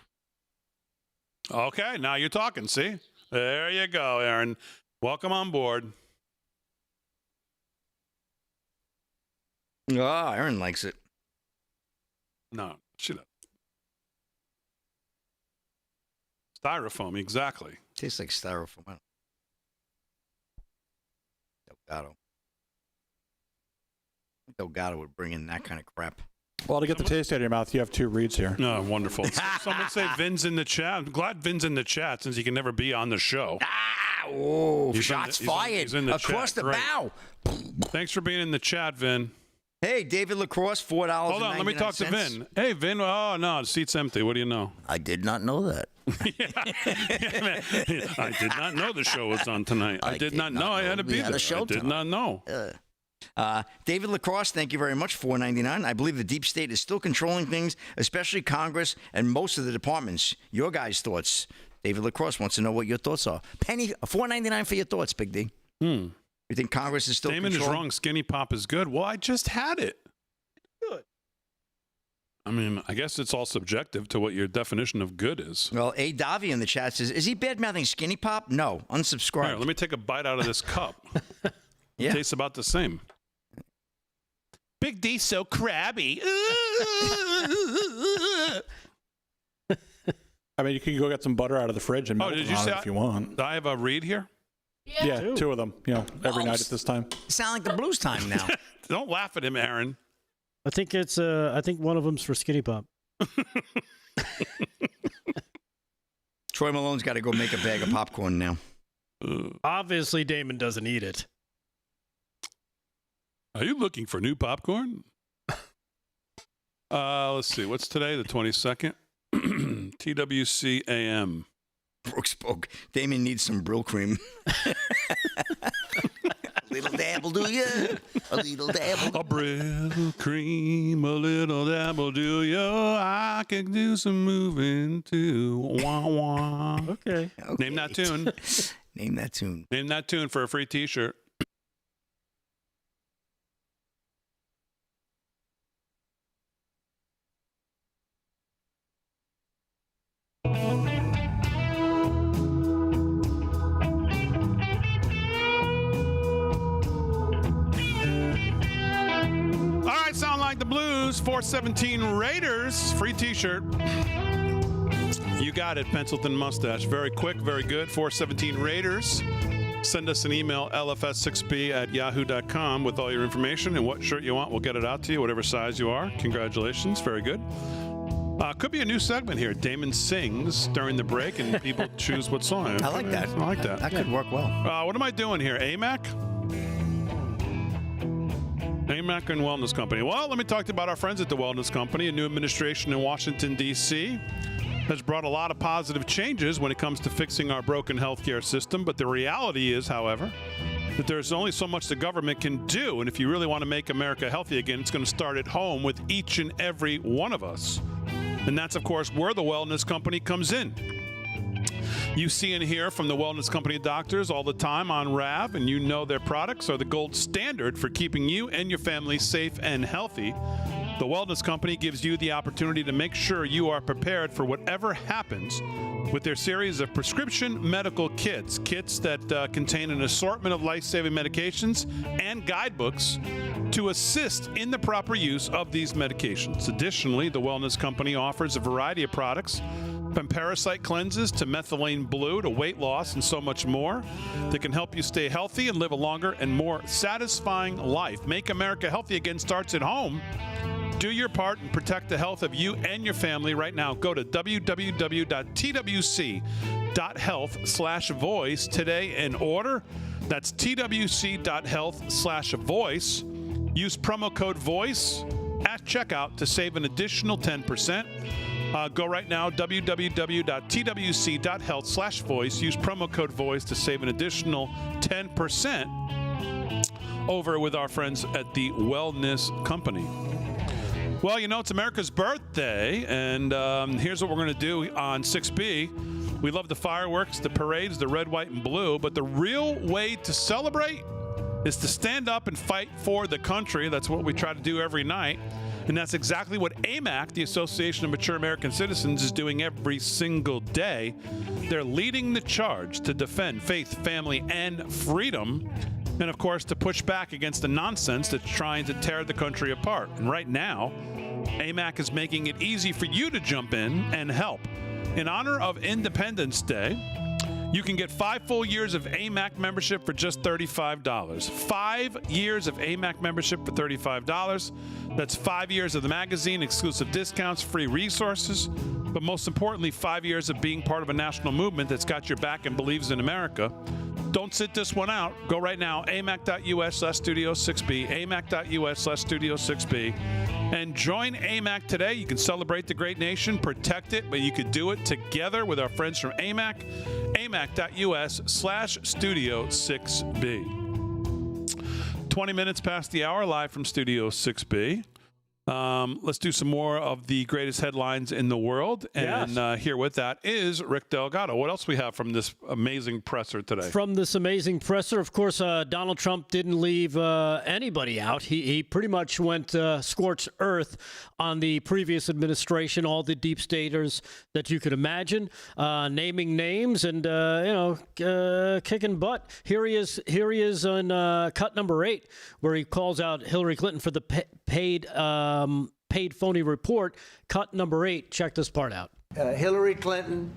Okay, now you're talking. See, there you go, Aaron. Welcome on board. Ah, Aaron likes it. No, she doesn't. Styrofoam, exactly. Tastes like styrofoam. Delgado. Delgado would bring in that kind of crap. Well, to get the taste out of your mouth, you have 2 reads here. No, wonderful. Someone say Vin's in the chat. I'm glad Vin's in the chat since he can never be on the show. Oh, shots fired. He's in the across chat. the Great. bow. Thanks for being in the chat, Vin. Hey, David Lacrosse, $4. Hold on, let me talk to Vin. Hey, Vin. Oh, no, the seat's empty. What do you know? I did not know that. I did not know the show was on tonight. I did not know I had to be there. I did not know. David Lacrosse, thank you very much. $4.99. I believe the deep state is still controlling things, especially Congress and most of the departments. Your guys' thoughts. David Lacrosse wants to know what your thoughts are. Penny, $4.99 for your thoughts, Big D. You think Congress is still Damon controlling? is wrong. Skinny Pop is good. Well, I just had it. Good. I mean, I guess it's all subjective to what your definition of good is. Well, A. Davi in the chat says, is he bad-mouthing Skinny Pop? No. Unsubscribe. Here, let me take a bite out of this cup. Yeah. It tastes about the same. Big D's so crabby. I mean, you can go get some butter out of the fridge and melt did it you on say it if you want. I have a read here? Yeah, 2 of them, every night at this time. Sound like the blues time now. Don't laugh at him, Aaron. I think it's. I think one of them's for Skinny Pop. Troy Malone's got to go make a bag of popcorn now. Obviously, Damon doesn't eat it. Are you looking for new popcorn? Let's see. What's today? The 22nd? TWC AM. Brooke spoke. Damon needs some Brill cream. A little dabble, do you? A little dabble. A Brill cream, a little dabble, do you? I can do some moving too. Wah, wah. Okay. Name that tune. Name that tune. Name that tune for a free T-shirt. Sound like the blues. 417 Raiders. Free T-shirt. You got it, Pencilton Mustache. Very quick, very good. 417 Raiders. Send us an email, lfs6b@yahoo.com, with all your information and what shirt you want. We'll get it out to you, whatever size you are. Congratulations. Very good. Could be a new segment here. Damon sings during the break, and people choose what song. I like that. I like that. That could work well. What am I doing here? AMAC? AMAC and Wellness Company. Well, let me talk to you about our friends at the Wellness Company. A new administration in Washington, D.C. has brought a lot of positive changes when it comes to fixing our broken healthcare system. But the reality is, however, that there's only so much the government can do. And if you really want to make America healthy again, it's going to start at home with each and every one of us. And that's, of course, where the Wellness Company comes in. You see and hear from the Wellness Company doctors all the time on RAV, and you know their products are the gold standard for keeping you and your family safe and healthy. The Wellness Company gives you the opportunity to make sure you are prepared for whatever happens with their series of prescription medical kits that contain an assortment of life-saving medications and guidebooks to assist in the proper use of these medications. Additionally, the Wellness Company offers a variety of products, from parasite cleanses to methylene blue to weight loss and so much more, that can help you stay healthy and live a longer and more satisfying life. Make America Healthy Again starts at home. Do your part and protect the health of you and your family right now. Go to www.twc.health/voice today and order. That's twc.health/voice. Use promo code VOICE at checkout to save an additional 10%. Go right now, www.twc.health/voice. Use promo code VOICE to save an additional 10% over with our friends at the Wellness Company. Well, you know, it's America's birthday, and here's what we're going to do on 6B. We love the fireworks, the parades, the red, white, and blue, but the real way to celebrate is to stand up and fight for the country. That's what we try to do every night. And that's exactly what AMAC, the Association of Mature American Citizens, is doing every single day. They're leading the charge to defend faith, family, and freedom, and of course to push back against the nonsense that's trying to tear the country apart. And right now, AMAC is making it easy for you to jump in and help. In honor of Independence Day, you can get 5 full years of AMAC membership for just $35. 5 years of AMAC membership for $35. That's 5 years of the magazine, exclusive discounts, free resources, but most importantly, 5 years of being part of a national movement that's got your back and believes in America. Don't sit this one out. Go right now, amac.us/studio6B, amac.us/studio6B, and join AMAC today. You can celebrate the great nation, protect it, but you could do it together with our friends from AMAC, amac.us/studio6B. 20 minutes past the hour, live from Studio 6B. Let's do some more of the greatest headlines in the world. And here with that is Rick Delgado. What else we have from this amazing presser today? From this amazing presser, of course, Donald Trump didn't leave anybody out. He pretty much went scorched earth on the previous administration, all the deep staters that you could imagine, naming names and, kicking butt. Here he is on cut number 8, where he calls out Hillary Clinton for the paid phony report. Cut number 8. Check this part out. Hillary Clinton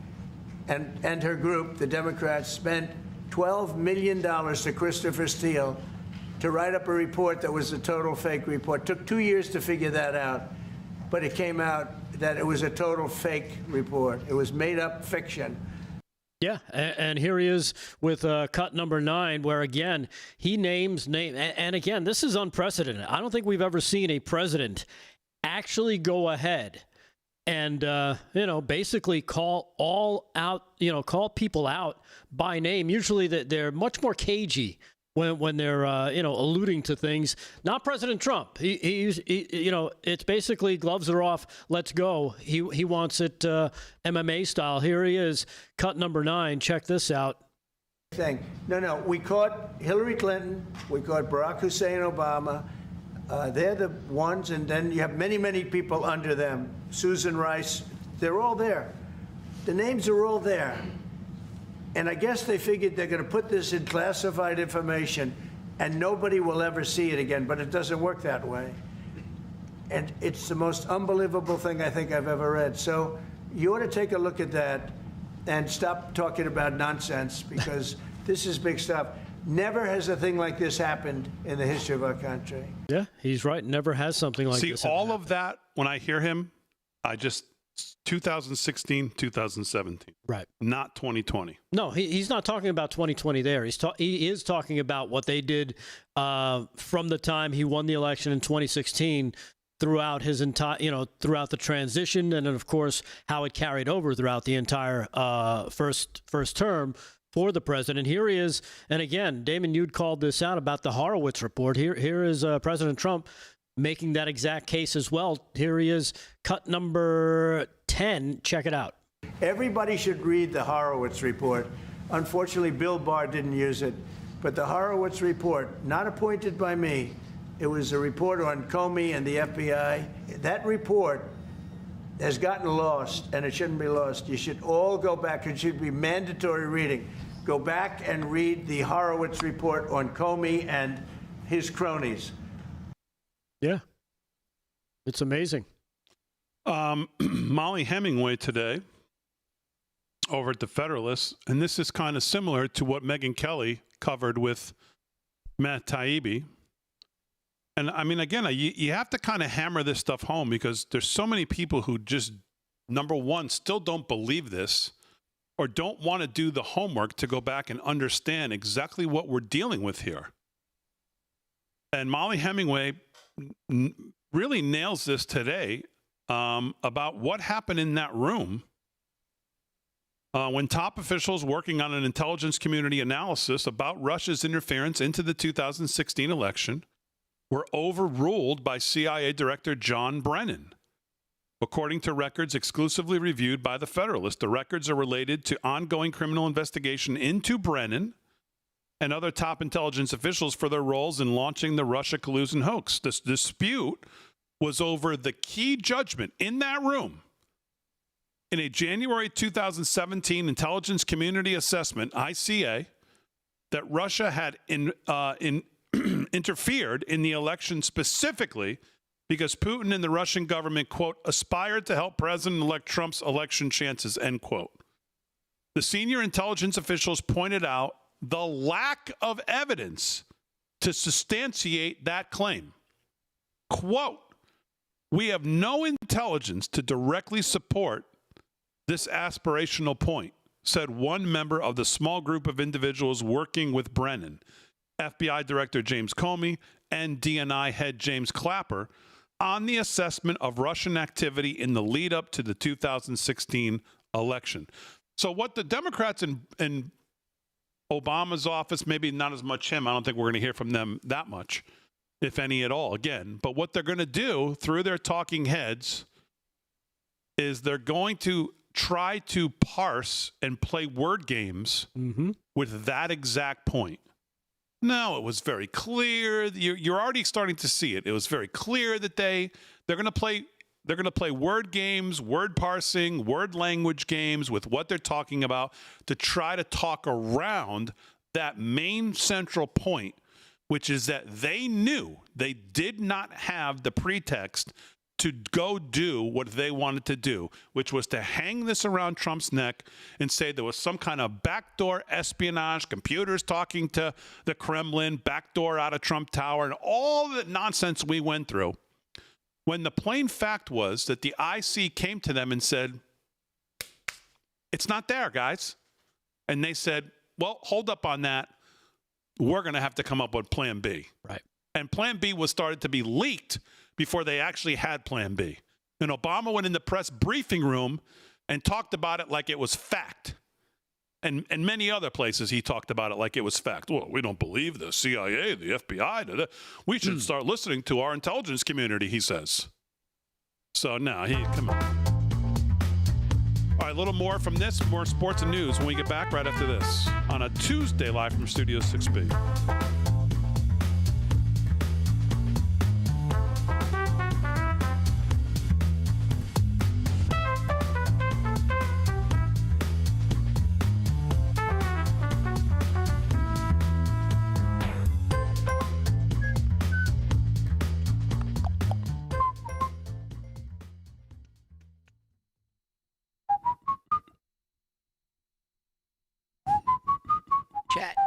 and her group, the Democrats, spent $12 million to Christopher Steele to write up a report that was a total fake report. Took 2 years to figure that out, but it came out that it was a total fake report. It was made up fiction. Yeah, and here he is with cut number 9, where, again, he names name. And again, this is unprecedented. I don't think we've ever seen a president actually go ahead and, basically call people out by name. Usually they're much more cagey when they're, alluding to things. Not President Trump. He's it's basically gloves are off, let's go. He wants it MMA style. Here he is, cut number 9. Check this out. No, we caught Hillary Clinton. We caught Barack Hussein Obama. They're the ones, and then you have many, many people under them. Susan Rice, they're all there. The names are all there. And I guess they figured they're going to put this in classified information and nobody will ever see it again, but it doesn't work that way. And it's the most unbelievable thing I think I've ever read. So you ought to take a look at that and stop talking about nonsense, because this is big stuff. Never has a thing like this happened in the history of our country. Yeah, he's right. Never has something like this. See, all of that, when I hear him, I just 2016, 2017. Right. Not 2020. No, he's not talking about 2020 there. He is talking about what they did from the time he won the election in 2016 throughout his entire, throughout the transition, and then of course how it carried over throughout the entire first term for the president. Here he is, and again, Damon, you'd called this out about the Horowitz report. Here is President Trump making that exact case as well. Here he is, cut number 10. Check it out. Everybody should read the Horowitz report. Unfortunately, Bill Barr didn't use it, but the Horowitz report, not appointed by me, it was a report on Comey and the FBI. That report has gotten lost, and it shouldn't be lost. You should all go back. It should be mandatory reading. Go back and read the Horowitz report on Comey and his cronies. Yeah. It's amazing. Molly Hemingway today over at the Federalist, and this is kind of similar to what Megyn Kelly covered with Matt Taibbi. And I mean, again, you have to kind of hammer this stuff home because there's so many people who just, number one, still don't believe this or don't want to do the homework to go back and understand exactly what we're dealing with here. And Molly Hemingway really nails this today about what happened in that room when top officials working on an intelligence community analysis about Russia's interference into the 2016 election were overruled by CIA Director John Brennan. According to records exclusively reviewed by the Federalist, the records are related to ongoing criminal investigation into Brennan and other top intelligence officials for their roles in launching the Russia collusion hoax. This dispute was over the key judgment in that room in a January 2017 intelligence community assessment, ICA, that Russia had interfered in the election specifically because Putin and the Russian government, quote, aspired to help President-elect Trump's election chances, end quote. The senior intelligence officials pointed out the lack of evidence to substantiate that claim. Quote, we have no intelligence to directly support this aspirational point, said one member of the small group of individuals working with Brennan, FBI Director James Comey and DNI head James Clapper, on the assessment of Russian activity in the lead up to the 2016 election. So what the Democrats in Obama's office, maybe not as much him, I don't think we're going to hear from them that much, if any at all, again. But what they're going to do through their talking heads is they're going to try to parse and play word games with that exact point. No, it was very clear. You're already starting to see it. It was very clear that they're going to play word games, word parsing, word language games with what they're talking about to try to talk around that main central point, which is that they knew they did not have the pretext to go do what they wanted to do, which was to hang this around Trump's neck and say there was some kind of backdoor espionage, computers talking to the Kremlin, backdoor out of Trump Tower, and all the nonsense we went through. When the plain fact was that the IC came to them and said, it's not there, guys. And they said, well, hold up on that. We're going to have to come up with Plan B. Right. And Plan B was started to be leaked before they actually had Plan B. And Obama went in the press briefing room and talked about it like it was fact. And many other places he talked about it like it was fact. Well, we don't believe the CIA, the FBI. We should start listening to our intelligence community, he says. So now, come on. All right, a little more from this, more sports and news when we get back right after this on a Tuesday live from Studio 6B.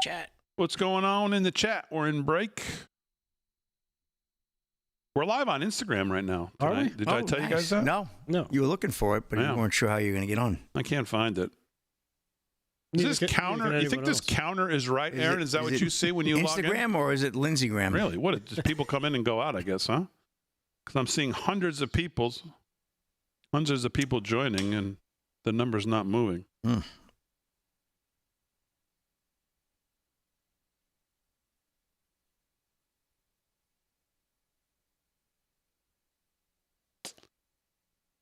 Chat. What's going on in the chat? We're in break. We're live on Instagram right now. Are we? Did I tell you guys that? No. No. You were looking for it, but Yeah. you weren't sure how you were going to get on. I can't find it. Is Neither this can counter? You think anyone this else. counter is right, Aaron? Is that what it you see when you log in? Instagram or is it Lindseygram? Really? What? Just people come in and go out, I guess, huh? Because I'm seeing hundreds of people joining, and the number's not moving. Hmm.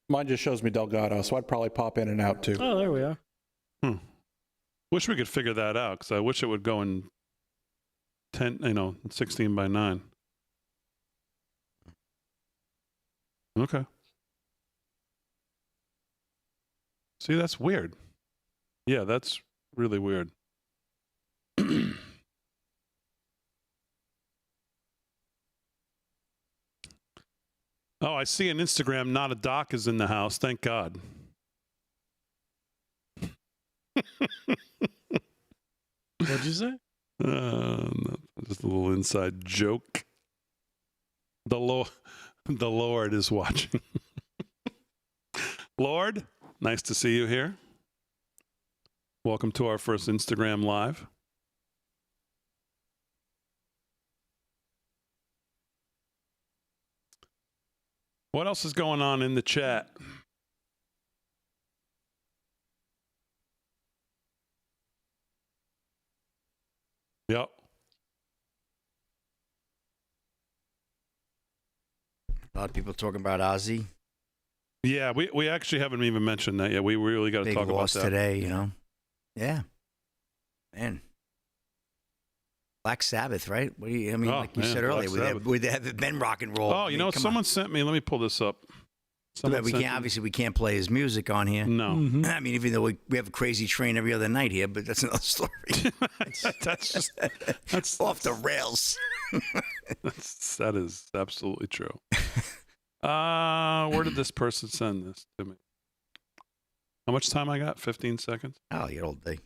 Mine just shows me Delgado, so I'd probably pop in and out too. Oh, there we are. Wish we could figure that out, because I wish it would go in 16 by 9. Okay. See, that's weird. Yeah, that's really weird. Oh, I see on Instagram, not a doc is in the house. Thank God. What'd you say? No, just a little inside joke. The Lord is watching. Lord, nice to see you here. Welcome to our first Instagram Live. What else is going on in the chat? Yep. A lot of people talking about Ozzy. Yeah, we actually haven't even mentioned that yet. We really got to Big talk about loss that today, you know. Yeah. Man. Black Sabbath, right? What do you? I mean, Oh, like you man, said Black earlier, Sabbath. would they have been rock and roll? Oh, I you mean, know, come someone on. sent me. Let me pull this up. Someone We sent can't me- obviously we can't play his music on here. No, I mean, even though we have a crazy train every other night here, but that's another story. that's Off the rails. that is absolutely true. Where did this person send this to me? How much time I got? 15 seconds. Oh, you old day.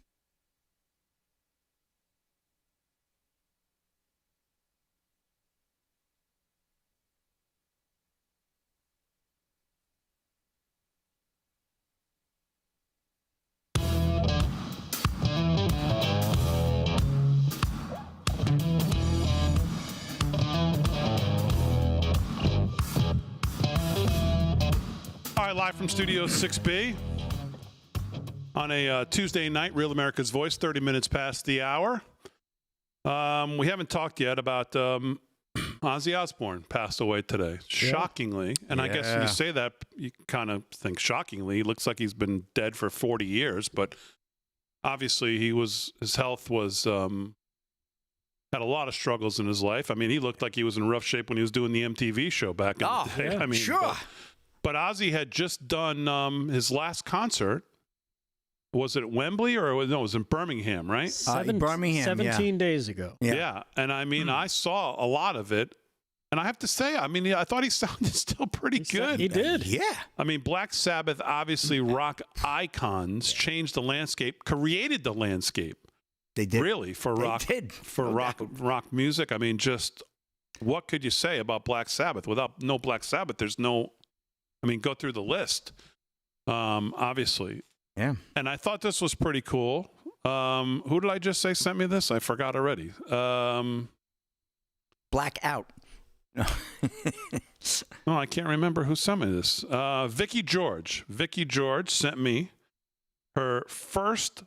All right, live from Studio 6B on a Tuesday night, Real America's Voice, 30 minutes past the hour. We haven't talked yet about Ozzy Osbourne passed away today, shockingly. And I guess when you say that, you kind of think shockingly. He looks like he's been dead for 40 years, but obviously his health was had a lot of struggles in his life. I mean, he looked like he was in rough shape when he was doing the MTV show back in the day. I mean, sure. But Ozzy had just done his last concert. Was it at Wembley or no? It was in Birmingham, right? Birmingham, 17 days ago. Yeah. And I mean, I saw a lot of it. And I have to say, I mean, I thought he sounded still pretty good. He did. Yeah. I mean, Black Sabbath, obviously rock icons, changed the landscape, created the landscape. They did. Really, for rock, for No rock, doubt. rock music. I mean, just what could you say about Black Sabbath? Without no Black Sabbath, there's no. I mean, go through the list. Obviously. Yeah. And I thought this was pretty cool. Who did I just say sent me this? I forgot already. Blackout. Oh, I can't remember who sent me this. Vicky George. Vicky George sent me her first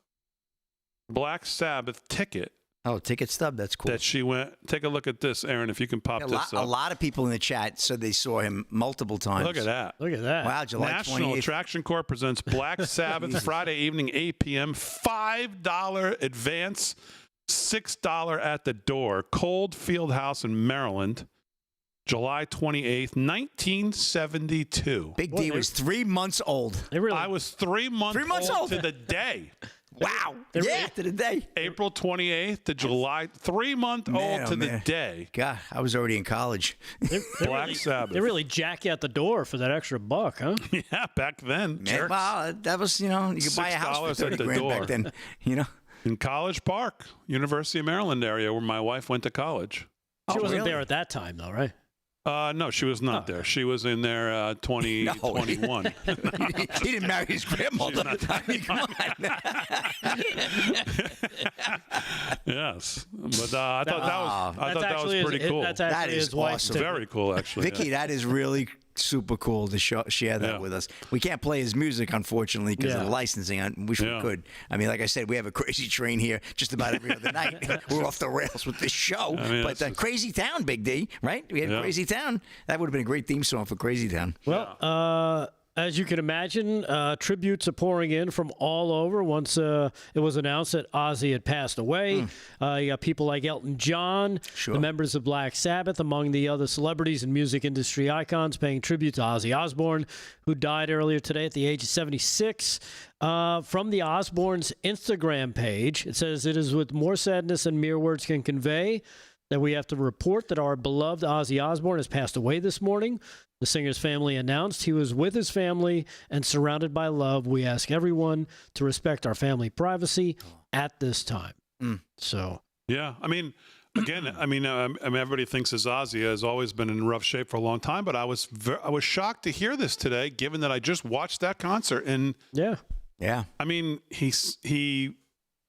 Black Sabbath ticket Oh, ticket stub. That's cool. that she went. Take a look at this, Aaron, if you can pop a, this lot, up. a lot of people in the chat said they saw him multiple times. Look at that. Look at that. Wow, July National 28th. Attraction Corp presents Black Sabbath Friday evening, 8 p.m. $5 advance, $6 at the door. Cold Field House in Maryland, July 28th, 1972. Big D was 3 months old. They really, I was 3 months, 3 months old old. to the day. Wow. Yeah, to the day. April 28th to July, 3 month old to the man. day. God, I was already in college. Black Sabbath. they really jack you at the door for that extra buck, huh? Yeah, back then. Man, jerks. well, that was, you know, you could buy a house for $6 at 30 the grand door. back then, you know. In College Park, University of Maryland area, where my wife went to college. She Oh, wasn't really? there at that time, though, right? No, she was not there. She was in there 2021. He didn't marry his grandmother. I mean, come on. Yes, but I thought that was pretty cool. That's actually That is his wife. awesome. Very cool, actually. Vicky, that is really super cool to share that Yeah. with us. We can't play his music, unfortunately, because of Yeah. the licensing. I wish we Yeah. could. I mean, like I said, we have a crazy train here just about every other night. We're off the rails with this show. I mean, But it's- Crazy Town, Big D, right? We had Yeah. Crazy Town. That would have been a great theme song for Crazy Town. Well, as you can imagine, tributes are pouring in from all over once it was announced that Ozzy had passed away. You got people like Elton John, Sure. the members of Black Sabbath, among the other celebrities and music industry icons paying tribute to Ozzy Osbourne, who died earlier today at the age of 76. From the Osbourne's Instagram page, it says, "It is with more sadness than mere words can convey that we have to report that our beloved Ozzy Osbourne has passed away this morning. The singer's family announced he was with his family and surrounded by love. We ask everyone to respect our family privacy at this time." So, Yeah, I mean, again, everybody thinks his Ozzy has always been in rough shape for a long time, but I was shocked to hear this today, given that I just watched that concert, and yeah. Yeah. I mean, he,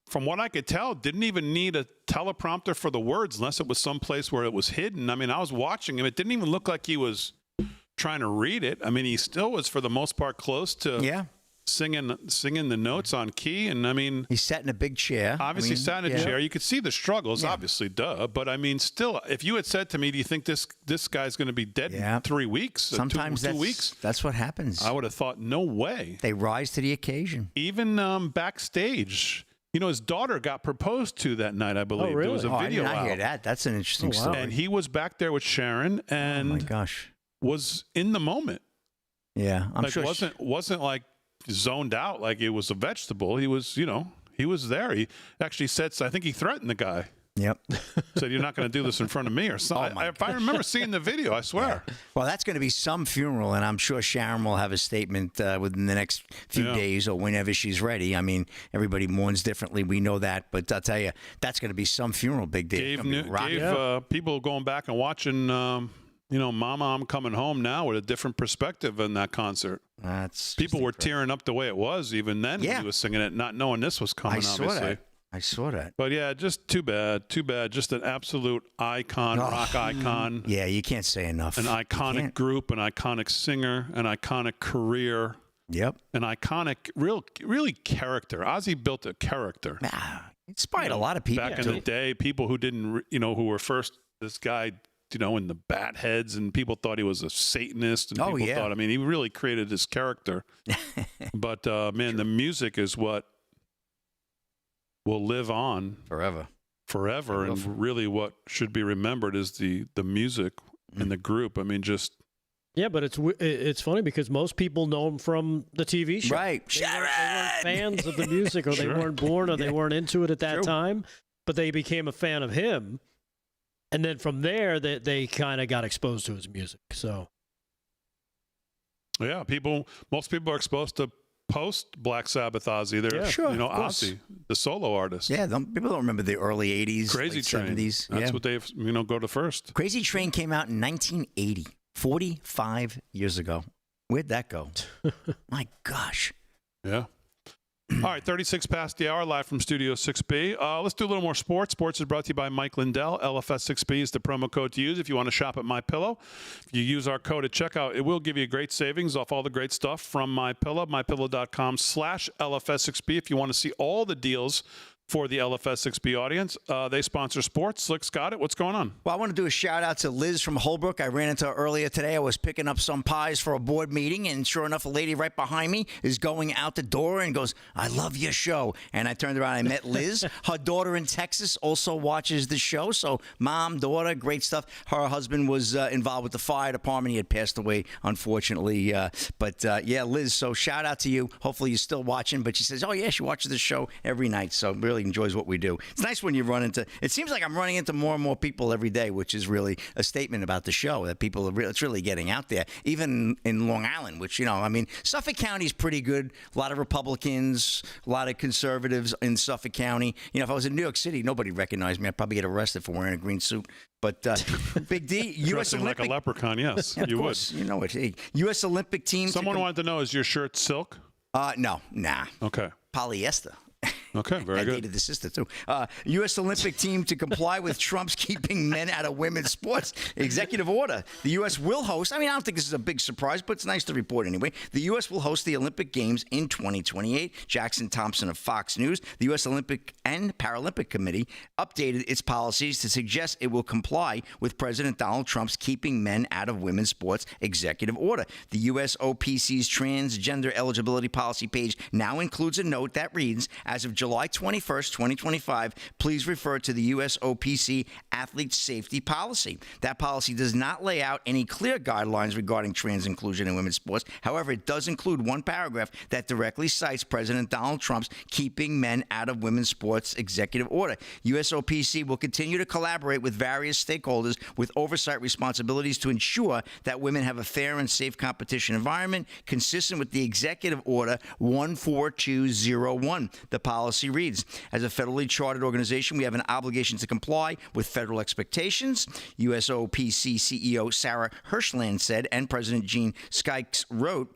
from what I could tell, didn't even need a teleprompter for the words, unless it was someplace where it was hidden. I mean, I was watching him; it didn't even look like he was trying to read it. I mean, he still was, for the most part, close to singing the notes on key. And I mean, he sat in a big chair. Obviously, sat in a chair. You could see the struggles, obviously, duh. But I mean, still, if you had said to me, "Do you think this guy's going to be dead in 3 weeks?" Sometimes two weeks. That's what happens. I would have thought, no way. They rise to the occasion. Even backstage. You know, his daughter got proposed to that night, I believe. Oh, really? There was a video I did not out. hear that. That's an interesting story. And he was back there with Sharon and oh my gosh, was in the moment. Yeah, I'm like, sure. wasn't like zoned out like it was a vegetable. He was, he was there. He actually said, I think he threatened the guy. Yep. Said, "You're not going to do this in front of me," or something. If I remember seeing the video, I swear. Yeah. Well, that's going to be some funeral, and I'm sure Sharon will have a statement within the next few days or whenever she's ready. I mean, everybody mourns differently. We know that, but I'll tell you, that's going to be some funeral, Big D. Gave people going back and watching, "Mama, I'm Coming Home Now" with a different perspective in that concert. People were tearing up the way it was even then when he was singing it, not knowing this was coming. I saw that. But yeah, just too bad. Just an absolute icon, rock icon. Yeah, you can't say enough. An iconic group, an iconic singer, an iconic career. Yep. An iconic, really character. Ozzy built a character. Inspired a lot of people. Back in the day, people who didn't, who were first, this guy, in the bat heads, and people thought he was a Satanist. And people thought, he really created this character. But, man, the music is what will live on forever. And really what should be remembered is the music and the group. I mean, just. Yeah, but it's funny because most people know him from the TV show. Right. They weren't fans of the music, or they weren't born, or they weren't into it at that time, but they became a fan of him. And then from there, they kind of got exposed to his music. So. Yeah, most people are exposed to post Black Sabbath Ozzy. They're, Ozzy, the solo artist. Yeah, people don't remember the early 80s, Crazy late Train. 70s. That's what they've, go to first. Crazy Train came out in 1980, 45 years ago. Where'd that go? My gosh. Yeah. All right, 36 past the hour, live from Studio 6B. Let's do a little more sports. Sports is brought to you by Mike Lindell. LFS6B is the promo code to use if you want to shop at MyPillow. If you use our code at checkout, it will give you great savings off all the great stuff from MyPillow, mypillow.com/LFS6B. If you want to see all the deals for the LFS6B audience, they sponsor sports. Slick's got it. What's going on? Well, I want to do a shout out to Liz from Holbrook. I ran into her earlier today. I was picking up some pies for a board meeting, and sure enough, a lady right behind me is going out the door and goes, "I love your show." And I turned around and I met Liz. Her daughter in Texas also watches the show. So mom, daughter, great stuff. Her husband was involved with the fire department. He had passed away, unfortunately. But Liz, so shout out to you. Hopefully you're still watching. But she says, "Oh, yeah, she watches the show every night." So really really enjoys what we do. It's nice when you run into. It seems like I'm running into more and more people every day, which is really a statement about the show that people are. It's really getting out there, even in Long Island, which I mean, Suffolk County is pretty good. A lot of Republicans, a lot of conservatives in Suffolk County. If I was in New York City, nobody recognized me. I'd probably get arrested for wearing a green suit. But Big D, U.S. Dressing Olympic, like a leprechaun, yes, of you course, would. You know it. Hey, U.S. Olympic team. Someone wanted to know, is your shirt silk? No, nah. Okay. Polyester. Okay, very I good. dated the sister, too. U.S. Olympic team to comply with Trump's keeping men out of women's sports executive order. The U.S. will host, I don't think this is a big surprise, but it's nice to report anyway. The U.S. will host the Olympic Games in 2028. Jackson Thompson of Fox News. The U.S. Olympic and Paralympic Committee updated its policies to suggest it will comply with President Donald Trump's keeping men out of women's sports executive order. The USOPC's transgender eligibility policy page now includes a note that reads, as of July 21st, 2025, please refer to the USOPC athlete safety policy. That policy does not lay out any clear guidelines regarding trans inclusion in women's sports. However, it does include one paragraph that directly cites President Donald Trump's keeping men out of women's sports executive order. USOPC will continue to collaborate with various stakeholders with oversight responsibilities to ensure that women have a fair and safe competition environment consistent with the executive order 14201. The policy reads, as a federally chartered organization, we have an obligation to comply with federal expectations. USOPC CEO Sarah Hirschland said, and President Gene Sykes wrote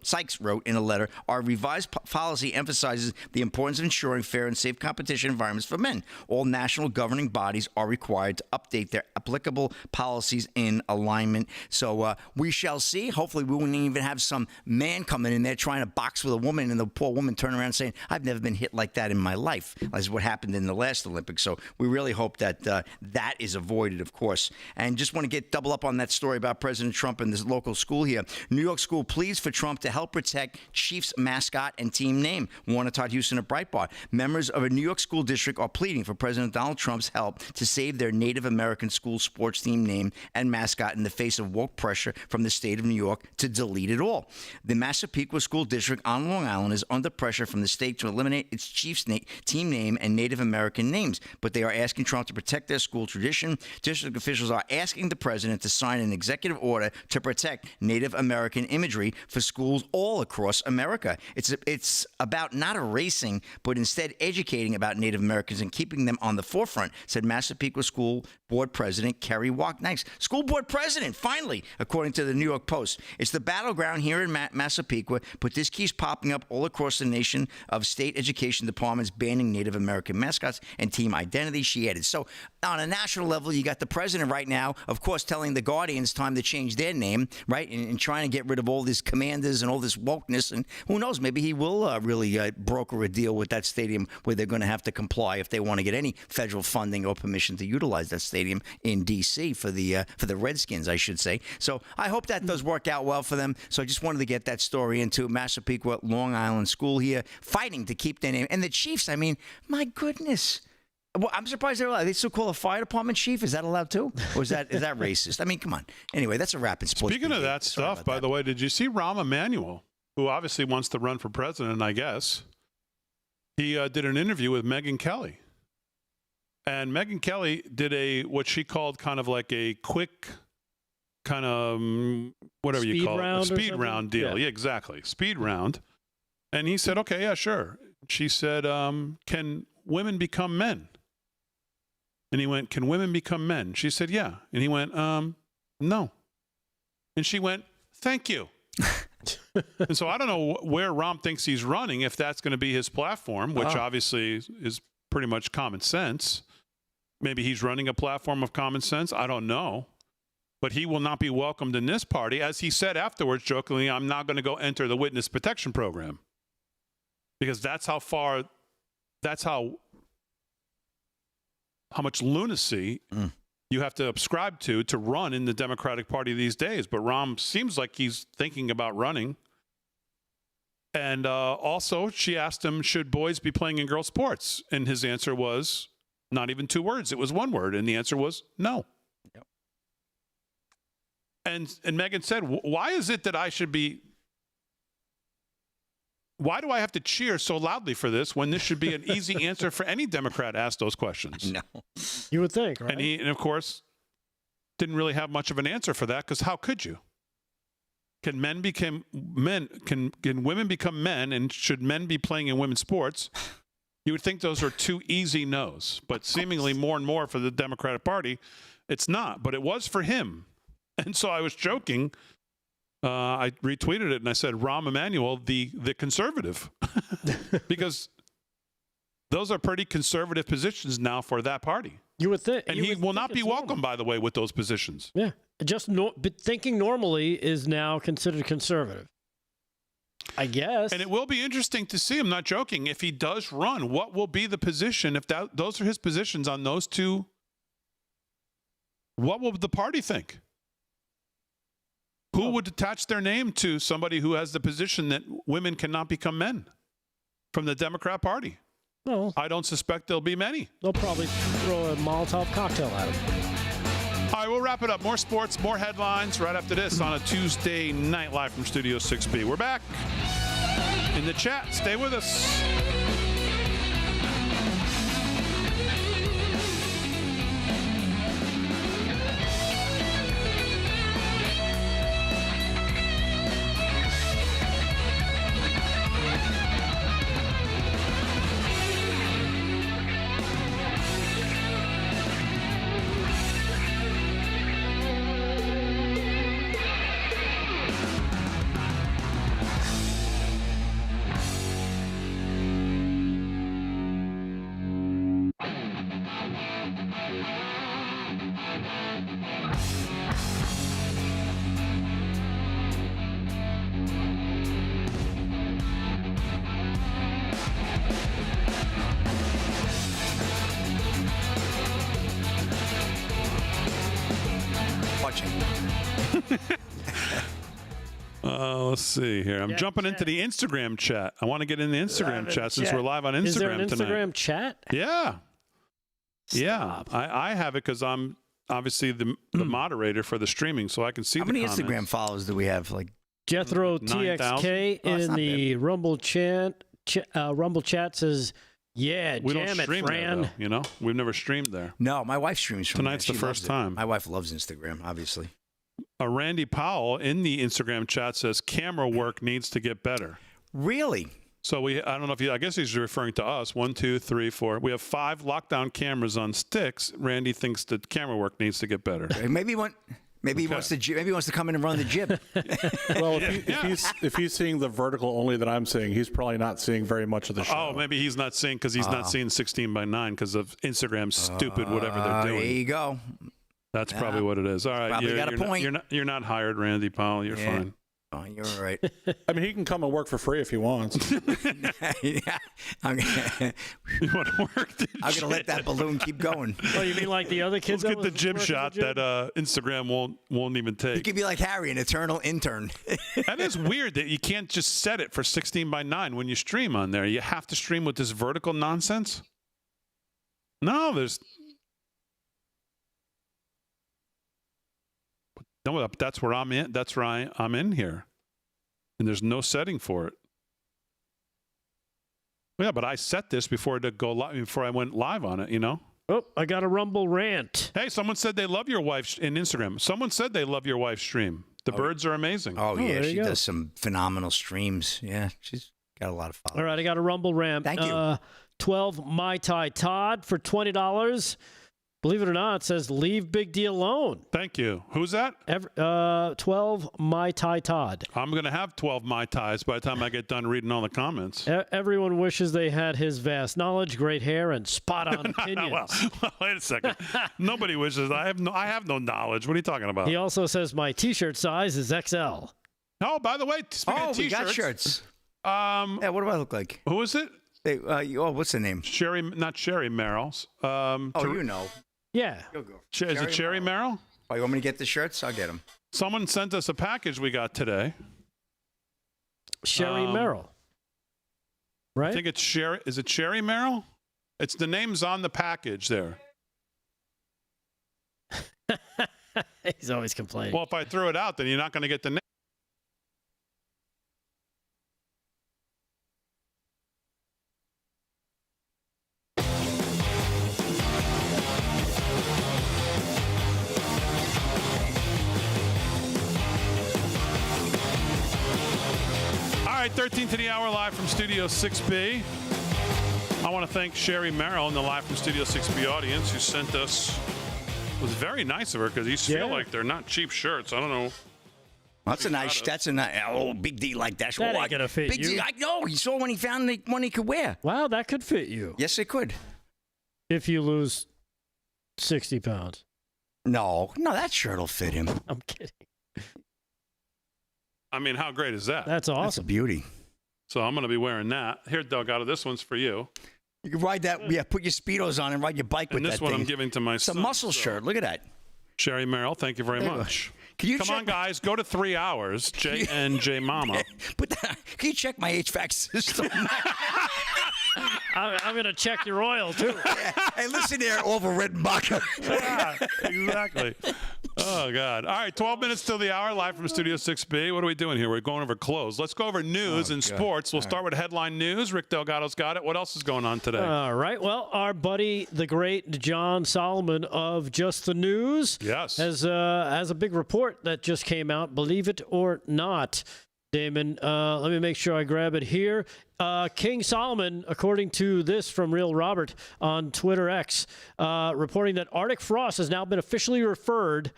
in a letter, our revised policy emphasizes the importance of ensuring fair and safe competition environments for men. All national governing bodies are required to update their applicable policies in alignment. So we shall see. Hopefully we won't even have some man coming in there trying to box with a woman and the poor woman turning around saying, I've never been hit like that in my life, as what happened in the last Olympics. So we really hope that that is avoided, of course. And just want to double up on that story about President Trump and this local school here. New York school pleads for Trump to help protect Chiefs mascot and team name. Warner Todd Houston of Breitbart. Members of a New York school district are pleading for President Donald Trump's help to save their Native American school sports team name and mascot in the face of woke pressure from the state of New York to delete it all. The Massapequa School District on Long Island is under pressure from the state to eliminate its Chiefs team name and Native American names, but they are asking Trump to protect their school tradition. District officials are asking the president to sign an executive order to protect Native American imagery for schools all across America. It's about not erasing, but instead educating about Native Americans and keeping them on the forefront, said Massapequa School Board President Kerry Wachnice. School Board President, finally, according to the New York Post. It's the battleground here in Massapequa, but this keeps popping up all across the nation of state education departments banning Native American mascots and team identity, she added. So on a national level, you got the president right now, of course, telling the Guardian it's time to change their name, right, and trying to get rid of all these commanders and all this wokeness. And who knows, maybe he will really broker a deal with that stadium where they're going to have to comply if they want to get any federal funding or permission to utilize that stadium in D.C. for the Redskins, I should say. So I hope that does work out well for them. So I just wanted to get that story into Massapequa, Long Island School here, fighting to keep their name. And the Chiefs, I mean, my goodness. Well, I'm surprised they're allowed. They still call a fire department chief? Is that allowed too? Or is that racist? I mean, come on. Anyway, that's a wrap in sports. Speaking of that stuff, by the way, did you see Rahm Emanuel, who obviously wants to run for president, I guess? He did an interview with Megyn Kelly. And Megyn Kelly did what she called kind of like a quick kind of, whatever you call it, a speed round deal. Yeah, exactly. Speed round. And he said, okay, yeah, sure. She said, can women become men? And he went, can women become men? She said, yeah. And he went, no. And she went, thank you. And so I don't know where Rahm thinks he's running, if that's going to be his platform, which obviously is pretty much common sense. Maybe he's running a platform of common sense. I don't know. But he will not be welcomed in this party. As he said afterwards, jokingly, I'm not going to go enter the witness protection program. Because that's how much lunacy you have to subscribe to run in the Democratic Party these days. But Rahm seems like he's thinking about running. And also, she asked him, should boys be playing in girls' sports? And his answer was not even 2 words. It was 1 word. And the answer was no. Yep. And Megyn said, why is it that I should be why do I have to cheer so loudly for this when this should be an easy answer for any Democrat to ask those questions? No. You would think, right? And of course, didn't really have much of an answer for that, because how could you? Can men become men? Can women become men? And should men be playing in women's sports? You would think those are two easy no's, but seemingly more and more for the Democratic Party, it's not. But it was for him. And so I was joking. I retweeted it and I said, Rahm Emanuel, the conservative, because those are pretty conservative positions now for that party. You would think. And he will not be welcome, by the way, with those positions. Yeah. But thinking normally is now considered conservative, I guess. And it will be interesting to see, I'm not joking, if he does run, what will be the position, if those are his positions on those two, what will the party think? Who would attach their name to somebody who has the position that women cannot become men from the Democrat Party? Well, I don't suspect there'll be many. They'll probably throw a Molotov cocktail at him. All right, we'll wrap it up. More sports, more headlines right after this on a Tuesday night live from Studio 6B. We're back in the chat. Stay with us. Let's see here. I'm jumping into the Instagram chat. I want to get in the Instagram chat since we're live on Instagram tonight. Is there an Instagram chat? Yeah. Stop. Yeah. I have it because I'm obviously the moderator for the streaming, so I can see How the many comments. Instagram followers do we have? Like Jethro 9,000? TXK in the Rumble chat. Rumble chat says, "Yeah, We don't jam it, stream Fran." there, though, you know? We've never streamed there. No, my wife streams from Tonight's there. the She first loves it. time. My wife loves Instagram, obviously. Randy Powell in the Instagram chat says camera work needs to get better. Really? So I don't know if I guess he's referring to us. 1, 2, 3, 4. We have 5 lockdown cameras on sticks. Randy thinks that camera work needs to get better. Maybe he wants to come in and run the gym. Well, if he's seeing the vertical only that I'm seeing, he's probably not seeing very much of the show. Oh, maybe he's not seeing because he's not seeing 16 by 9 because of Instagram's stupid whatever they're doing. There you go. That's probably what it is. All right, Probably got a point. You're not hired, Randy Powell. You're fine. Oh, you're all right. I mean, he can come and work for free if he wants. Yeah. You want to work? I'm going to let that balloon keep going. Oh, you mean like the other kids? Let's get the gym shot that Instagram won't even You take. could be like Harry, an eternal intern. That is weird that you can't just set it for 16 by 9 when you stream on there. You have to stream with this vertical nonsense. No, that's where I'm in. That's where I'm in here, and there's no setting for it. Yeah, but I set this before I went live on it. You know. Oh, I got a Rumble rant. Hey, someone said they love your wife in Instagram. Someone said they love your wife's stream. The birds are amazing. Oh yeah, there she you go. does some phenomenal streams. Yeah, she's got a lot of followers. All right, I got a Rumble rant. Thank you. 12 Mai Tai Todd for $20. Believe it or not, it says leave Big D alone. Thank you. Who's that? 12 Mai Tai Todd. I'm going to have 12 Mai Tais by the time I get done reading all the comments. Everyone wishes they had his vast knowledge, great hair, and spot-on opinions. well, wait a second. Nobody wishes. I have no knowledge. What are you talking about? He also says my T-shirt size is XL. Oh, by the way, speaking of we T-shirts. got shirts. Yeah, what do I look like? Who is it? Hey, what's the name? Not Sherry Merrill's. You know. Yeah. You'll go. Is it Sherry Merrill? Oh, you want me to get the shirts? I'll get them. Someone sent us a package we got today. Sherry Merrill. Right? I think it's Sherry. Is it Sherry Merrill? It's the name's on the package there. He's always complaining. Well, if I threw it out, then you're not going to get the name. right, 13 to the hour, live from Studio 6B. I want to thank Sherry Merrill and the live from Studio 6B audience who sent us. It was very nice of her because these feel like they're not cheap shirts. I don't know. That's a nice. Oh, Big D like that. That ain't gonna fit Big you. D, I know. He saw when he found the one he could wear. Wow, that could fit you. Yes, it could. If you lose 60 pounds. No, that shirt will fit him. I'm kidding. I mean, how great is that? That's awesome. That's a beauty. So I'm going to be wearing that. Here, Delgado, this one's for you. You can ride that. Yeah, put your Speedos on and ride your bike with And that this one thing. I'm giving to my It's son. a muscle shirt. Look at that. Sherry Merrill, thank you very much. Can you Come on, guys. Go to 3 hours. J Mama. Can you check my HVAC system? I'm going to check your oil, too. Hey, listen there, Orville Redenbacher. Yeah, exactly. Oh, God. All right, 12 minutes till the hour, live from Studio 6B. What are we doing here? We're going over clothes. Let's go over news and sports. We'll start with headline news. Rick Delgado's got it. What else is going on today? All right. Well, our buddy, the great John Solomon of Just the News, has a big report that just came out, believe it or not. Damon, let me make sure I grab it here. King Solomon, according to this from Real Robert on Twitter X, reporting that Arctic Frost has now been officially referred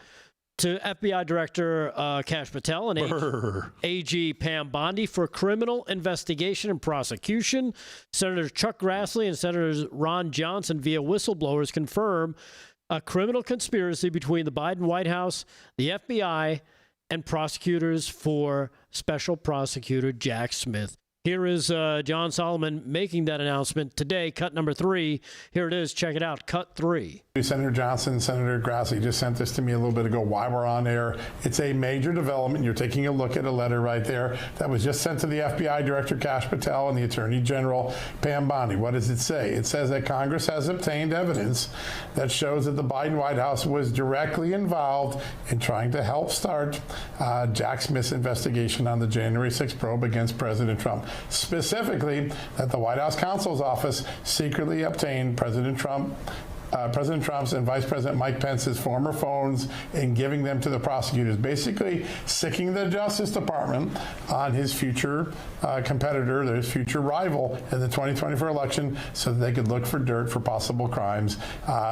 to FBI Director Kash Patel and AG Pam Bondi for criminal investigation and prosecution. Senator Chuck Grassley and Senators Ron Johnson via whistleblowers confirm a criminal conspiracy between the Biden White House, the FBI, and prosecutors for Special Prosecutor Jack Smith. Here is John Solomon making that announcement today, cut number 3. Here it is. Check it out. Cut 3. Senator Johnson, Senator Grassley just sent this to me a little bit ago while we're on air. It's a major development. You're taking a look at a letter right there that was just sent to the FBI Director Kash Patel and the Attorney General Pam Bondi. What does it say? It says that Congress has obtained evidence that shows that the Biden White House was directly involved in trying to help start Jack Smith's investigation on the January 6th probe against President Trump. Specifically, that the White House counsel's office secretly obtained President Trump's and Vice President Mike Pence's former phones and giving them to the prosecutors, basically sicking the Justice Department on his future competitor, his future rival in the 2024 election so that they could look for dirt for possible crimes.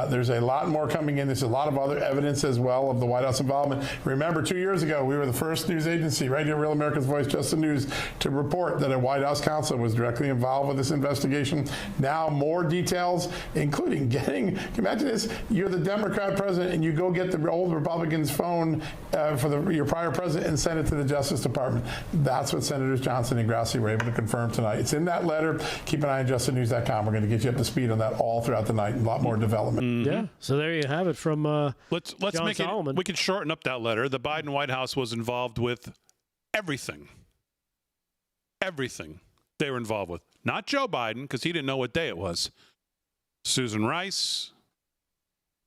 There's a lot more coming in. There's a lot of other evidence as well of the White House involvement. Remember, 2 years ago, we were the first news agency, right here, Real America's Voice, Just the News, to report that a White House counsel was directly involved with this investigation. Now, more details, including getting... Can you imagine this? You're the Democrat president and you go get the old Republican's phone for your prior president and send it to the Justice Department. That's what Senators Johnson and Grassley were able to confirm tonight. It's in that letter. Keep an eye on justthenews.com. We're going to get you up to speed on that all throughout the night. A lot more development. Yeah. So there you have it from let's John make Solomon. We can shorten up that letter. The Biden White House was involved with everything. Everything they were involved with. Not Joe Biden, because he didn't know what day it was. Susan Rice,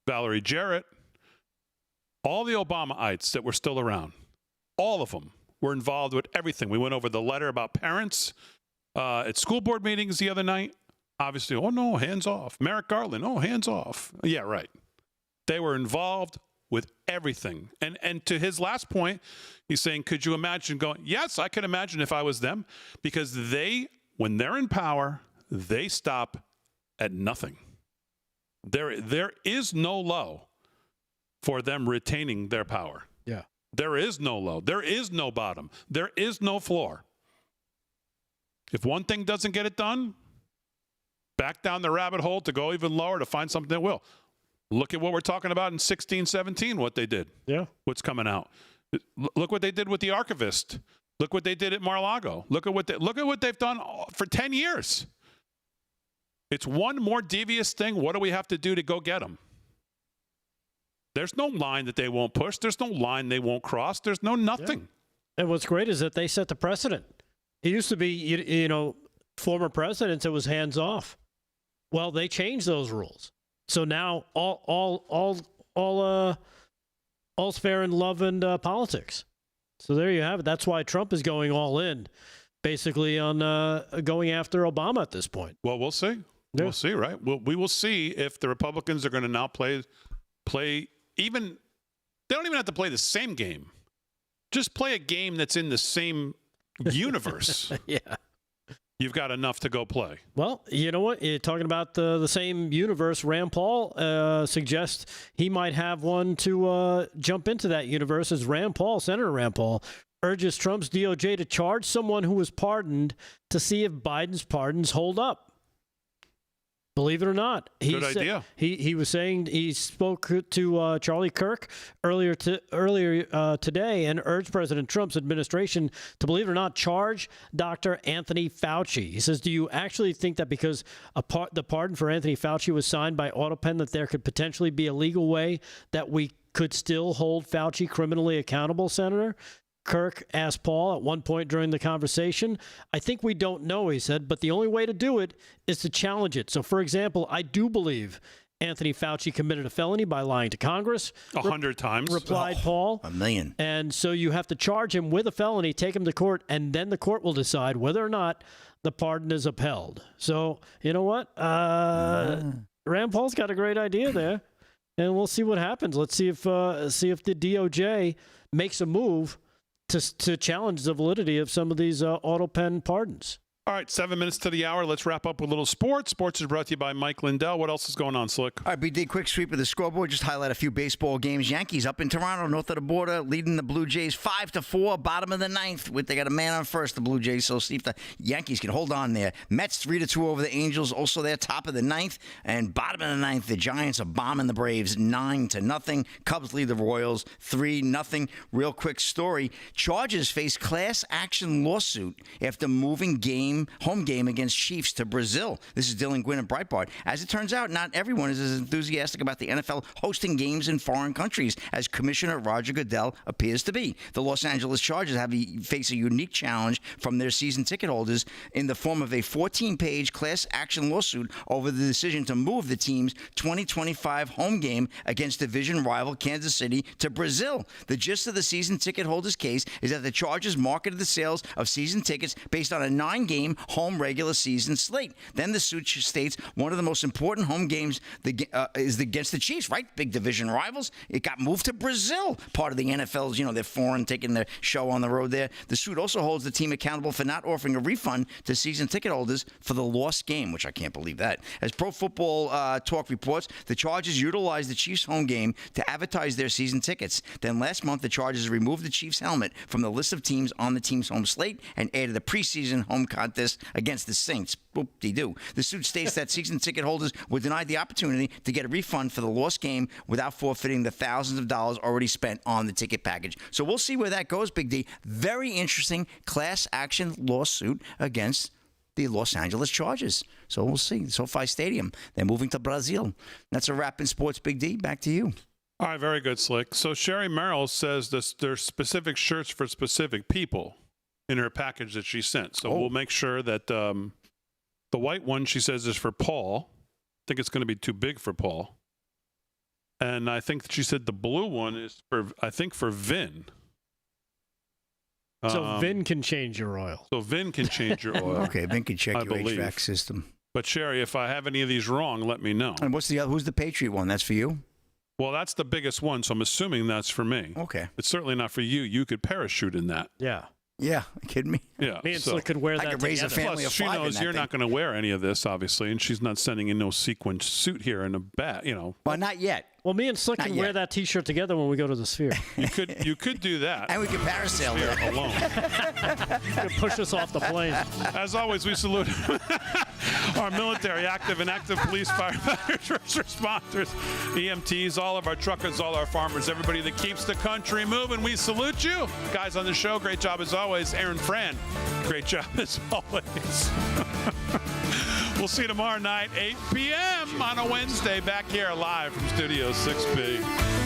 Valerie Jarrett, all the Obamaites that were still around, all of them were involved with everything. We went over the letter about parents at school board meetings the other night. Obviously, oh no, hands off. Merrick Garland, oh, hands off. Yeah, right. They were involved with everything. And to his last point, he's saying, could you imagine going, yes, I could imagine if I was them, because when they're in power, they stop at nothing. There is no low for them retaining their power. Yeah. There is no low. There is no bottom. There is no floor. If one thing doesn't get it done, back down the rabbit hole to go even lower to find something that will. Look at what we're talking about in 16, 17, what they did. Yeah. What's coming out. Look what they did with the archivist. Look what they did at Mar-a-Lago. Look at what they've done for 10 years. It's one more devious thing. What do we have to do to go get them? There's no line that they won't push. There's no line they won't cross. There's no nothing. Yeah. And what's great is that they set the precedent. It used to be, you know, former presidents, it was hands off. Well, they changed those rules. So now all's fair in love and politics. So there you have it. That's why Trump is going all in, basically on going after Obama at this point. Well, we'll see. Yeah. We'll see, right? We will see if the Republicans are going to now play even. They don't even have to play the same game. Just play a game that's in the same universe, Yeah. you've got enough to go play. Well, you know what? You're talking about the same universe. Rand Paul suggests he might have one to jump into that universe as Senator Rand Paul, urges Trump's DOJ to charge someone who was pardoned to see if Biden's pardons hold up. Believe it or not. Good idea. He was saying he spoke to Charlie Kirk earlier today and urged President Trump's administration to, believe it or not, charge Dr. Anthony Fauci. He says, do you actually think that because the pardon for Anthony Fauci was signed by AutoPen that there could potentially be a legal way that we could still hold Fauci criminally accountable, Senator? Kirk asked Paul at one point during the conversation. I think we don't know, he said, but the only way to do it is to challenge it. So, for example, I do believe Anthony Fauci committed a felony by lying to Congress. 100 times. Replied Paul. 1,000,000. And so you have to charge him with a felony, take him to court, and then the court will decide whether or not the pardon is upheld. So, you know what? Rand Paul's got a great idea there, and we'll see what happens. Let's see if the DOJ makes a move to challenge the validity of some of these AutoPen pardons. All right, 7 minutes to the hour. Let's wrap up with a little sports. Sports is brought to you by Mike Lindell. What else is going on, Slick? All right, BD, quick sweep of the scoreboard. Just highlight a few baseball games. Yankees up in Toronto, north of the border, leading the Blue Jays 5-4, bottom of the ninth. They got a man on first, the Blue Jays, so see if the Yankees can hold on there. Mets 3-2 over the Angels, also there, top of the ninth. And bottom of the ninth, the Giants are bombing the Braves 9-0. Cubs lead the Royals 3-0. Real quick story. Chargers face class action lawsuit after moving home game against Chiefs to Brazil. This is Dylan Gwynn and Breitbart. As it turns out, not everyone is as enthusiastic about the NFL hosting games in foreign countries as Commissioner Roger Goodell appears to be. The Los Angeles Chargers face a unique challenge from their season ticket holders in the form of a 14-page class action lawsuit over the decision to move the team's 2025 home game against division rival Kansas City to Brazil. The gist of the season ticket holders case is that the Chargers marketed the sales of season tickets based on a 9-game home regular season slate. Then the suit states one of the most important home games is against the Chiefs, right? Big division rivals. It got moved to Brazil, part of the NFL's, they're foreign, taking their show on the road there. The suit also holds the team accountable for not offering a refund to season ticket holders for the lost game, which I can't believe that. As Pro Football Talk reports, the Chargers utilized the Chiefs home game to advertise their season tickets. Then last month, the Chargers removed the Chiefs helmet from the list of teams on the team's home slate and added a preseason home contest against the Saints. Whoop-de-doo. The suit states that season ticket holders were denied the opportunity to get a refund for the lost game without forfeiting the thousands of dollars already spent on the ticket package. So we'll see where that goes, Big D. Very interesting class action lawsuit against the Los Angeles Chargers. So we'll see. SoFi Stadium. They're moving to Brazil. That's a wrap in sports, Big D. Back to you. All right, very good, Slick. So Sherry Merrill says there's specific shirts for specific people in her package that she sent. So we'll make sure that the white one, she says, is for Paul. I think it's going to be too big for Paul. And I think she said the blue one is for Vin. So Vin can change your oil. So Vin can change your oil. Okay, Vin can check I your believe. HVAC system. But Sherry, if I have any of these wrong, let me know. And what's the other? Who's the Patriot one? That's for you? Well, that's the biggest one, so I'm assuming that's for me. Okay. It's certainly not for you. You could parachute in that. Yeah. Yeah, kidding me? Yeah. Me and Slick could wear that I could raise a together. family Plus, of she 5 in knows that you're thing. not going to wear any of this, obviously, and she's not sending in no sequin suit here in a bat, Well, not yet. Well, me and Slick Not can yet. wear that T-shirt together when we go to the Sphere. You could do that. And we can parasail Here there. alone. You can push us off the plane. As always, we salute our military, active and active police, firefighters, first responders, EMTs, all of our truckers, all our farmers, everybody that keeps the country moving. We salute you. Guys on the show, great job as always. Aaron Fran, great job as always. We'll see you tomorrow night, 8 p.m. on a Wednesday, back here live from Studio 6B.